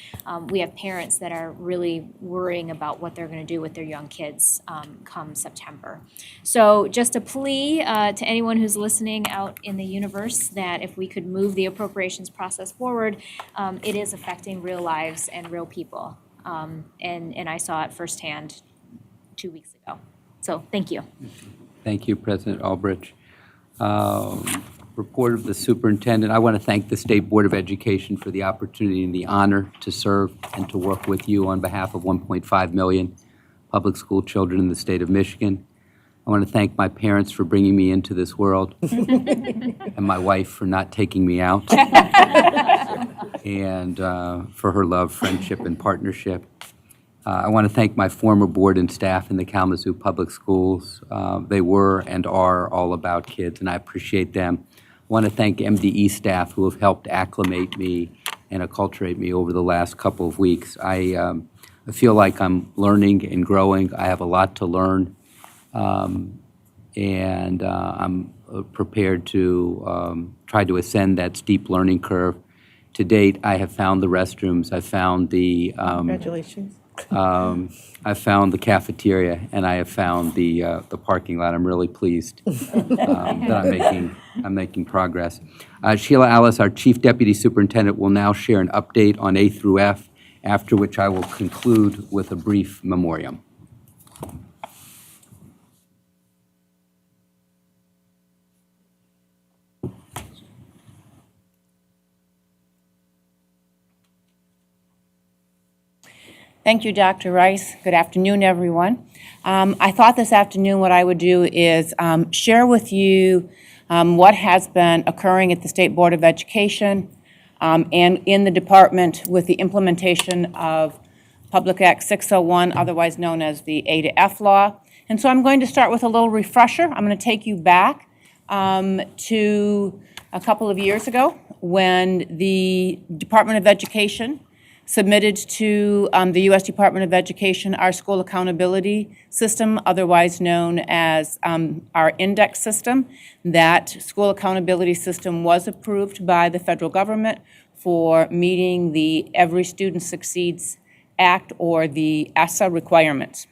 we have parents that are really worrying about what they're going to do with their young kids come September. So just a plea to anyone who's listening out in the universe that if we could move the appropriations process forward, it is affecting real lives and real people. And I saw it firsthand 2 weeks ago. So thank you. Thank you, President Aldrich. Report of the superintendent. I want to thank the State Board of Education for the opportunity and the honor to serve and to work with you on behalf of 1.5 million public school children in the state of Michigan. I want to thank my parents for bringing me into this world and my wife for not taking me out and for her love, friendship, and partnership. I want to thank my former board and staff in the Kalamazoo Public Schools. They were and are all about kids, and I appreciate them. I want to thank MDE staff who have helped acclimate me and acculturate me over the last couple of weeks. I feel like I'm learning and growing. I have a lot to learn, and I'm prepared to try to ascend that steep learning curve. To date, I have found the restrooms. I found the Congratulations. I found the cafeteria, and I have found the parking lot. I'm really pleased that I'm making progress. Sheila Alice, our Chief Deputy Superintendent, will now share an update on A through F, after which I will conclude with a brief memoriam. Thank you, Dr. Rice. Good afternoon, everyone. I thought this afternoon what I would do is share with you what has been occurring at the State Board of Education and in the department with the implementation of Public Act 601, otherwise known as the A to F law. And so I'm going to start with a little refresher. I'm going to take you back to a couple of years ago when the Department of Education submitted to the U.S. Department of Education our school accountability system, otherwise known as our index system. That school accountability system was approved by the federal government for meeting the Every Student Succeeds Act, or the ESSA requirements.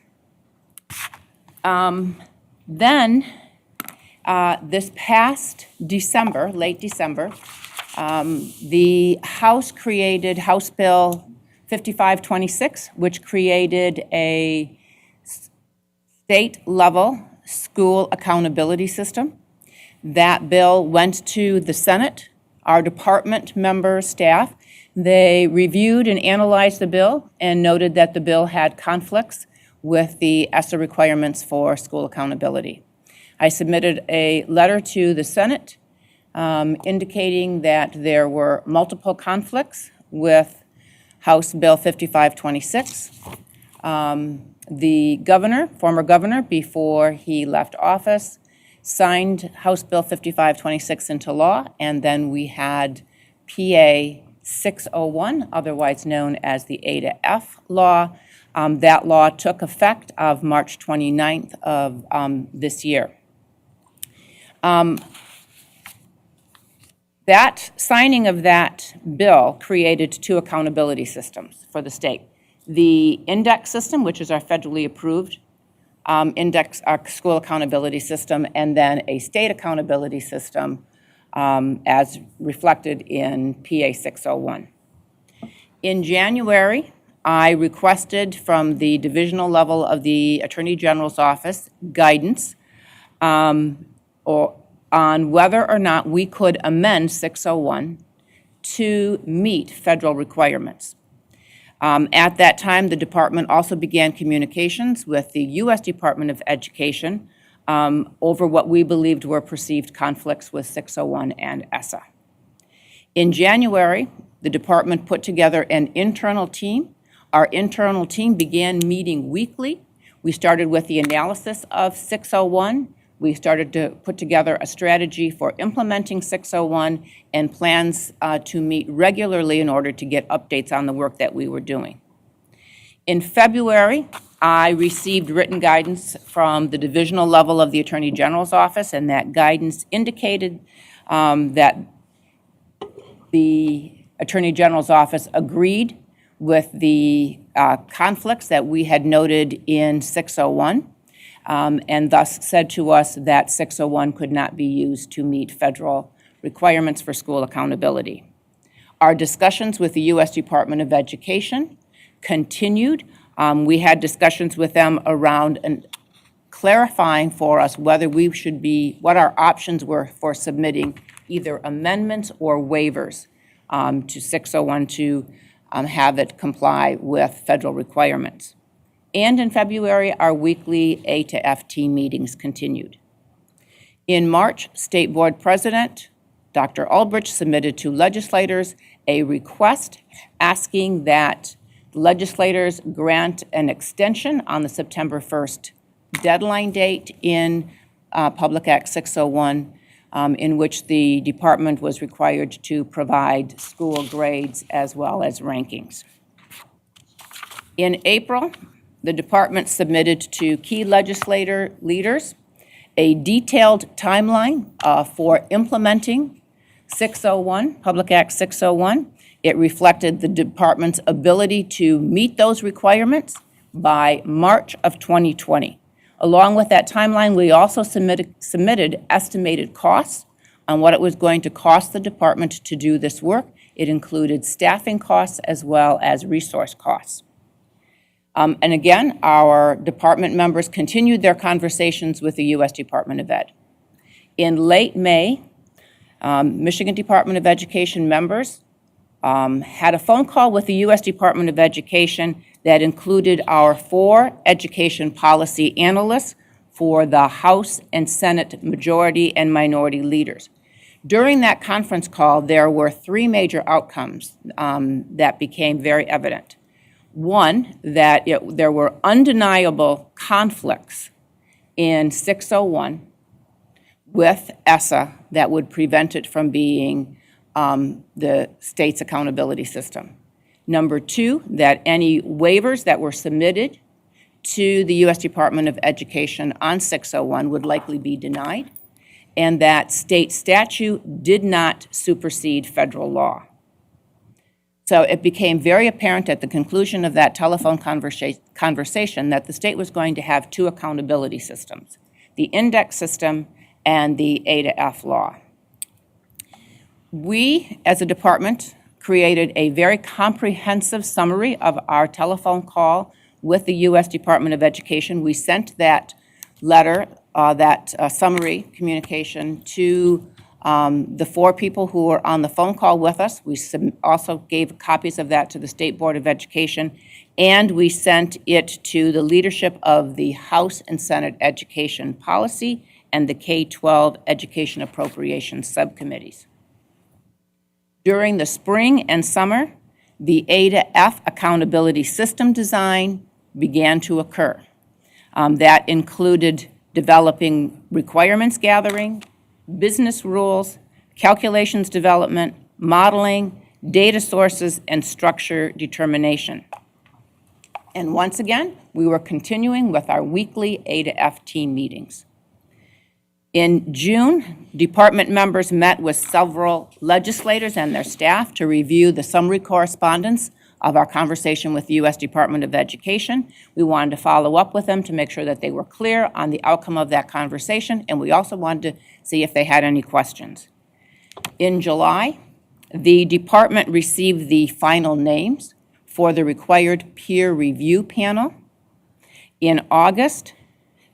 Then, this past December, late December, the House created House Bill 5526, which created a state-level school accountability system. That bill went to the Senate. Our department members, staff, they reviewed and analyzed the bill and noted that the bill had conflicts with the ESSA requirements for school accountability. I submitted a letter to the Senate indicating that there were multiple conflicts with House Bill 5526. The governor, former governor, before he left office, signed House Bill 5526 into law, and then we had PA 601, otherwise known as the A to F law. That law took effect of March 29th of this year. That signing of that bill created two accountability systems for the state. The index system, which is our federally approved index, our school accountability system, and then a state accountability system as reflected in PA 601. In January, I requested from the divisional level of the Attorney General's office guidance on whether or not we could amend 601 to meet federal requirements. At that time, the department also began communications with the U.S. Department of Education over what we believed were perceived conflicts with 601 and ESSA. In January, the department put together an internal team. Our internal team began meeting weekly. We started with the analysis of 601. We started to put together a strategy for implementing 601 and plans to meet regularly in order to get updates on the work that we were doing. In February, I received written guidance from the divisional level of the Attorney General's office, and that guidance indicated that the Attorney General's office agreed with the conflicts that we had noted in 601. And thus said to us that 601 could not be used to meet federal requirements for school accountability. Our discussions with the U.S. Department of Education continued. We had discussions with them around clarifying for us whether we should be, what our options were for submitting either amendments or waivers to 601 to have it comply with federal requirements. And in February, our weekly A to F team meetings continued. In March, State Board President Dr. Ulbrich submitted to legislators a request asking that legislators grant an extension on the September 1st deadline date in Public Act 601, in which the department was required to provide school grades as well as rankings. In April, the department submitted to key legislator leaders a detailed timeline for implementing 601, Public Act 601. It reflected the department's ability to meet those requirements by March of 2020. Along with that timeline, we also submitted estimated costs on what it was going to cost the department to do this work. It included staffing costs as well as resource costs. And again, our department members continued their conversations with the U.S. Department of Ed. In late May, Michigan Department of Education members had a phone call with the U.S. Department of Education that included our 4 education policy analysts for the House and Senate majority and minority leaders. During that conference call, there were 3 major outcomes that became very evident. One, that there were undeniable conflicts in 601 with ESSA that would prevent it from being the state's accountability system. Number 2, that any waivers that were submitted to the U.S. Department of Education on 601 would likely be denied, and that state statute did not supersede federal law. So it became very apparent at the conclusion of that telephone conversation that the state was going to have 2 accountability systems, the index system and the A to F law. We, as a department, created a very comprehensive summary of our telephone call with the U.S. Department of Education. We sent that letter, summary communication to the 4 people who were on the phone call with us. We also gave copies of that to the State Board of Education, and we sent it to the leadership of the House and Senate Education Policy and the K-12 Education Appropriations Subcommittees. During the spring and summer, the A to F accountability system design began to occur. That included developing requirements gathering, business rules, calculations development, modeling, data sources, and structure determination. And once again, we were continuing with our weekly A to F team meetings. In June, department members met with several legislators and their staff to review the summary correspondence of our conversation with the U.S. Department of Education. We wanted to follow up with them to make sure that they were clear on the outcome of that conversation, and we also wanted to see if they had any questions. In July, the department received the final names for the required peer review panel. In August,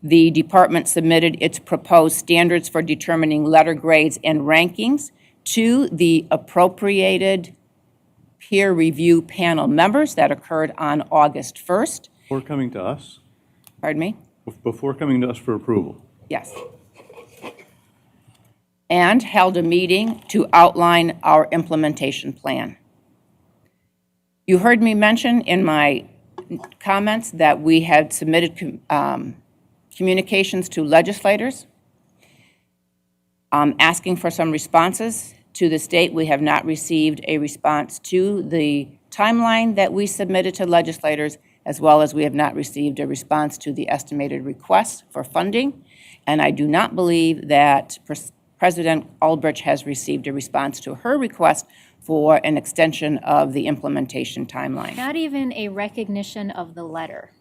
the department submitted its proposed standards for determining letter grades and rankings to the appropriated peer review panel members. That occurred on August 1st. Before coming to us? Pardon me? Before coming to us for approval? Yes. And held a meeting to outline our implementation plan. You heard me mention in my comments that we had submitted communications to legislators asking for some responses. To this date, we have not received a response to the timeline that we submitted to legislators, as well as we have not received a response to the estimated requests for funding. And I do not believe that President Ulbricht has received a response to her request for an extension of the implementation timeline. Not even a recognition of the letter.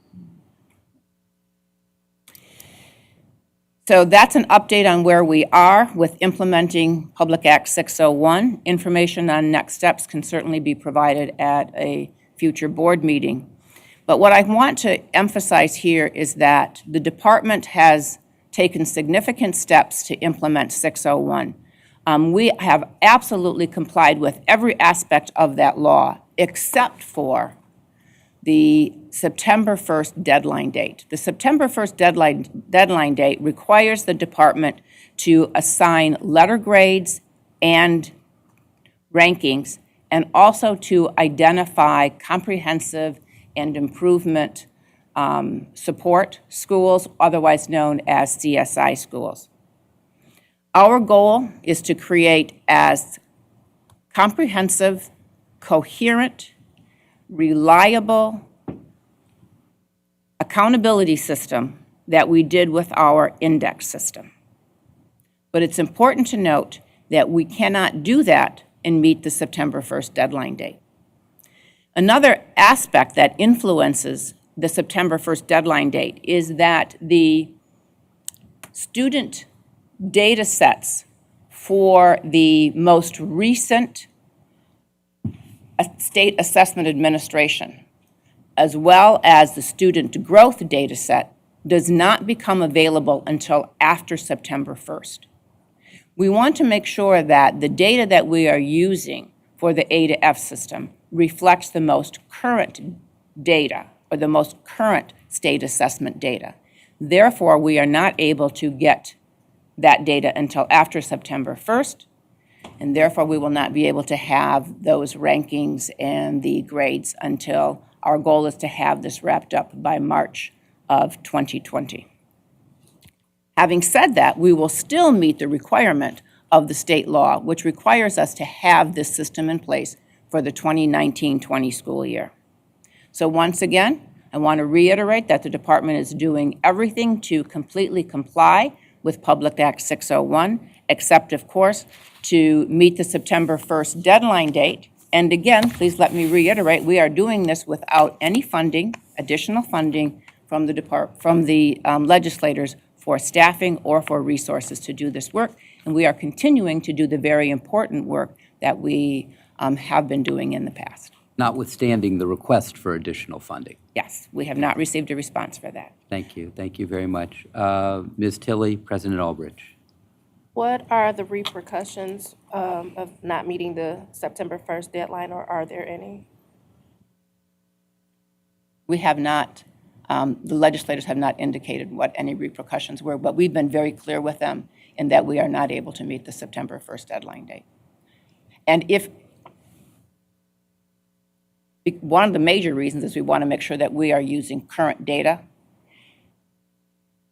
So that's an update on where we are with implementing Public Act 601. Information on next steps can certainly be provided at a future board meeting. But what I want to emphasize here is that the department has taken significant steps to implement 601. We have absolutely complied with every aspect of that law except for the September 1st deadline date. The September 1st deadline date requires the department to assign letter grades and rankings, and also to identify comprehensive and improvement support schools, otherwise known as CSI schools. Our goal is to create as comprehensive, coherent, reliable accountability system that we did with our index system. But it's important to note that we cannot do that and meet the September 1st deadline date. Another aspect that influences the September 1st deadline date is that the student data sets for the most recent State Assessment Administration, as well as the student growth data set, does not become available until after September 1st. We want to make sure that the data that we are using for the A to F system reflects the most current data or the most current state assessment data. Therefore, we are not able to get that data until after September 1st, and therefore we will not be able to have those rankings and the grades until our goal is to have this wrapped up by March of 2020. Having said that, we will still meet the requirement of the state law, which requires us to have this system in place for the 2019-20 school year. So once again, I want to reiterate that the department is doing everything to completely comply with Public Act 601, except, of course, to meet the September 1st deadline date. And again, please let me reiterate, we are doing this without any funding, additional funding from the legislators for staffing or for resources to do this work. And we are continuing to do the very important work that we have been doing in the past. Notwithstanding the request for additional funding. Yes, we have not received a response for that. Thank you. Thank you very much. Ms. Tilley, President Albridge. What are the repercussions of not meeting the September 1st deadline, or are there any? We have not, the legislators have not indicated what any repercussions were, but we've been very clear with them in that we are not able to meet the September 1st deadline date. And if one of the major reasons is we want to make sure that we are using current data.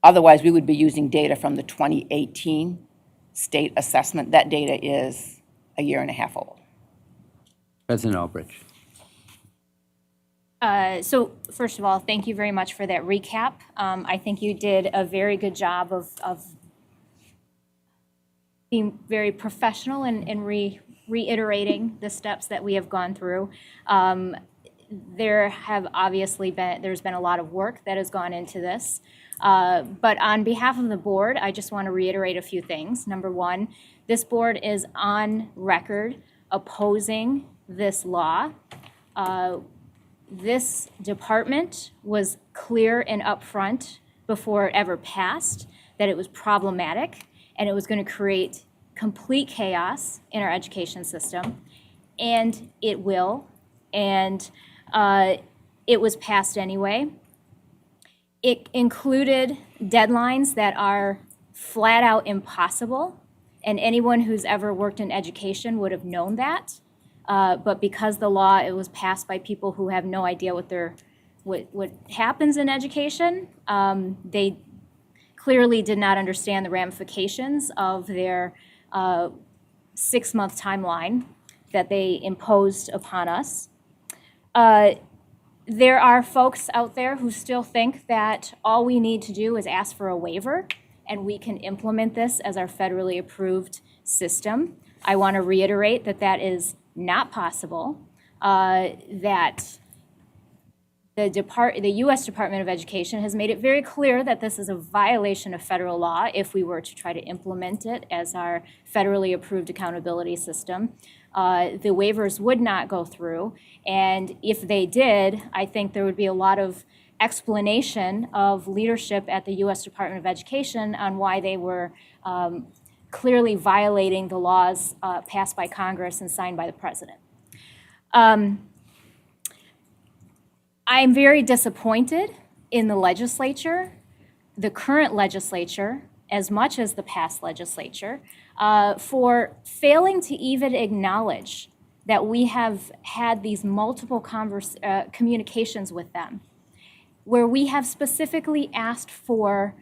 Otherwise, we would be using data from the 2018 state assessment. That data is a year and a half old. President Albridge. So first of all, thank you very much for that recap. I think you did a very good job of being very professional and reiterating the steps that we have gone through. There's been a lot of work that has gone into this. But on behalf of the board, I just want to reiterate a few things. Number one, this board is on record opposing this law. This department was clear and upfront before it ever passed that it was problematic and it was going to create complete chaos in our education system, and it will, and it was passed anyway. It included deadlines that are flat out impossible, and anyone who's ever worked in education would have known that. But because the law, it was passed by people who have no idea what happens in education, they clearly did not understand the ramifications of their 6-month timeline that they imposed upon us. There are folks out there who still think that all we need to do is ask for a waiver and we can implement this as our federally approved system. I want to reiterate that that is not possible, that the U.S. Department of Education has made it very clear that this is a violation of federal law if we were to try to implement it as our federally approved accountability system. The waivers would not go through, and if they did, I think there would be a lot of explanation of leadership at the U.S. Department of Education on why they were clearly violating the laws passed by Congress and signed by the President. I'm very disappointed in the legislature, the current legislature, as much as the past legislature, for failing to even acknowledge that we have had these multiple communications with them, where we have specifically asked for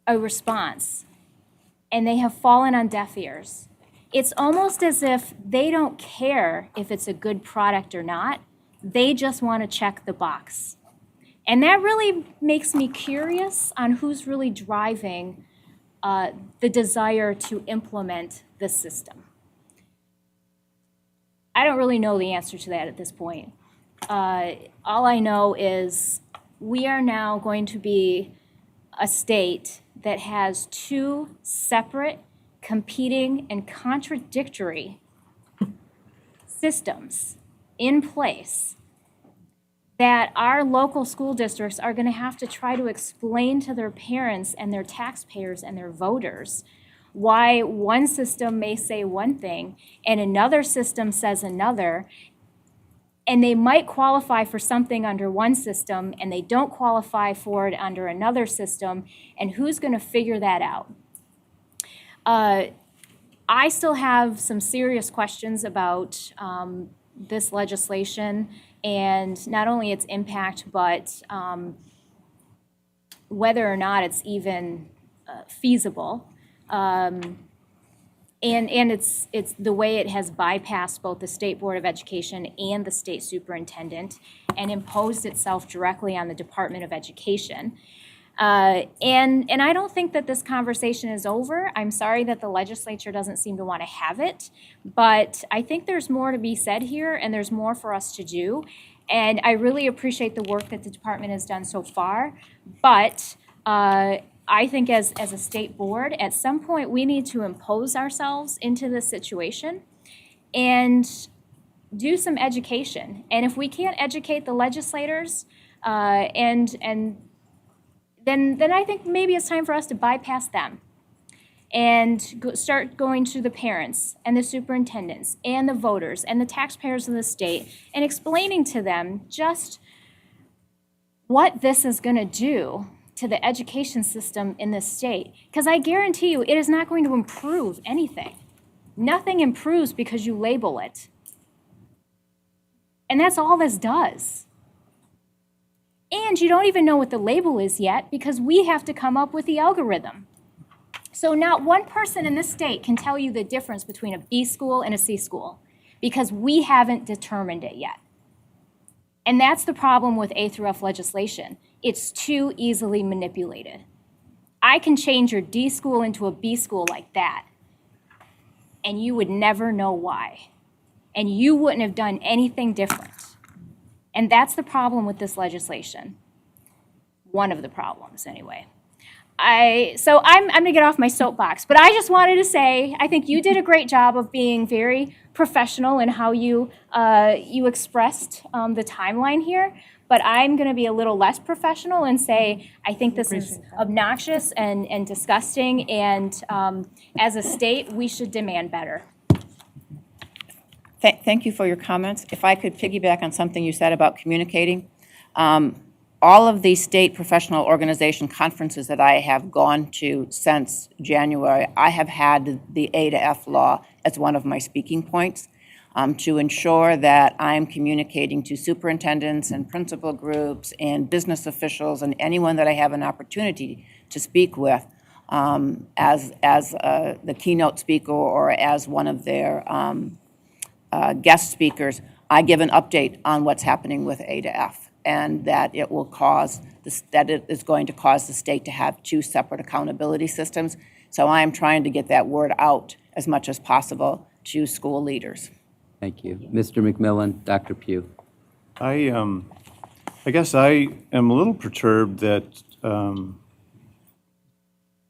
a response, and they have fallen on deaf ears. It's almost as if they don't care if it's a good product or not. They just want to check the box. And that really makes me curious on who's really driving the desire to implement the system. I don't really know the answer to that at this point. All I know is we are now going to be a state that has two separate, competing, and contradictory systems in place that our local school districts are going to have to try to explain to their parents and their taxpayers and their voters why one system may say one thing and another system says another, and they might qualify for something under one system and they don't qualify for it under another system, and who's going to figure that out? I still have some serious questions about this legislation, and not only its impact, but whether or not it's even feasible. And it's the way it has bypassed both the State Board of Education and the state superintendent and imposed itself directly on the Department of Education. And I don't think that this conversation is over. I'm sorry that the legislature doesn't seem to want to have it, but I think there's more to be said here and there's more for us to do. And I really appreciate the work that the department has done so far, but I think as a state board, at some point we need to impose ourselves into this situation and do some education. And if we can't educate the legislators, then I think maybe it's time for us to bypass them and start going to the parents and the superintendents and the voters and the taxpayers of the state and explaining to them just what this is going to do to the education system in this state. Because I guarantee you, it is not going to improve anything. Nothing improves because you label it. And that's all this does. And you don't even know what the label is yet because we have to come up with the algorithm. So not one person in this state can tell you the difference between a B school and a C school because we haven't determined it yet. And that's the problem with A through F legislation. It's too easily manipulated. I can change your D school into a B school like that, and you would never know why. And you wouldn't have done anything different. And that's the problem with this legislation. One of the problems, anyway. So I'm going to get off my soapbox, but I just wanted to say I think you did a great job of being very professional in how you expressed the timeline here. But I'm going to be a little less professional and say I think this is obnoxious and disgusting, and as a state, we should demand better. Thank you for your comments. If I could piggyback on something you said about communicating. All of the state professional organization conferences that I have gone to since January, I have had the A to F law as one of my speaking points to ensure that I'm communicating to superintendents and principal groups and business officials and anyone that I have an opportunity to speak with as the keynote speaker or as one of their guest speakers. I give an update on what's happening with A to F, and that it will cause that it is going to cause the state to have two separate accountability systems. So I am trying to get that word out as much as possible to school leaders. Thank you. Mr. McMillan, Dr. Pugh. I guess I am a little perturbed that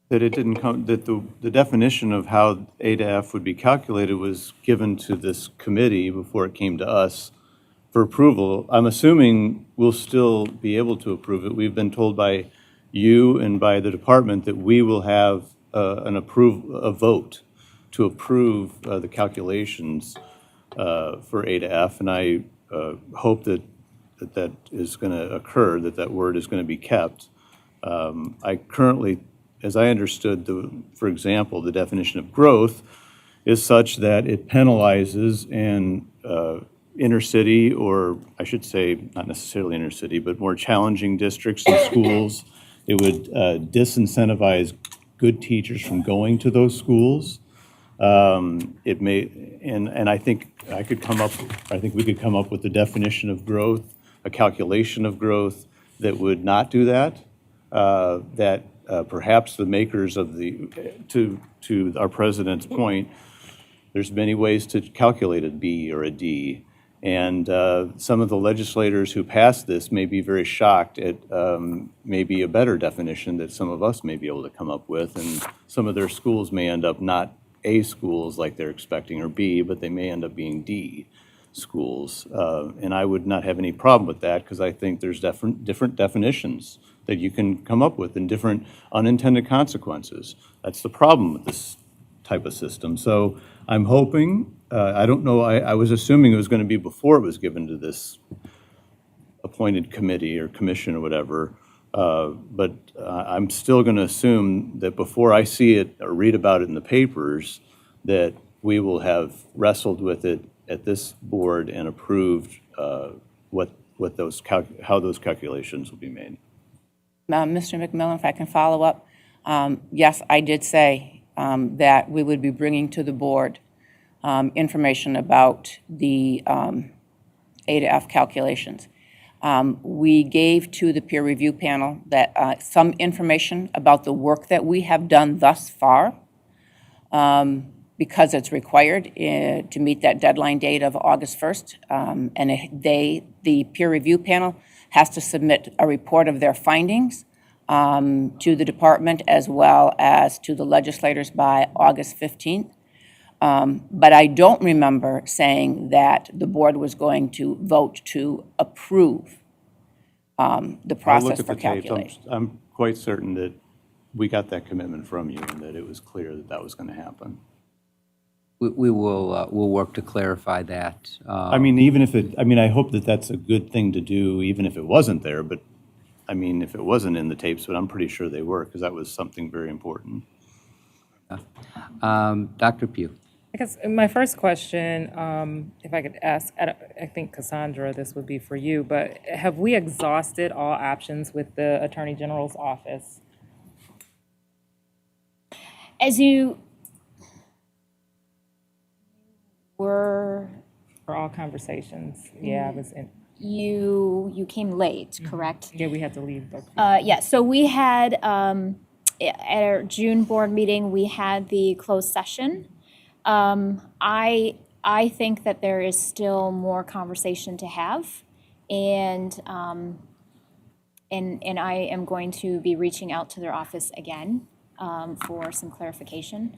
that it didn't come, that the definition of how A to F would be calculated was given to this committee before it came to us for approval. I'm assuming we'll still be able to approve it. We've been told by you and by the department that we will have a vote to approve the calculations for A to F, and I hope that is going to occur, that word is going to be kept. I currently, as I understood, for example, the definition of growth is such that it penalizes in inner city, or I should say not necessarily inner city, but more challenging districts and schools. It would disincentivize good teachers from going to those schools. It may, and I think we could come up with the definition of growth, a calculation of growth that would not do that. Perhaps the makers of to our president's point, there's many ways to calculate a B or a D, And some of the legislators who passed this may be very shocked at maybe a better definition that some of us may be able to come up with. And some of their schools may end up not A schools like they're expecting or B, but they may end up being D schools. And I would not have any problem with that because I think there's different definitions that you can come up with and different unintended consequences. That's the problem with this type of system. So I'm hoping, I don't know, I was assuming it was going to be before it was given to this appointed committee or commission or whatever, but I'm still going to assume that before I see it or read about it in the papers, that we will have wrestled with it at this board and approved what those how those calculations will be made. Mr. McMillan, if I can follow up, yes, I did say that we would be bringing to the board information about the A to F calculations. We gave to the peer review panel that some information about the work that we have done thus far, because it's required to meet that deadline date of August 1st. And the peer review panel has to submit a report of their findings to the department as well as to the legislators by August 15th. But I don't remember saying that the board was going to vote to approve the process for calculation. I'm quite certain that we got that commitment from you and that it was clear that that was going to happen. We will we'll work to clarify that. I mean, even if it, I mean, I hope that that's a good thing to do, even if it wasn't there, but I mean, if it wasn't in the tapes, but I'm pretty sure they were, because that was something very important. Dr. Pugh. I guess my first question, if I could ask, I think Cassandra, this would be for you, but have we exhausted all options with the Attorney General's office? As you were... For all conversations, yeah, I was in. You came late, correct? Yeah, we had to leave. Yeah, so we had, at our June board meeting, we had the closed session. I think that there is still more conversation to have, and I am going to be reaching out to their office again for some clarification.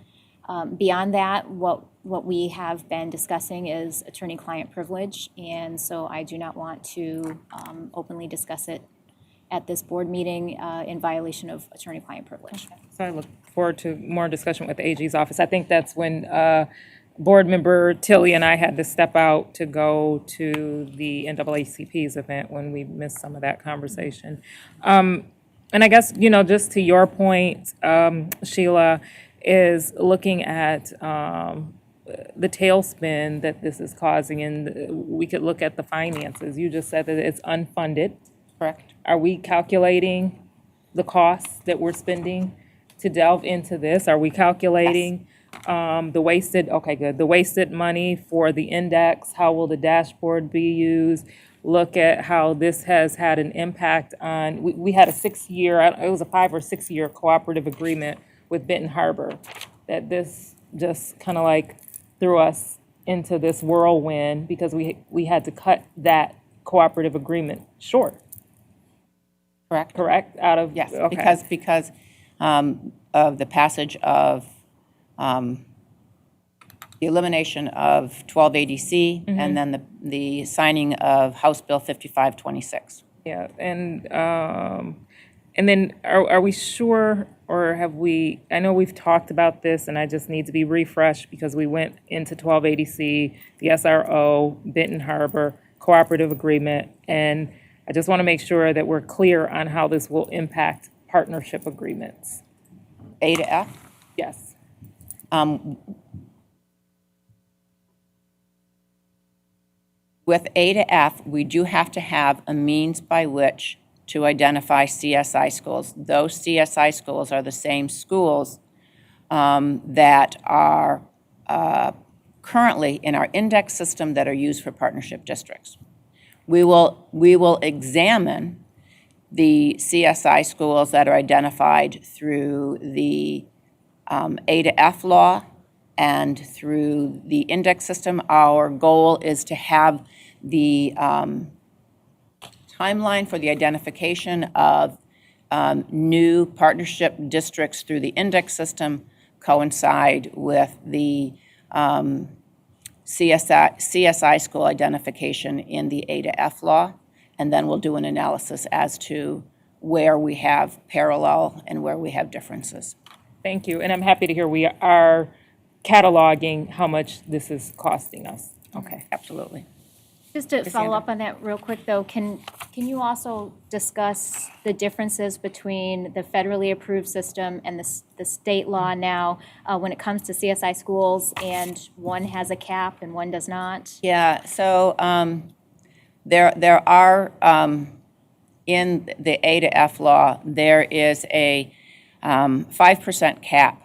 Beyond that, what we have been discussing is attorney-client privilege, and so I do not want to openly discuss it at this board meeting in violation of attorney-client privilege. So I look forward to more discussion with the AG's office. I think that's when board member Tilly and I had to step out to go to the NAACP's event when we missed some of that conversation. And I guess, you know, just to your point, Sheila, is looking at the tailspin that this is causing, and we could look at the finances. You just said that it's unfunded. Correct. Are we calculating the costs that we're spending to delve into this? Are we calculating the wasted, okay, good, the wasted money for the index? How will the dashboard be used? Look at how this has had an impact on, we had a 6-year, it was a 5 or 6 year cooperative agreement with Benton Harbor, that this just kind of like threw us into this whirlwind because we had to cut that cooperative agreement short. Correct. Correct? Out of, yes, okay. because of the passage of the elimination of 1280C and then the signing of House Bill 5526. Yeah, and then are we sure, or have we, I know we've talked about this and I just need to be refreshed because we went into 1280C, the SRO, Benton Harbor, cooperative agreement, and I just want to make sure that we're clear on how this will impact partnership agreements. A to F? Yes. With A to F, we do have to have a means by which to identify CSI schools. Those CSI schools are the same schools that are currently in our index system that are used for partnership districts. We will examine the CSI schools that are identified through the A to F law and through the index system. Our goal is to have The timeline for the identification of new partnership districts through the index system coincide with the CSI school identification in the A to F law, and then we'll do an analysis as to where we have parallel and where we have differences. Thank you, and I'm happy to hear we are cataloging how much this is costing us. Okay, absolutely. Just to follow up on that real quick, though, can you also discuss the differences between the federally approved system and the state law now when it comes to CSI schools, and one has a cap and one does not? Yeah, so there are, in the A to F law, there is a 5% cap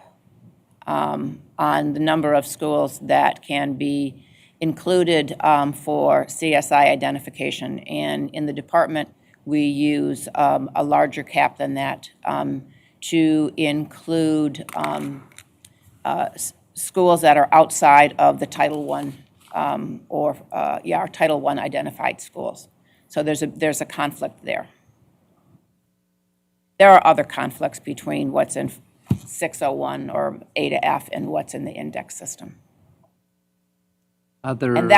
on the number of schools that can be included for CSI identification. And in the department, we use a larger cap than that to include schools that are outside of the Title I our Title I identified schools. So there's a conflict there. There are other conflicts between what's in 601 or A to F and what's in the index system. And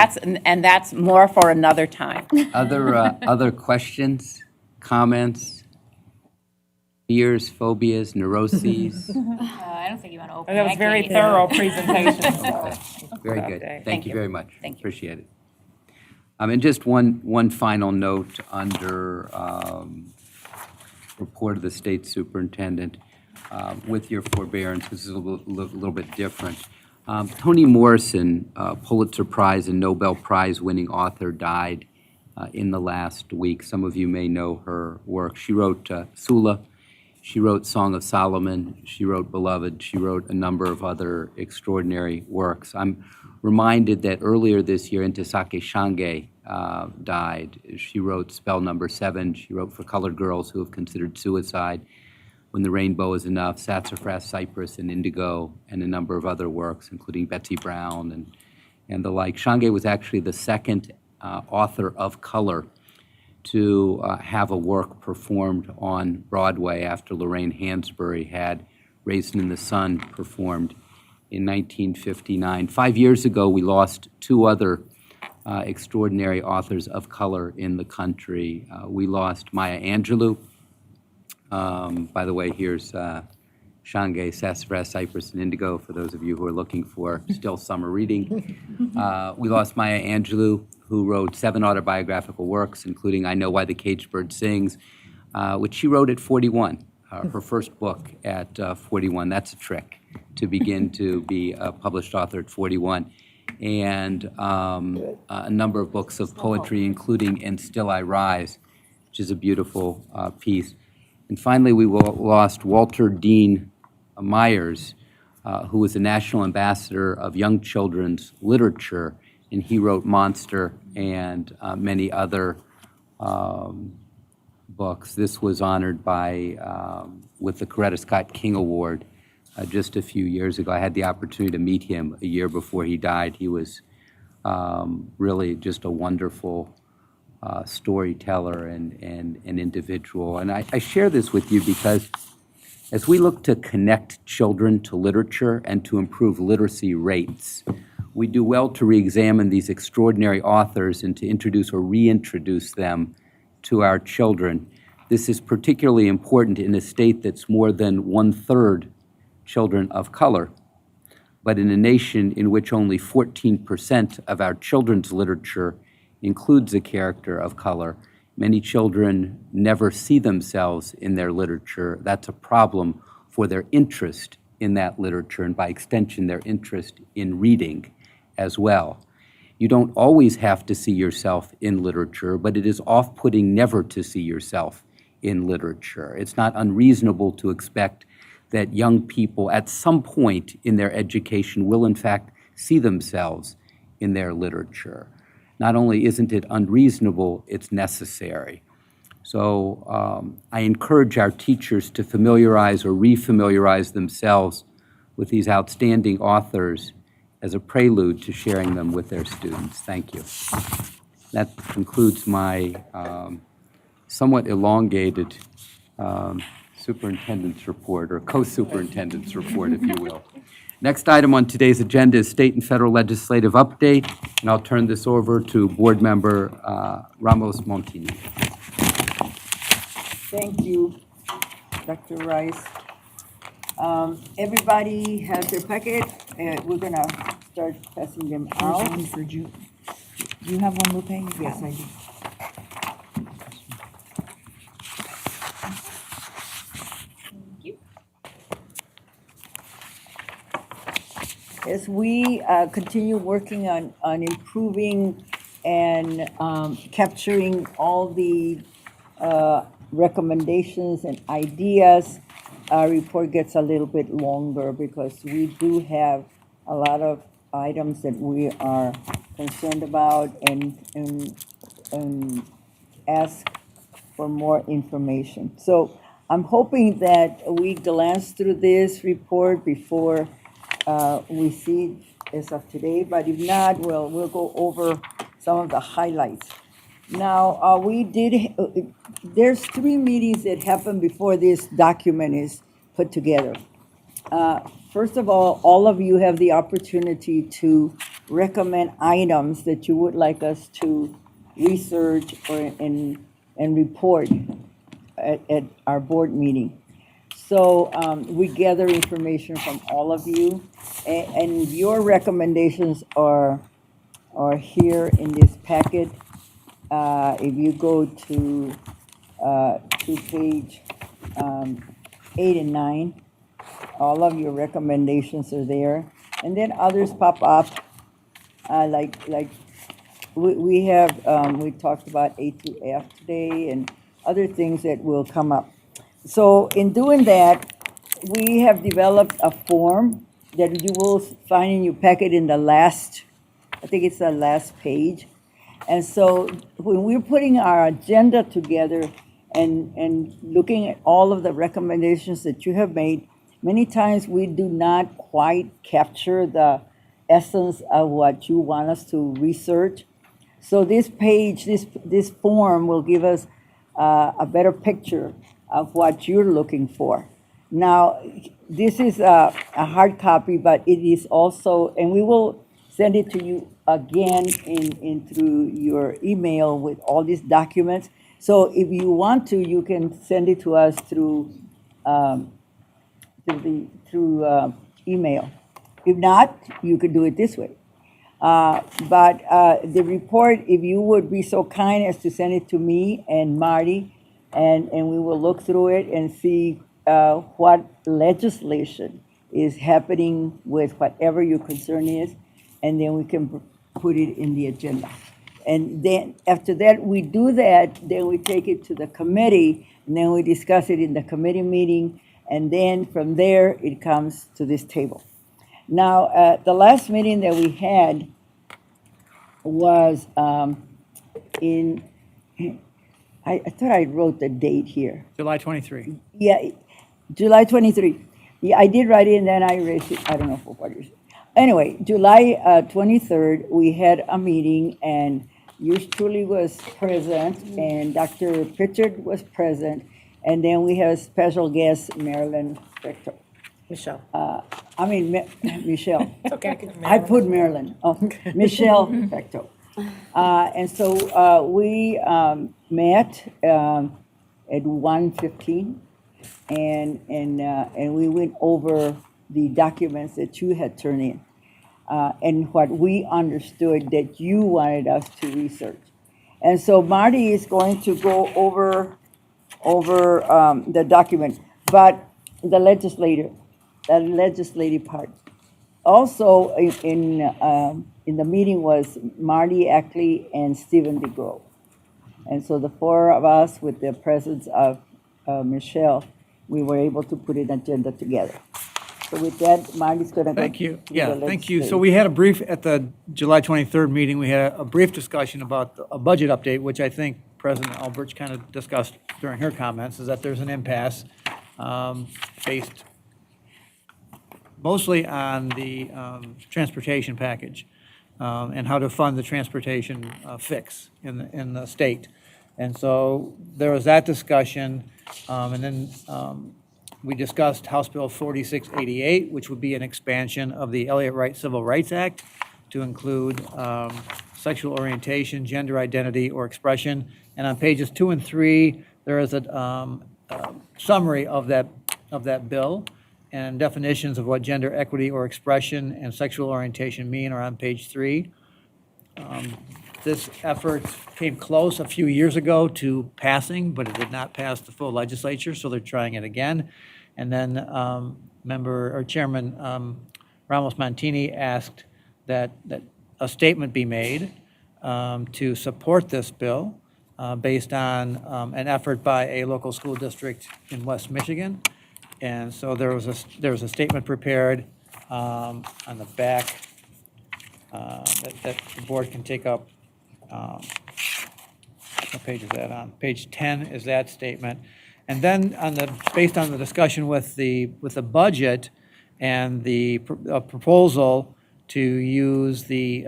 that's more for another time. Other questions, comments, fears, phobias, neuroses? I don't think you want to open. That was a very thorough presentation. Very good. Thank you very much. Thank you. Appreciate it. And just one final note under report of the state superintendent, with your forbearance, this is a little bit different. Toni Morrison, Pulitzer Prize and Nobel Prize winning author, died in the last week. Some of you may know her work. She wrote Sula, she wrote Song of Solomon, she wrote Beloved, she wrote a number of other extraordinary works. I'm reminded that earlier this year, Ntasake Shange died. She wrote Spell Number 7, she wrote For Colored Girls Who Have Considered Suicide, When the Rainbow Is Enough, Sassafras, Cypress, and Indigo, and a number of other works, including Betsy Brown and the like. Shange was actually the second author of color to have a work performed on Broadway after Lorraine Hansberry had Raisin in the Sun performed in 1959. 5 years ago, we lost two other extraordinary authors of color in the country. We lost Maya Angelou. By the way, here's Shange, Sassafras, Cypress, and Indigo, for those of you who are looking for still summer reading. We lost Maya Angelou, who wrote 7 autobiographical works, including I Know Why the Caged Bird Sings, which she wrote at 41, her first book at 41. That's a trick, to begin to be a published author at 41. And a number of books of poetry, including And Still I Rise, which is a beautiful piece. And finally, we lost Walter Dean Myers, who was the National Ambassador of Young Children's Literature, and he wrote Monster and many other books. This was honored with the Coretta Scott King Award just a few years ago. I had the opportunity to meet him a year before he died. He was really just a wonderful storyteller and an individual. And I share this with you because as we look to connect children to literature and to improve literacy rates, we do well to re-examine these extraordinary authors and to introduce or reintroduce them to our children. This is particularly important in a state that's more than 1/3 children of color, but in a nation in which only 14% of our children's literature includes a character of color. Many children never see themselves in their literature. That's a problem for their interest in that literature, and by extension, their interest in reading as well. You don't always have to see yourself in literature, but it is off-putting never to see yourself in literature. It's not unreasonable to expect that young people at some point in their education will in fact see themselves in their literature. Not only isn't it unreasonable, it's necessary. So I encourage our teachers to familiarize or refamiliarize themselves with these outstanding authors as a prelude to sharing them with their students. Thank you. That concludes my somewhat elongated superintendent's report, or co-superintendent's report, if you will. Next item on today's agenda is state and federal legislative update, and I'll turn this over to Board Member Ramos Montini. Thank you, Dr. Rice. Everybody has their packet. We're gonna start passing them out. Do you have one, Lupe? Yes, I do. As we continue working on improving and capturing all the recommendations and ideas, our report gets a little bit longer because we do have a lot of items that we are concerned about and ask for more information. So I'm hoping that we glance through this report before we see it as of today, but if not, we'll go over some of the highlights. Now, there's 3 meetings that happened before this document is put together. First of all of you have the opportunity to recommend items that you would like us to research and report at our board meeting. So we gather information from all of you, and your recommendations are here in this packet. If you go to page 8 and 9, all of your recommendations are there, and then others pop up. Like we have we talked about A to F today, and other things that will come up. So in doing that, we have developed a form that you will find in your packet in the last, I think it's the last page. And so when we're putting our agenda together and looking at all of the recommendations that you have made, many times we do not quite capture the essence of what you want us to research. So this page, this form will give us a better picture of what you're looking for. Now, this is a hard copy, but it is also, and we will send it to you again in through your email with all these documents. So if you want to, you can send it to us through email. If not, you could do it this way. But the report, if you would be so kind as to send it to me and Marty, and we will look through it and see what legislation is happening with whatever your concern is, and then we can put it in the agenda. And then after that, we do that, then we take it to the committee, and then we discuss it in the committee meeting, and then from there, it comes to this table. Now, the last meeting that we had was I thought I wrote the date here. July 23. Yeah, July 23. Yeah, I did write it and then I erased it. I don't know for what reason. Anyway, July 23rd, we had a meeting and yours truly was present and Dr. Pritchard was present. And then we have a special guest, Marilyn Spector. Michelle. Michelle. Okay. I put Marilyn. Oh, Michelle Spector. And so we met at 1:15 and we went over the documents that you had turned in and what we understood that you wanted us to research. And so Marty is going to go over the document, but the legislative part. Also in the meeting was Marty Ackley and Stephen DeGrove. And so the 4 of us, with the presence of Michelle, we were able to put an agenda together. So with that, Marty's going to go. Thank you. through Yeah, the thank you. So legislative. we had a brief, at the July 23rd meeting, we had a brief discussion about a budget update, which I think President Alberts kind of discussed during her comments, is that there's an impasse based mostly on the transportation package. and how to fund the transportation fix in the state. And so there was that discussion, and then we discussed House Bill 4688, which would be an expansion of the Elliott Wright Civil Rights Act to include sexual orientation, gender identity, or expression. And on pages 2 and 3, there is a summary of that bill, and definitions of what gender equity or expression and sexual orientation mean are on page 3. This effort came close a few years ago to passing, but it did not pass the full legislature, so they're trying it again. And then Chairman Ramos Montini asked that a statement be made to support this bill based on an effort by a local school district in West Michigan. And so there was a statement prepared on the back that the board can take up. What page is that on? Page 10 is that statement. And then based on the discussion with the budget and the proposal to use the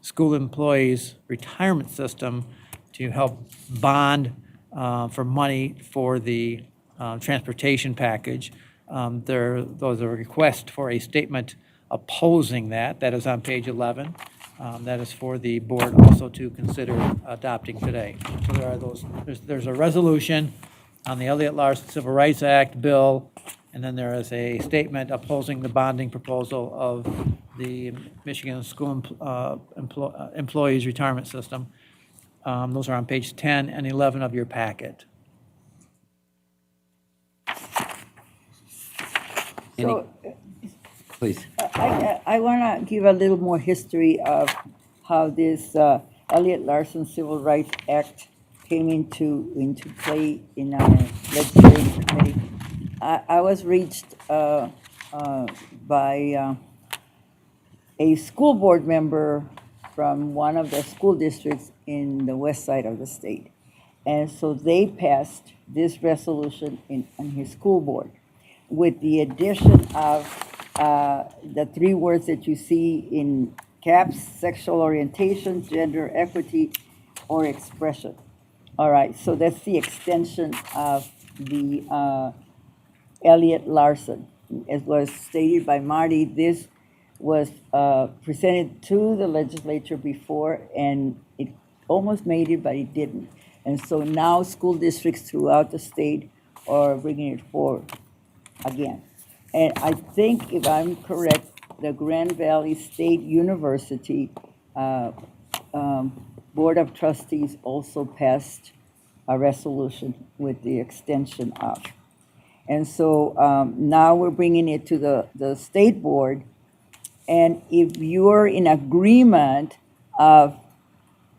school employees retirement system to help bond for money for the transportation package, those are a request for a statement opposing that. That is on page 11. That is for the board also to consider adopting today. So there are those. There's a resolution on the Elliott Larson Civil Rights Act bill, and then there is a statement opposing the bonding proposal of the Michigan School Employees Retirement System. Those are on page 10 and 11 of your packet. So, Please. I want to give a little more history of how this Elliott Larson Civil Rights Act came into play in our legislative committee. I was reached by a school board member from one of the school districts in the west side of the state. And so they passed this resolution on his school board with the addition of the 3 words that you see in caps: sexual orientation, gender equity, or expression. All right, so that's the extension of the Elliott Larson. As was stated by Marty, this was presented to the legislature before, and it almost made it, but it didn't. And so now school districts throughout the state are bringing it forward again. And I think, if I'm correct, the Grand Valley State University Board of Trustees also passed a resolution with the extension of. And so now we're bringing it to the state board. And if you're in agreement of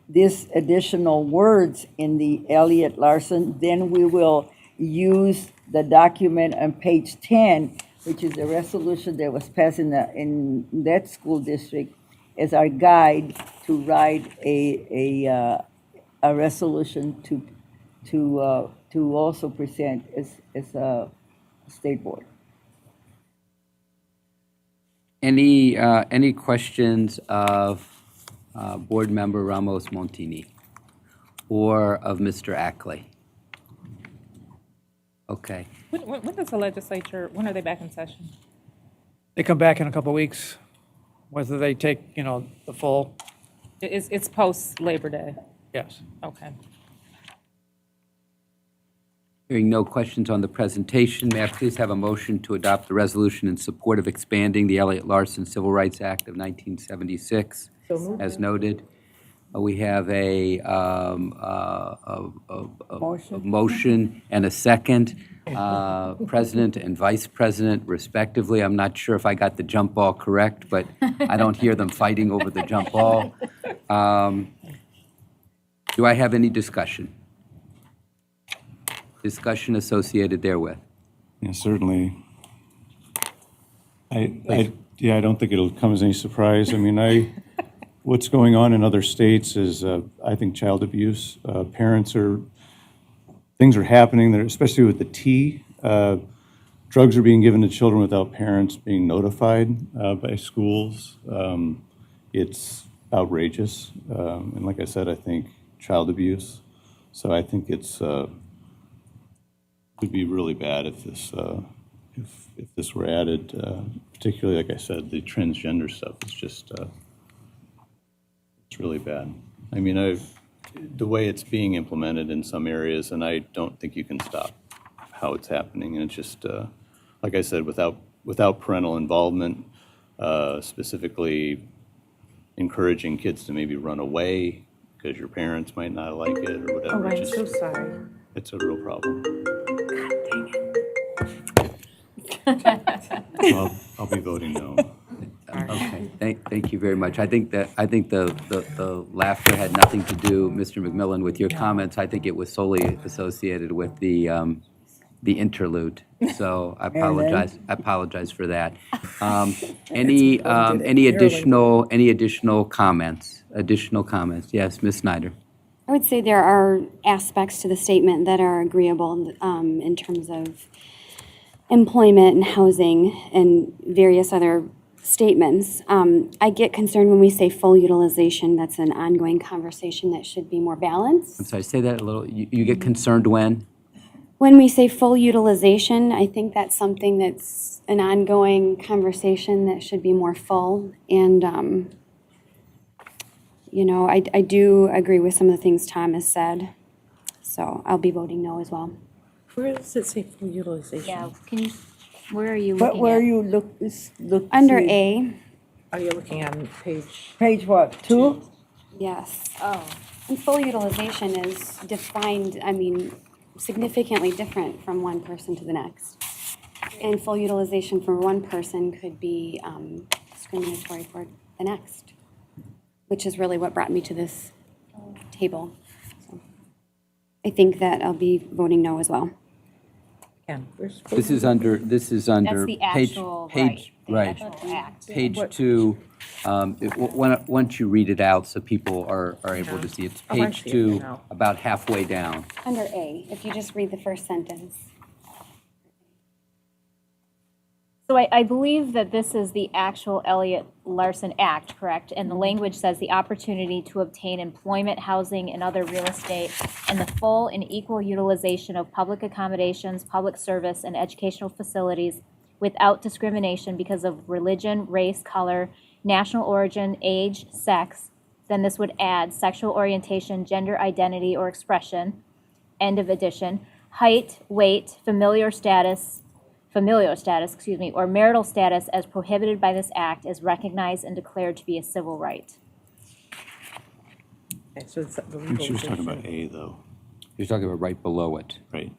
this additional words in the Elliott Larson, then we will use the document on page 10, which is the resolution that was passed in that school district, as our guide to write a resolution to also present as a state board. Any questions of Board Member Ramos Montini or of Mr. Ackley? Okay. When does the legislature, when are they back in session? They come back in a couple of weeks, whether they take, the full. It's post Labor Day? Yes. Okay. Hearing no questions on the presentation, may I please have a motion to adopt the resolution in support of expanding the Elliott Larson Civil Rights Act of 1976, as noted? We have a motion and a second, President and Vice President respectively. I'm not sure if I got the jump ball correct, but I don't hear them fighting over the jump ball. Do I have any discussion? Discussion associated therewith? Yeah, certainly. I don't think it'll come as any surprise. I mean, what's going on in other states is, I think, child abuse. Things are happening there, especially with the T. Drugs are being given to children without parents being notified by schools. it's outrageous. And like I said, I think child abuse. So I think it's would be really bad if this were added, particularly, like I said, the transgender stuff is just, it's really bad. I mean, the way it's being implemented in some areas, and I don't think you can stop how it's happening. And it's just, like I said, without parental involvement, specifically encouraging kids to maybe run away because your parents might not like it or whatever. Oh, I'm It's so just- sorry. It's a real problem. I'll be voting no. Okay, thank you very much. I think the laughter had nothing to do, Mr. McMillan, with your comments. I think it was solely associated with the interlude. So I apologize for that. Any additional comments? Yes, Ms. Snyder. I would say there are aspects to the statement that are agreeable in terms of employment and housing and various other statements. I get concerned when we say full utilization. That's an ongoing conversation that should be more balanced. I'm sorry, say that a little. You get concerned when? When we say full utilization, I think that's something that's an ongoing conversation that should be more full. And, I do agree with some of the things Tom has said. So I'll be voting no as well. Where does it say full utilization? Yeah, where are you But looking where at? you look, Under see. A, Are you looking on page? Page what, 2? yes. Oh. And full utilization is defined, significantly different from one person to the next. And full utilization for one person could be discriminatory for the next, which is really what brought me to this table. So I think that I'll be voting no as well. This is under That's the actual, page, right. The actual act. Page 2, once you read it out so people are able to see, it's Oh, I page see it 2, now. about halfway down. Under A, if you just read the first sentence. So I believe that this is the actual Elliott Larson Act, correct? And the language says the opportunity to obtain employment, housing, and other real estate, and the full and equal utilization of public accommodations, public service, and educational facilities without discrimination because of religion, race, color, national origin, age, sex. Then this would add sexual orientation, gender identity or expression, end of addition, height, weight, familial status, or marital status as prohibited by this act is recognized and declared to be a civil right. Okay, so it's the I think she was talking legalization. about A, though. You're talking about right below it. Right.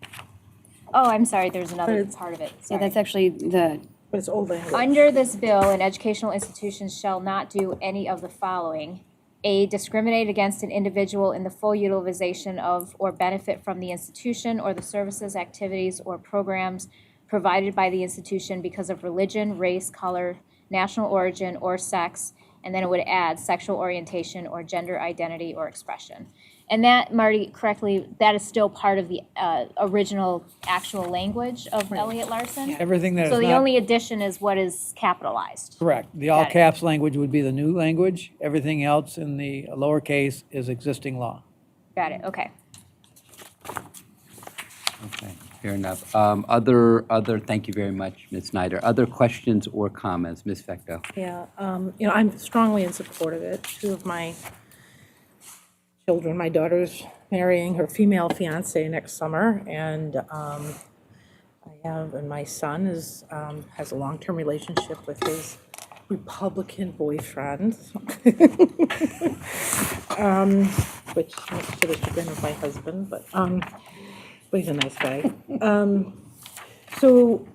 Oh, I'm sorry, there's another it's- part of it. Yeah, Sorry. that's actually the, But it's old language. Under this bill, an educational institution shall not do any of the following. A, discriminate against an individual in the full utilization of or benefit from the institution or the services, activities, or programs provided by the institution because of religion, race, color, national origin, or sex, and then it would add sexual orientation or gender identity or expression. And that, Marty, correctly, that is still part of the original actual language of Elliott Larson? Everything that is So the not- only addition is what is capitalized? Correct. The all Got it. caps language would be the new language. Everything else in the lowercase is existing law. Got it, okay. Okay, fair enough. Thank you very much, Ms. Snyder. Other questions or comments? Ms. Fecto? Yeah, I'm strongly in support of it. Two of my children, my daughter's marrying her female fiance next summer, and my son has a long-term relationship with his Republican boyfriend, which much to the chagrin of my husband, but he's a nice guy. So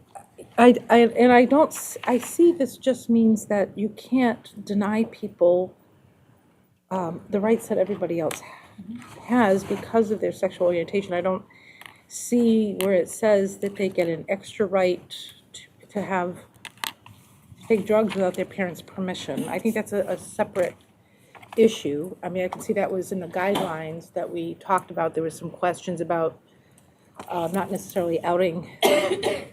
I see this just means that you can't deny people the rights that everybody else has because of their sexual orientation. I don't see where it says that they get an extra right to take drugs without their parents' permission. I think that's a separate issue. I mean, I can see that was in the guidelines that we talked about. There was some questions about not necessarily outing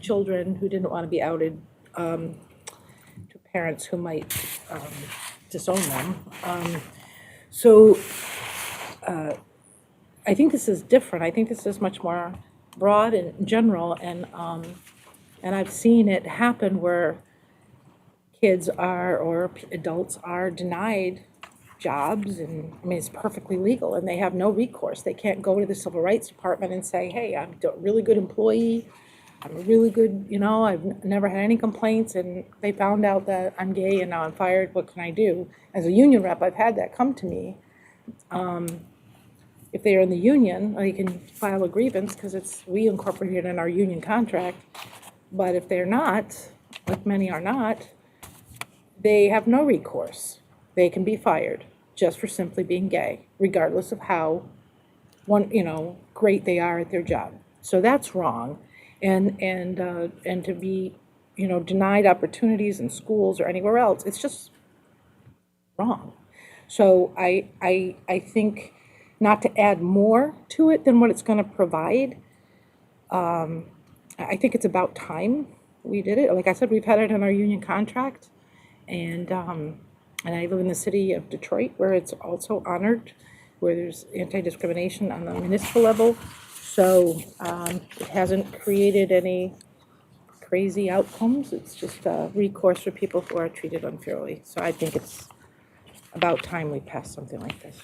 children who didn't want to be outed to parents who might disown them. So I think this is different. I think this is much more broad and general, and I've seen it happen where kids are, or adults are denied jobs, and I mean, it's perfectly legal, and they have no recourse. They can't go to the Civil Rights Department and say, hey, I'm a really good employee, I'm a really good, I've never had any complaints, and they found out that I'm gay and now I'm fired, what can I do? As a union rep, I've had that come to me. If they are in the union, they can file a grievance because we incorporated in our union contract. But if they're not, like many are not, they have no recourse. They can be fired just for simply being gay, regardless of how great they are at their job. So that's wrong, and to be denied opportunities in schools or anywhere else, it's just wrong. So I think not to add more to it than what it's going to provide. I think it's about time we did it. Like I said, we've had it in our union contract, and I live in the city of Detroit, where it's also honored, where there's anti-discrimination on the municipal level. So it hasn't created any crazy outcomes. It's just a recourse for people who are treated unfairly. So I think it's about time we pass something like this.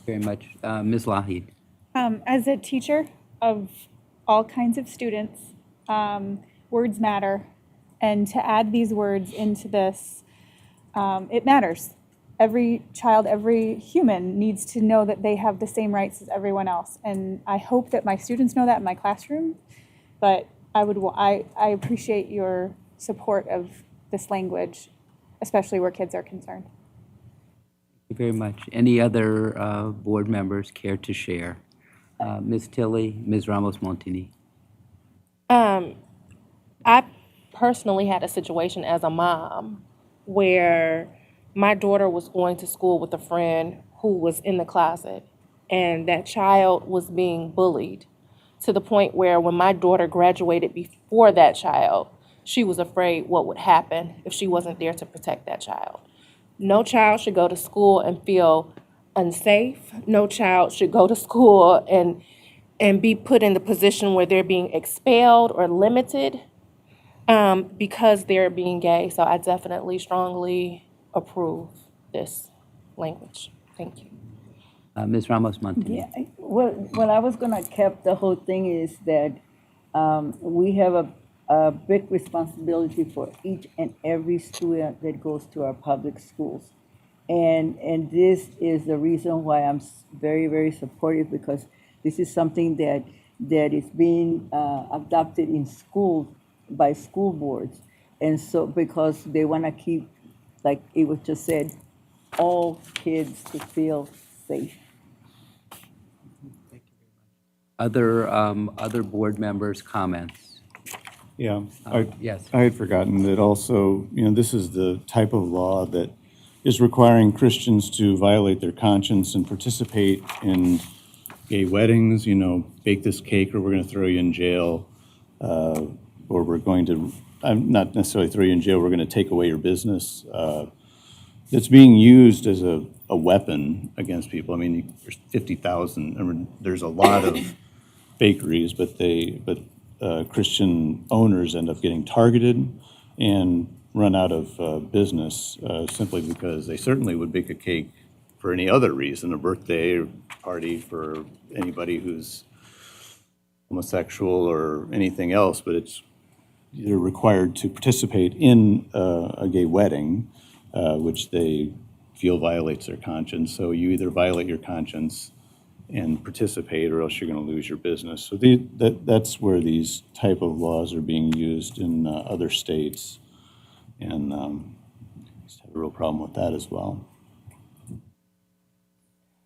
Very much. Ms. Lahid. As a teacher of all kinds of students, words matter. And to add these words into this, it matters. Every child, every human needs to know that they have the same rights as everyone else. And I hope that my students know that in my classroom, but I appreciate your support of this language, especially where kids are concerned. Thank you very much. Any other board members care to share? Ms. Tilley, Ms. Ramos-Montini. I personally had a situation as a mom where my daughter was going to school with a friend who was in the closet, and that child was being bullied to the point where when my daughter graduated before that child, she was afraid what would happen if she wasn't there to protect that child. No child should go to school and feel unsafe. No child should go to school and be put in the position where they're being expelled or limited because they're being gay. So I definitely strongly approve this language. Thank you. Ms. Ramos-Montini. Yeah, what I was gonna cap the whole thing is that we have a big responsibility for each and every student that goes to our public schools. And this is the reason why I'm very, very supportive, because this is something that is being adopted in schools by school boards. And so, because they wanna keep, like it was just said, all kids to feel safe. Other board members' comments? Yeah, yes. I had forgotten that also, this is the type of law that is requiring Christians to violate their conscience and participate in gay weddings, bake this cake or we're going to throw you in jail, or we're going to, not necessarily throw you in jail, we're going to take away your business. It's being used as a weapon against people. I mean, there's 50,000, there's a lot of bakeries, but Christian owners end up getting targeted and run out of business simply because they certainly would bake a cake for any other reason, a birthday party for anybody who's homosexual or anything else, but they're required to participate in a gay wedding, which they feel violates their conscience. So you either violate your conscience and participate, or else you're going to lose your business. So that's where these type of laws are being used in other states, and just have a real problem with that as well.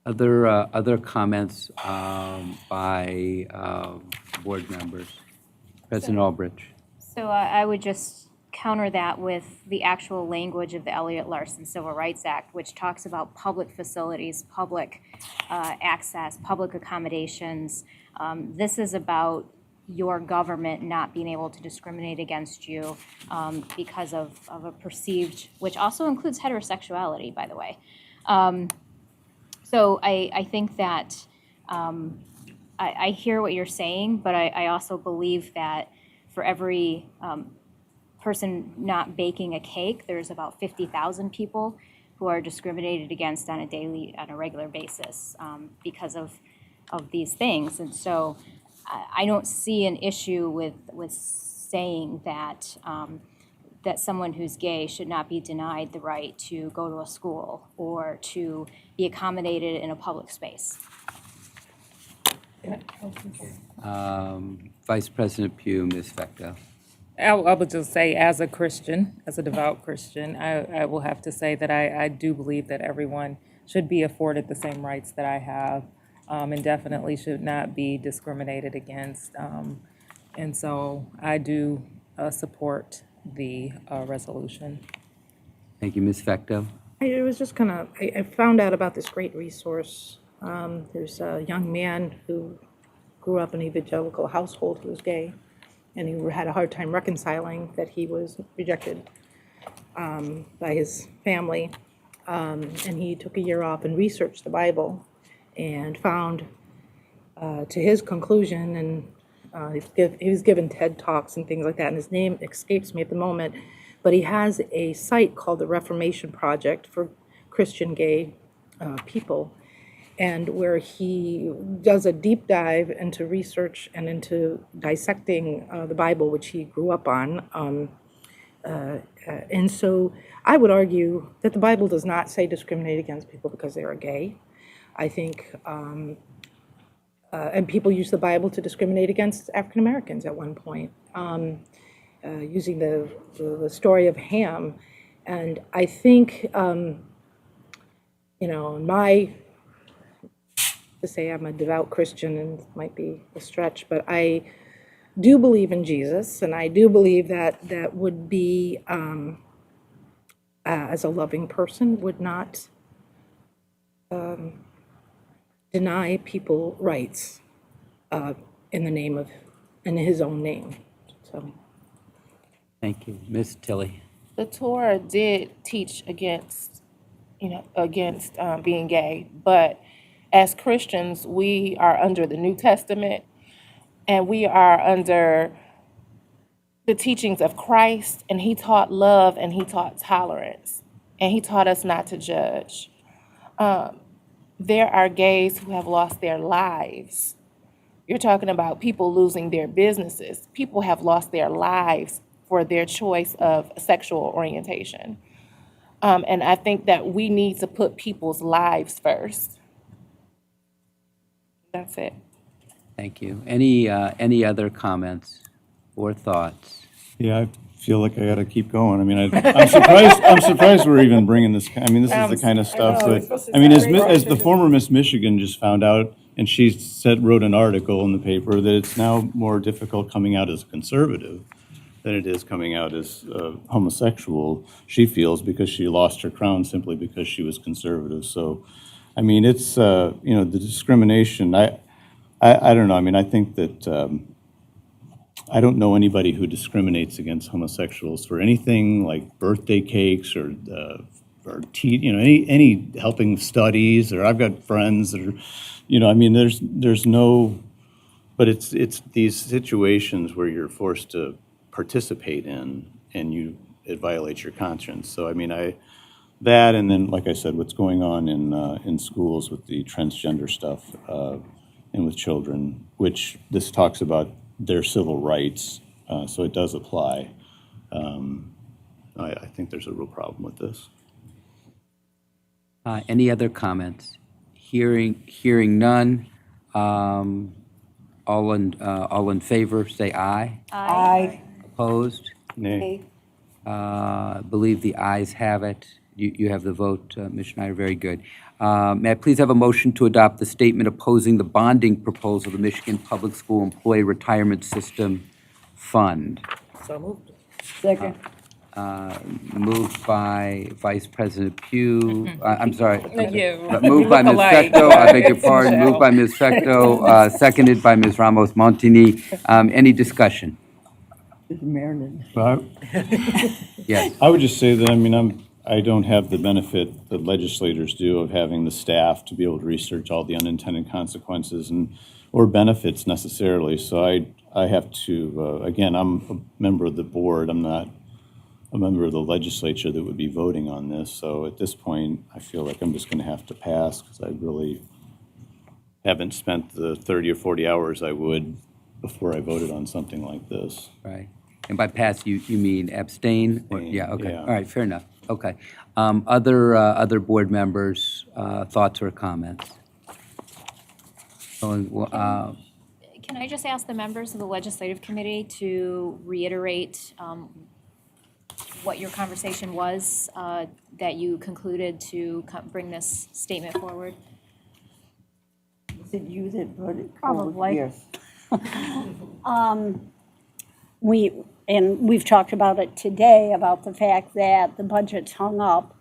Other comments by board members? President Albridge. So I would just counter that with the actual language of the Elliott-Larsen Civil Rights Act, which talks about public facilities, public access, public accommodations. This is about your government not being able to discriminate against you because of a perceived, which also includes heterosexuality, by the way. So I think that I hear what you're saying, but I also believe that for every person not baking a cake, there's about 50,000 people who are discriminated against on a regular basis because of these things. And so I don't see an issue with saying that that someone who's gay should not be denied the right to go to a school or to be accommodated in a public space. Vice President Pugh, Ms. Fecto. I would just say, as a Christian, as a devout Christian, I will have to say that I do believe that everyone should be afforded the same rights that I have, and definitely should not be discriminated against. And so I do support the resolution. Thank you, Ms. Fecto. I was just I found out about this great resource. There's a young man who grew up in an evangelical household who was gay, and he had a hard time reconciling that he was rejected by his family. And he took a year off and researched the Bible and found, to his conclusion, and he was given TED Talks and things like that, and his name escapes me at the moment, but he has a site called the Reformation Project for Christian gay people, and where he does a deep dive into research and into dissecting the Bible, which he grew up on. And so I would argue that the Bible does not say discriminate against people because they are gay. I think, and people use the Bible to discriminate against African Americans at one point, using the story of Ham. And I think, to say I'm a devout Christian, and it might be a stretch, but I do believe in Jesus, and I do believe that would be, as a loving person, would not deny people rights in his own name. So, thank you, Ms. Tilley. The Torah did teach against being gay, but as Christians, we are under the New Testament, and we are under the teachings of Christ, and he taught love, and he taught tolerance, and he taught us not to judge. There are gays who have lost their lives. You're talking about people losing their businesses. People have lost their lives for their choice of sexual orientation. And I think that we need to put people's lives first. That's it. Thank you. Any other comments or thoughts? Yeah, I feel like I got to keep going. I mean, I'm surprised we're even bringing this. I mean, this is the kind of stuff that, I mean, as the former Miss Michigan just found out, and she wrote an article in the paper that it's now more difficult coming out as a conservative than it is coming out as homosexual, she feels, because she lost her crown simply because she was conservative. So, I mean, it's, the discrimination, I don't know. I mean, I think that I don't know anybody who discriminates against homosexuals for anything like birthday cakes or any helping studies, or I've got friends that are, I mean, there's no, but it's these situations where you're forced to participate in and it violates your conscience. So, I mean, that, and then, like I said, what's going on in schools with the transgender stuff and with children, which this talks about their civil rights, so it does apply. I think there's a real problem with this. Any other comments? Hearing none. All in favor, say aye. Aye. Opposed? Nay. Believe the ayes have it. You have the vote, Ms. Schneider. Very good. May I please have a motion to adopt the statement opposing the bonding proposal of the Michigan Public School Employee Retirement System Fund? so moved. Second. Moved by Vice President Pugh, I'm sorry. Yeah. Moved by Ms. Look-alike. Fecto, I beg your pardon. Moved by Ms. Fecto, seconded by Ms. Ramos Montini. Any discussion? Well, Yes. I would just say that, I don't have the benefit that legislators do of having the staff to be able to research all the unintended consequences or benefits necessarily. So I have to, again, I'm a member of the board. I'm not a member of the legislature that would be voting on this. So at this point, I feel like I'm just going to have to pass because I really haven't spent the 30 or 40 hours I would before I voted on something like this. Right. And by pass, you mean abstain? Or- Abstain, Yeah, okay. yeah. All right, fair enough. Okay. Other board members, thoughts or comments? Can I just ask the members of the legislative committee to reiterate what your conversation was that you concluded to bring this statement forward? Is it you that brought it Probably. forward? Yes. We've talked about it today, about the fact that the budget's hung up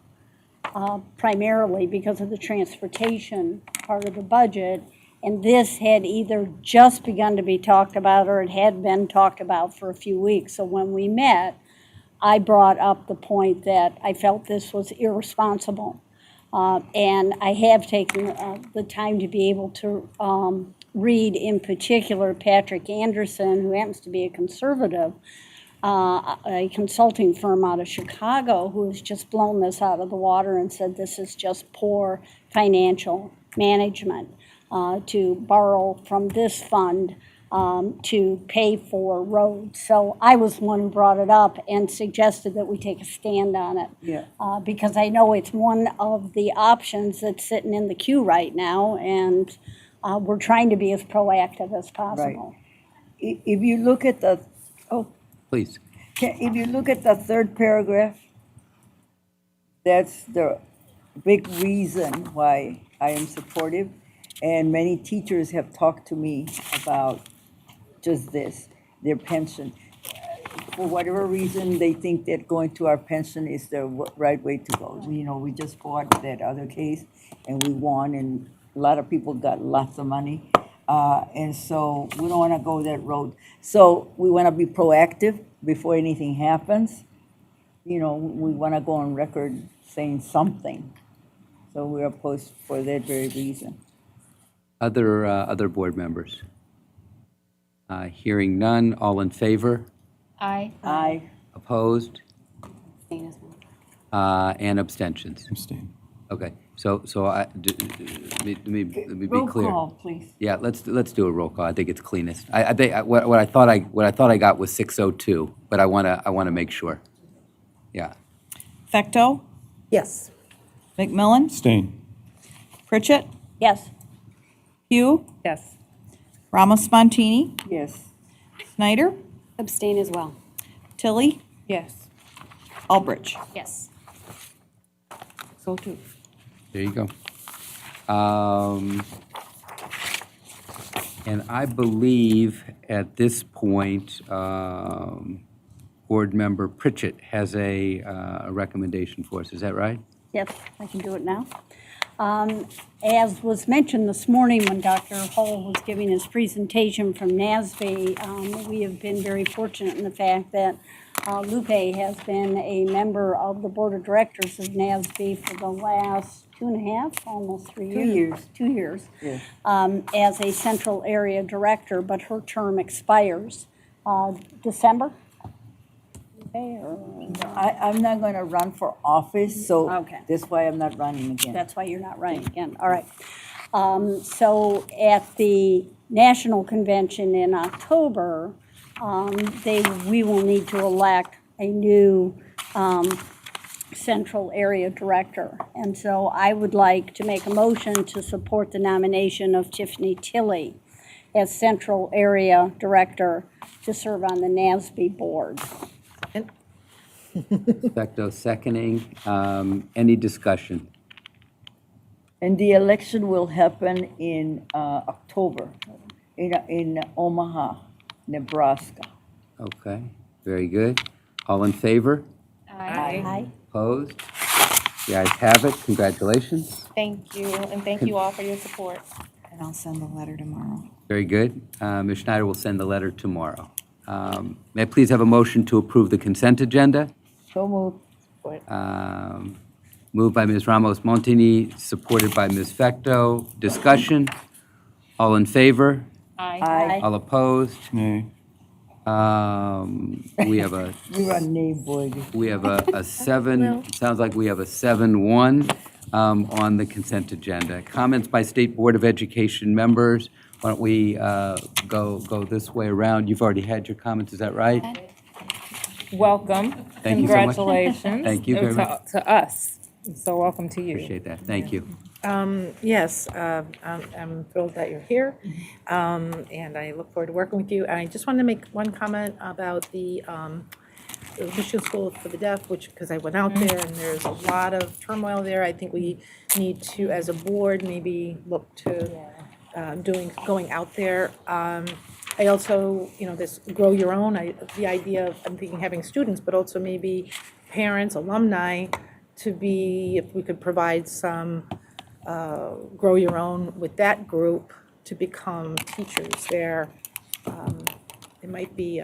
primarily because of the transportation part of the budget. And this had either just begun to be talked about or it had been talked about for a few weeks. So when we met, I brought up the point that I felt this was irresponsible. And I have taken the time to be able to read, in particular, Patrick Anderson, who happens to be a conservative, a consulting firm out of Chicago, who has just blown this out of the water and said this is just poor financial management to borrow from this fund to pay for roads. So I was the one who brought it up and suggested that we take a stand on it. Yeah. Because I know it's one of the options that's sitting in the queue right now, and we're trying to be as proactive as possible. If you look at the, Please. if you look at the third paragraph, that's the big reason why I am supportive. And many teachers have talked to me about just this, their pension. For whatever reason, they think that going to our pension is the right way to go. You know, we just fought that other case and we won, and a lot of people got lots of money. And so we don't want to go that road. So we want to be proactive before anything happens. You know, we want to go on record saying something. So we're opposed for that very reason. Other board members? Hearing none, all in favor? Aye. Aye. Opposed? Abstain as well. And abstentions? Abstain. Okay, so let me be Roll clear. call, please. Yeah, let's do a roll call. I think it's cleanest. I think what I thought I got was 602, but I wanna make sure. Yeah. Fecto? Yes. McMillan? Abstain. Pritchett? Yes. Pugh? Yes. Ramos Montini? Yes. Snyder? Abstain as well. Tilly? Yes. Albridge? Yes. So too. There you go. And I believe at this point, Board Member Pritchett has a recommendation for us. Is that right? Yes, I can do it now. As was mentioned this morning when Dr. Hull was giving his presentation from NASB, we have been very fortunate in the fact that Lupe has been a member of the Board of Directors of NASB for the last 2.5, almost 3 years. 2 years. Yes. As a Central Area Director, but her term expires December. Okay, or I'm not going to run for office, so Okay. that's why I'm not running again. That's why you're not running again, all right. So at the National Convention in October, we will need to elect a new Central Area Director. And so I would like to make a motion to support the nomination of Tiffany Tilley as Central Area Director to serve on the NASB Board. Fecto seconding. Any discussion? And the election will happen in October in Omaha, Nebraska. Okay, very good. All in favor? Aye. Opposed? The ayes have it. Congratulations. Thank you, and thank you all for your support. And I'll send the letter tomorrow. Very good. Ms. Schneider will send the letter tomorrow. May I please have a motion to approve the consent agenda? So moved. Moved by Ms. Ramos Montini, supported by Ms. Fecto. Discussion? All in favor? Aye. All opposed? Nay. We have a, You're a nay, boy. we have a seven, it sounds like we have a 7-1 on the consent agenda. Comments by State Board of Education members? Why don't we go this way around? You've already had your comments, is that right? Welcome. Thank you so much. Congratulations. Thank you very much. To us. So welcome to you. Appreciate that. Thank you. Yes, I'm thrilled that you're here, and I look forward to working with you. I just wanted to make one comment about the Michigan School for the Deaf, because I went out there and there's a lot of turmoil there. I think we need to, as a board, maybe look to going out there. I also, this grow your own, the idea of, I'm thinking having students, but also maybe parents, alumni, to be, if we could provide some grow your own with that group to become teachers there. It might be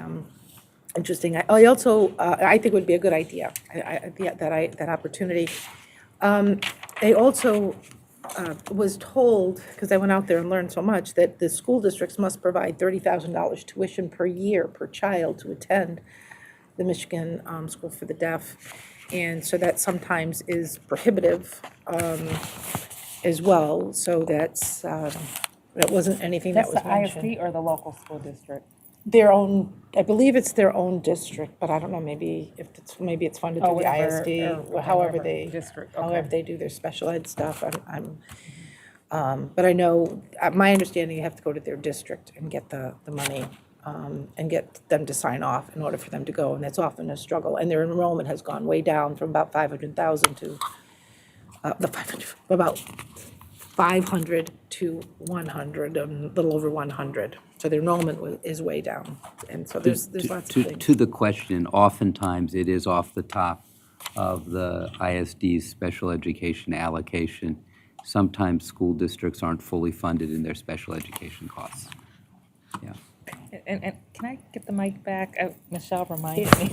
interesting. I also, I think it would be a good idea, that opportunity. I also was told, because I went out there and learned so much, that the school districts must provide $30,000 tuition per year per child to attend the Michigan School for the Deaf. And so that sometimes is prohibitive as well. So that's, that wasn't anything that was mentioned. That's the ISD or the local school district? Their own, I believe it's their own district, but I don't know, maybe it's funded through the ISD, or however they, however they do their special ed stuff. But I know, my understanding, you have to go to their district and get the money, and get them to sign off in order for them to go, and it's often a struggle. And their enrollment has gone way down from about 500,000 to, about 500 to 100, a little over 100. So the enrollment is way down, and so there's lots of things. To the question, oftentimes it is off the top of the ISD's special education allocation. Sometimes school districts aren't fully funded in their special education costs. Yeah. And can I get the mic back? Michelle reminded me.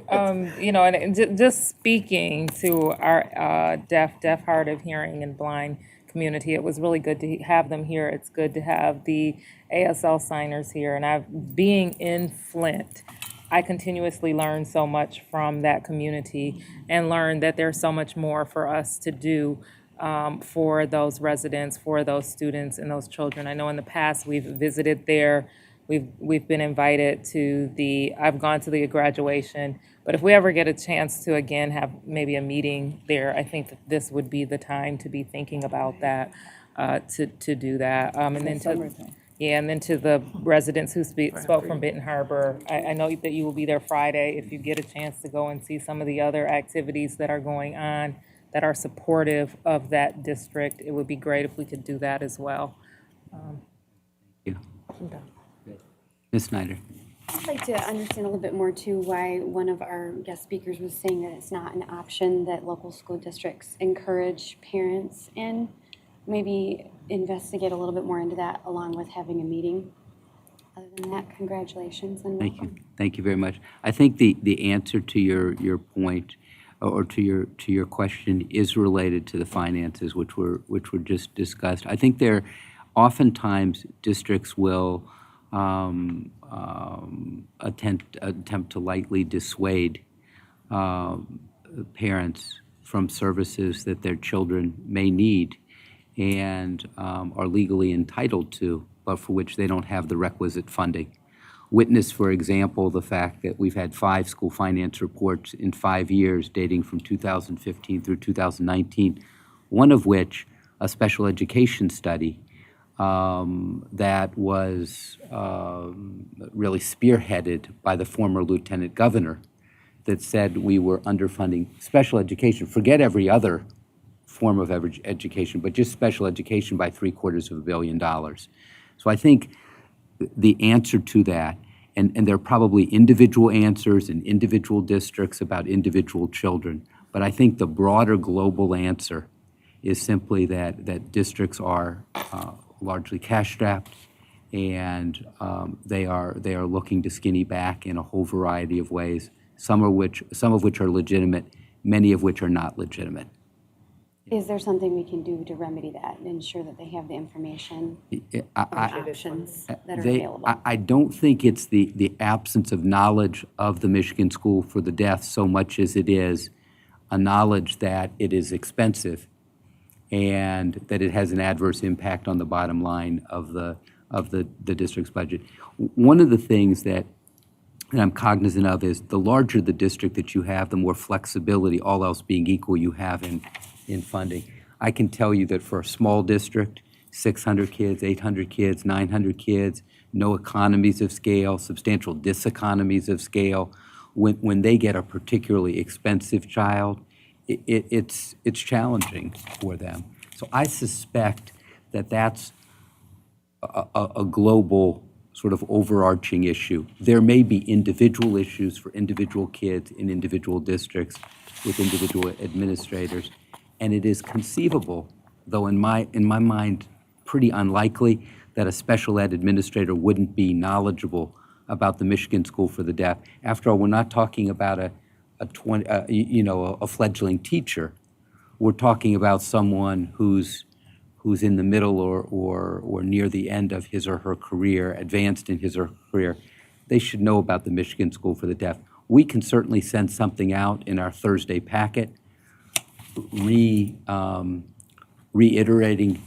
And just speaking to our deaf, hard of hearing, and blind community, it was really good to have them here. It's good to have the ASL signers here. And being in Flint, I continuously learn so much from that community and learn that there's so much more for us to do for those residents, for those students and those children. I know in the past we've visited there. We've been invited to I've gone to the graduation, but if we ever get a chance to again have maybe a meeting there, I think that this would be the time to be thinking about that, to do that. And then to the residents who spoke from Benton Harbor, I know that you will be there Friday. If you get a chance to go and see some of the other activities that are going on that are supportive of that district, it would be great if we could do that as well. Thank you. Ms. Snyder. I'd like to understand a little bit more too why one of our guest speakers was saying that it's not an option that local school districts encourage parents in. Maybe investigate a little bit more into that along with having a meeting. Other than that, congratulations and welcome. Thank you. Thank you very much. I think the answer to your point or to your question is related to the finances, which were just discussed. I think oftentimes districts will attempt to lightly dissuade parents from services that their children may need and are legally entitled to, but for which they don't have the requisite funding. Witness, for example, the fact that we've had 5 school finance reports in 5 years dating from 2015 through 2019, one of which, a special education study, that was really spearheaded by the former lieutenant governor that said we were underfunding special education. Forget every other form of education, but just special education by $750 million. So I think the answer to that And there are probably individual answers in individual districts about individual children. But I think the broader global answer is simply that districts are largely cash-strapped, and they are looking to skinny back in a whole variety of ways, some of which are legitimate, many of which are not legitimate. Is there something we can do to remedy that and ensure that they have the information or options that are available? I don't think it's the absence of knowledge of the Michigan School for the Deaf so much as it is a knowledge that it is expensive and that it has an adverse impact on the bottom line of the district's budget. One of the things that I'm cognizant of is the larger the district that you have, the more flexibility, all else being equal, you have in funding. I can tell you that for a small district, 600 kids, 800 kids, 900 kids, no economies of scale, substantial diseconomies of scale, when they get a particularly expensive child, it's challenging for them. So I suspect that that's a global sort of overarching issue. There may be individual issues for individual kids in individual districts with individual administrators, and it is conceivable, though in my mind pretty unlikely, that a special ed administrator wouldn't be knowledgeable about the Michigan School for the Deaf. After all, we're not talking about a fledgling teacher. We're talking about someone who's in the middle or near the end of his or her career, advanced in his or her career. They should know about the Michigan School for the Deaf. We can certainly send something out in our Thursday packet, reiterating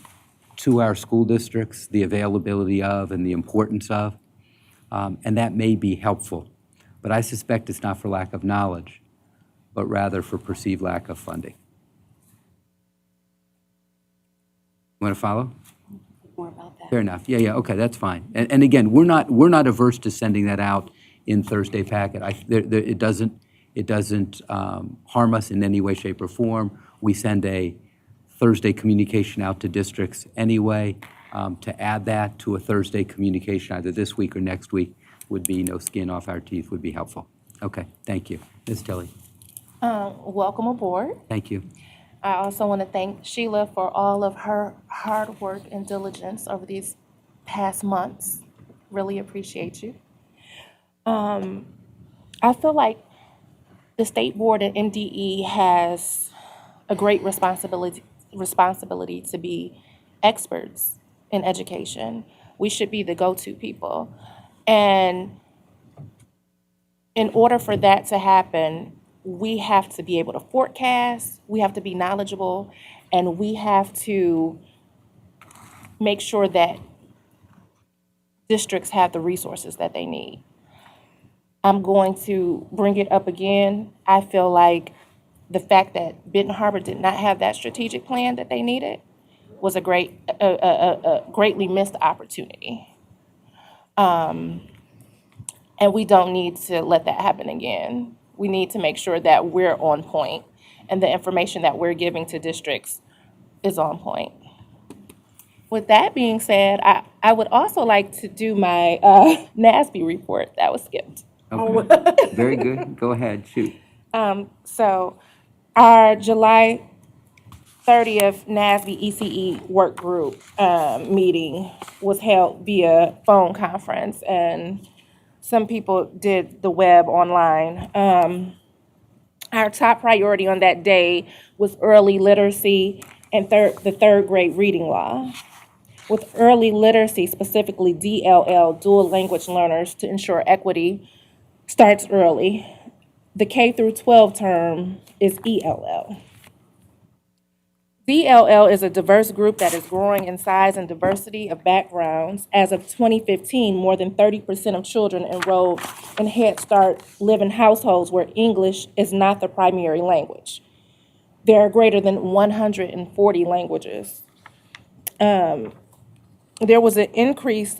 to our school districts the availability of and the importance of, and that may be helpful. But I suspect it's not for lack of knowledge, but rather for perceived lack of funding. You want to follow? More about that. Fair enough. Yeah, okay, that's fine. And again, we're not averse to sending that out in Thursday packet. It doesn't harm us in any way, shape, or form. We send a Thursday communication out to districts anyway. To add that to a Thursday communication either this week or next week would be no skin off our teeth, would be helpful. Okay, thank you. Ms. Tilley. Welcome aboard. Thank you. I also want to thank Sheila for all of her hard work and diligence over these past months. Really appreciate you. I feel like the State Board and MDE has a great responsibility to be experts in education. We should be the go-to people. And in order for that to happen, we have to be able to forecast, we have to be knowledgeable, and we have to make sure that districts have the resources that they need. I'm going to bring it up again. I feel like the fact that Benton Harbor did not have that strategic plan that they needed was a greatly missed opportunity. And we don't need to let that happen again. We need to make sure that we're on point and the information that we're giving to districts is on point. With that being said, I would also like to do my NASB report that was skipped. Okay. Very good. Go ahead, shoot. So our July 30th NASB ECE work group meeting was held via phone conference, and some people did the web online. Our top priority on that day was early literacy and the third grade reading law. With early literacy, specifically DLL, dual language learners, to ensure equity starts early. The K through 12 term is ELL. DLL is a diverse group that is growing in size and diversity of backgrounds. As of 2015, more than 30% of children enrolled in Head Start live in households where English is not the primary language. There are greater than 140 languages. There was an increase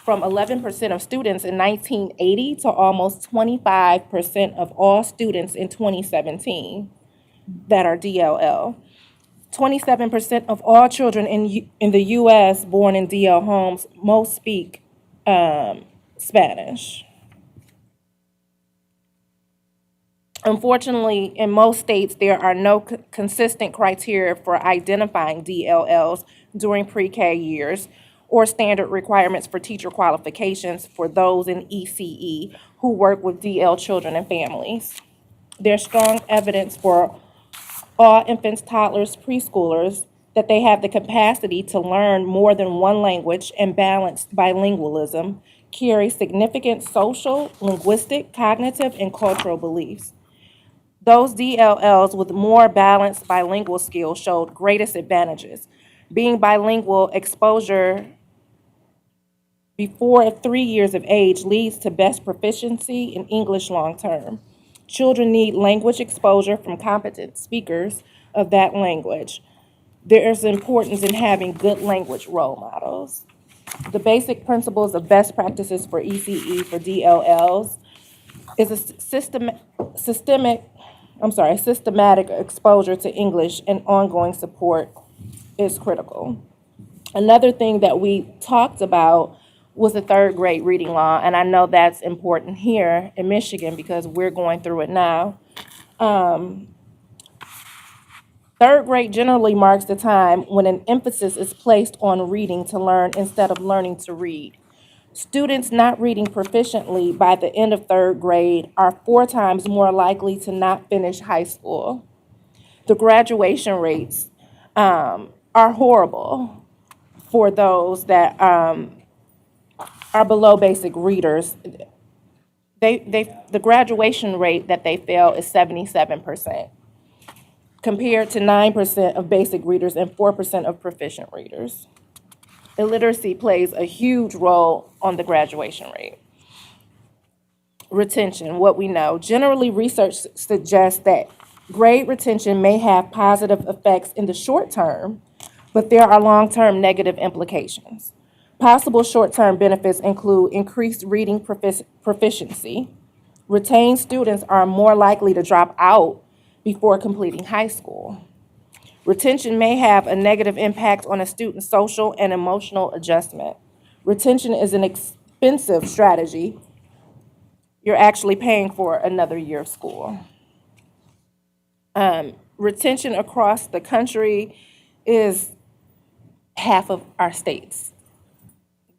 from 11% of students in 1980 to almost 25% of all students in 2017 that are DLL. 27% of all children in the U.S. born in DL homes most speak Spanish. Unfortunately, in most states, there are no consistent criteria for identifying DLLs during pre-K years or standard requirements for teacher qualifications for those in ECE who work with DL children and families. There's strong evidence for all infants, toddlers, preschoolers that they have the capacity to learn more than one language, and balanced bilingualism carry significant social, linguistic, cognitive, and cultural beliefs. Those DLLs with more balanced bilingual skills showed greatest advantages. Being bilingual exposure before 3 years of age leads to best proficiency in English long term. Children need language exposure from competent speakers of that language. There is importance in having good language role models. The basic principles of best practices for ECE for DLLs is a systematic exposure to English and ongoing support is critical. Another thing that we talked about was the third grade reading law, and I know that's important here in Michigan because we're going through it now. Third grade generally marks the time when an emphasis is placed on reading to learn instead of learning to read. Students not reading proficiently by the end of third grade are 4 times more likely to not finish high school. The graduation rates are horrible for those that are below basic readers. The graduation rate that they fail is 77%, compared to 9% of basic readers and 4% of proficient readers. Illiteracy plays a huge role on the graduation rate. Retention, what we know. Generally, research suggests that grade retention may have positive effects in the short term, but there are long-term negative implications. Possible short-term benefits include increased reading proficiency. Retained students are more likely to drop out before completing high school. Retention may have a negative impact on a student's social and emotional adjustment. Retention is an expensive strategy. You're actually paying for another year of school. Retention across the country is half of our states.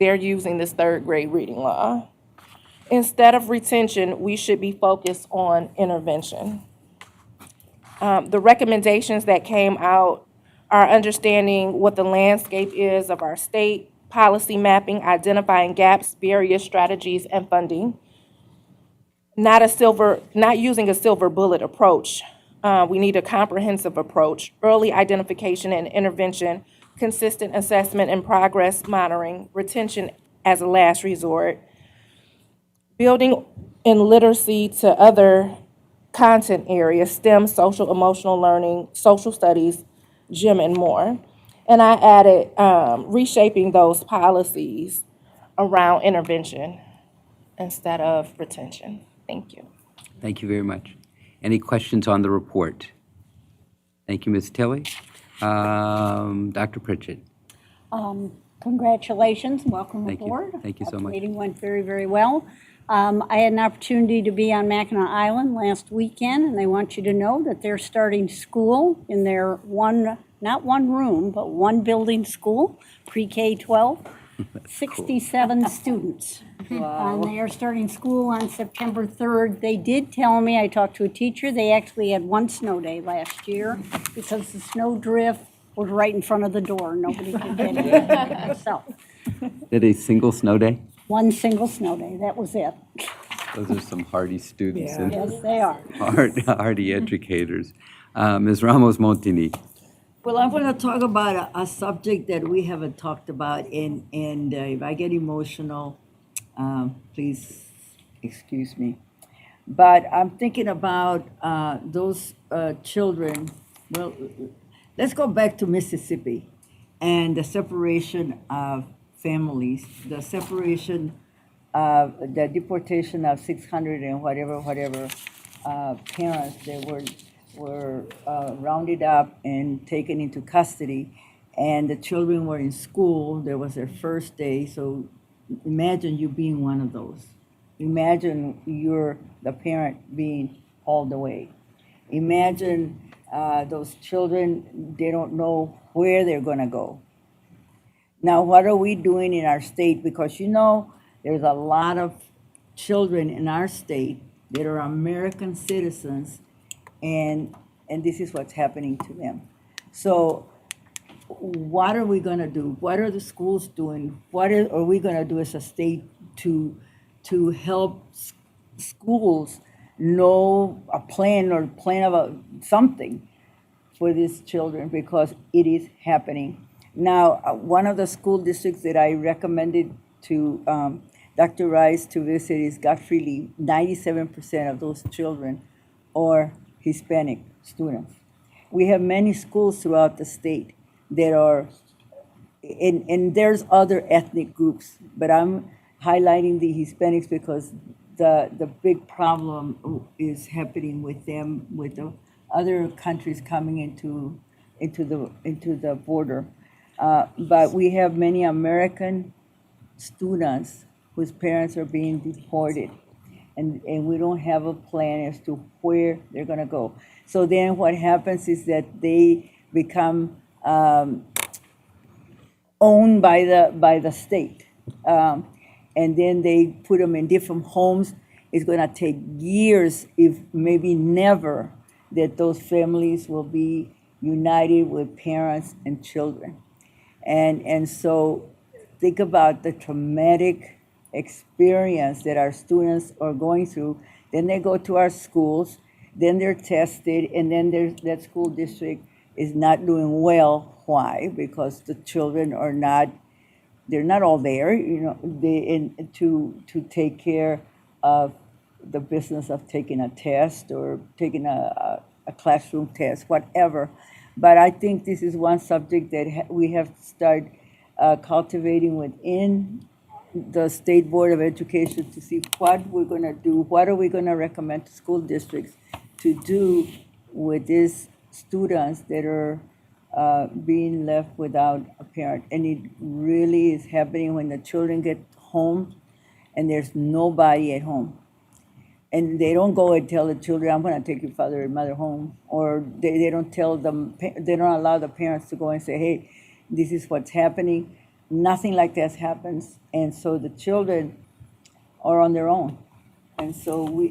They're using this third grade reading law. Instead of retention, we should be focused on intervention. The recommendations that came out are understanding what the landscape is of our state, policy mapping, identifying gaps, barriers, strategies, and funding. Not using a silver bullet approach. We need a comprehensive approach, early identification and intervention, consistent assessment and progress monitoring, retention as a last resort, building in literacy to other content areas, STEM, social emotional learning, social studies, gym, and more. And I added reshaping those policies around intervention instead of retention. Thank you. Thank you very much. Any questions on the report? Thank you, Ms. Tilley. Dr. Pritchett. Congratulations, welcome Thank you. aboard. Thank you so The much. meeting went very, very well. I had an opportunity to be on Mackinac Island last weekend, and I want you to know that they're starting school in their not one room, but one building school, pre-K 12, 67 students. And they are starting school on September 3rd. They did tell me, I talked to a teacher, they actually had one snow day last year because the snow drift was right in front of the door. Nobody could get in. So, Did a single snow day? one single snow day, that was it. Those are some hardy students and Yes, they are. hardy educators. Ms. Ramos Montini. Well, I'm going to talk about a subject that we haven't talked about, and if I get emotional, please excuse me. But I'm thinking about those children. Well, let's go back to Mississippi and the separation of families, the separation of the deportation of 600 and whatever parents that were rounded up and taken into custody, and the children were in school. There was their first day, so imagine you being one of those. Imagine you're the parent being hauled away. Imagine those children, they don't know where they're going to go. Now, what are we doing in our state? Because there's a lot of children in our state that are American citizens, and this is what's happening to them. So what are we going to do? What are the schools doing? Are we going to do as a state to help schools know a plan or plan of something for these children, because it is happening. Now, one of the school districts that I recommended to Dr. Rice to visit is Godfrey Lee. 97% of those children are Hispanic students. We have many schools throughout the state that are, and there's other ethnic groups, but I'm highlighting the Hispanics because the big problem is happening with them, with the other countries coming into the border. But we have many American students whose parents are being deported, and we don't have a plan as to where they're going to go. So then what happens is that they become owned by the state, and then they put them in different homes. It's going to take years, if maybe never, that those families will be united with parents and children. And so think about the traumatic experience that our students are going through. Then they go to our schools, then they're tested, and then that school district is not doing well. Why? Because the children are not, they're not all there, to take care of the business of taking a test or taking a classroom test, whatever. But I think this is one subject that we have to start cultivating within the State Board of Education to see what we're going to do, what are we going to recommend to school districts to do with these students that are being left without a parent. And it really is happening when the children get home and there's nobody at home. And they don't go and tell the children, I'm going to take your father and mother home. Or they don't tell them, they don't allow the parents to go and say, hey, this is what's happening. Nothing like that happens. And so the children are on their own. And so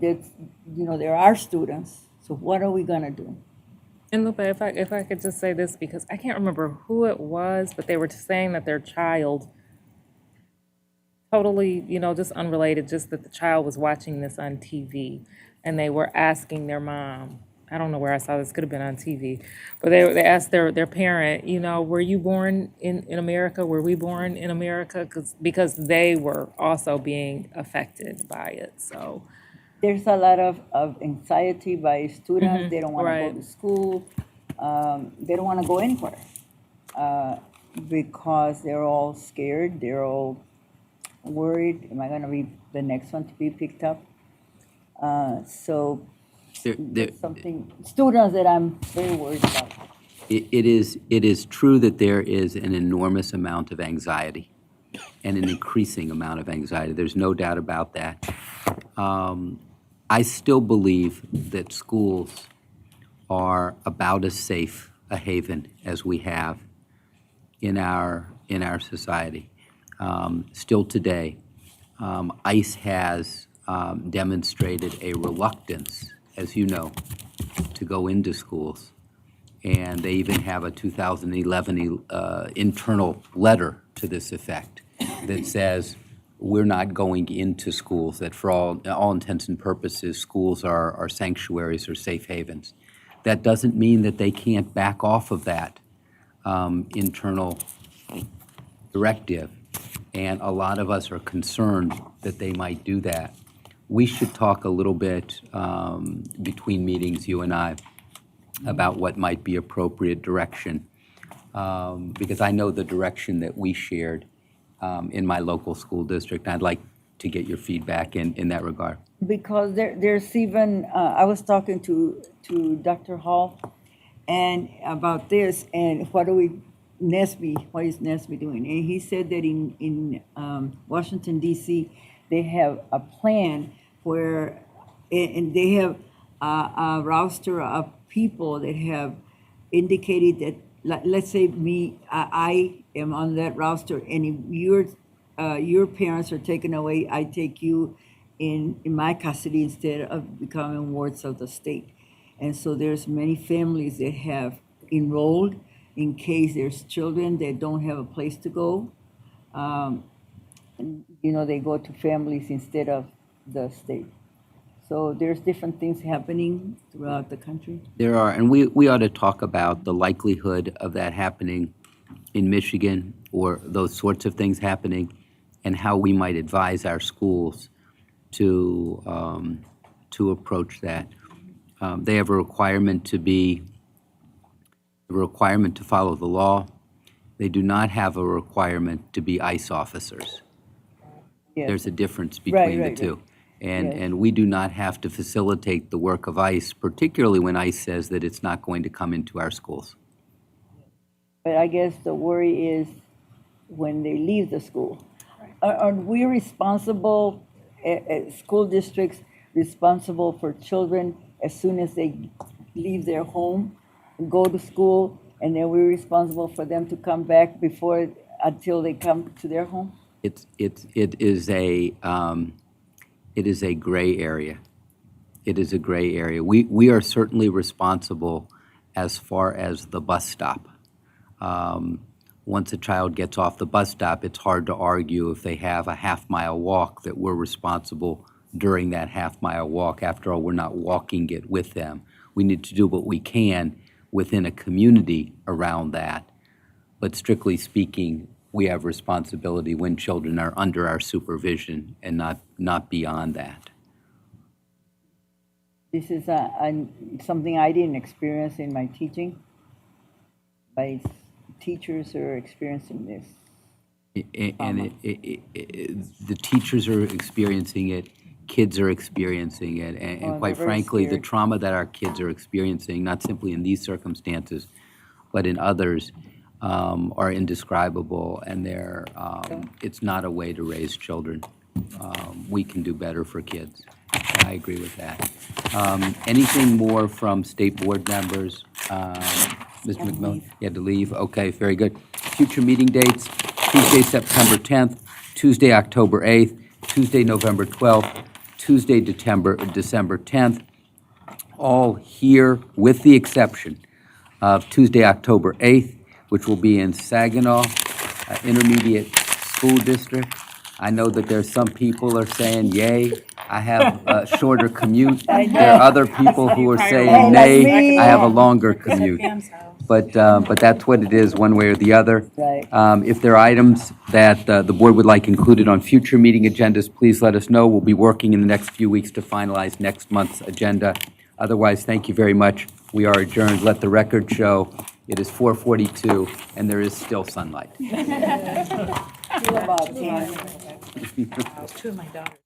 they're our students. So what are we going to do? And Lupe, if I could just say this, because I can't remember who it was, but they were saying that their child, totally, just unrelated, just that the child was watching this on TV, and they were asking their mom, I don't know where I saw this, could have been on TV, but they asked their parent, were you born in America? Were we born in America? Because they were also being affected by it, so. There's a lot of anxiety by students. Mm-hmm. They don't want to go to school. They don't want to go anywhere because they're all scared. They're all worried. Am I going to be the next one to be picked up? So something students that I'm very worried about. It is true that there is an enormous amount of anxiety and an increasing amount of anxiety. There's no doubt about that. I still believe that schools are about as safe a haven as we have in our society. Still today, ICE has demonstrated a reluctance, as you know, to go into schools. And they even have a 2011 internal letter to this effect that says we're not going into schools, that for all intents and purposes, schools are sanctuaries or safe havens. That doesn't mean that they can't back off of that internal directive. And a lot of us are concerned that they might do that. We should talk a little bit between meetings, you and I, about what might be appropriate direction. Because I know the direction that we shared in my local school district. I'd like to get your feedback in that regard. Because there's even, I was talking to Dr. Hall and about this, and what do we NSBE, what is NSBE doing? And he said that in Washington DC, they have a plan where, and they have a roster of people that have indicated that, let's say me, I am on that roster, and if your parents are taken away, I take you in my custody instead of becoming wards of the state. And so there's many families that have enrolled in case there's children that don't have a place to go. And, they go to families instead of the state. So there's different things happening throughout the country. There are, and we ought to talk about the likelihood of that happening in Michigan, or those sorts of things happening, and how we might advise our schools to approach that. They have a requirement to follow the law. They do not have a requirement to be ICE officers. Yes. There's a difference between the two. Yes. And we do not have to facilitate the work of ICE, particularly when ICE says that it's not going to come into our schools. But I guess the worry is when they leave the school. Are we responsible, school districts responsible for children as soon as they leave their home and go to school, and then we're responsible for them to come back until they come to their home? It is a gray area. It is a gray area. We are certainly responsible as far as the bus stop. Once a child gets off the bus stop, it's hard to argue if they have a half-mile walk that we're responsible during that half-mile walk. After all, we're not walking it with them. We need to do what we can within a community around that. But strictly speaking, we have responsibility when children are under our supervision and not beyond that. This is something I didn't experience in my teaching. My teachers are experiencing this. The teachers are experiencing it, kids are experiencing it, and quite frankly, the trauma that our kids are experiencing, not simply in these circumstances, but in others, are indescribable, and it's not a way to raise children. We can do better for kids. I agree with that. Anything more from state board members? Mr. McMillan, you had to leave? Okay, very good. Future meeting dates: Tuesday, September 10th, Tuesday, October 8th, Tuesday, November 12th, Tuesday, December 10th, all here with the exception of Tuesday, October 8th, which will be in Saginaw Intermediate School District. I know that there's some people are saying, yay, I have a shorter commute. There are other people who are saying, nay, I have a longer commute. But that's what it is, one way or the other. Right. If there are items that the board would like included on future meeting agendas, please let us know. We'll be working in the next few weeks to finalize next month's agenda. Otherwise, thank you very much. We are adjourned. Let the record show it is 4:42 and there is still sunlight. Feel about time. Two of my daughters.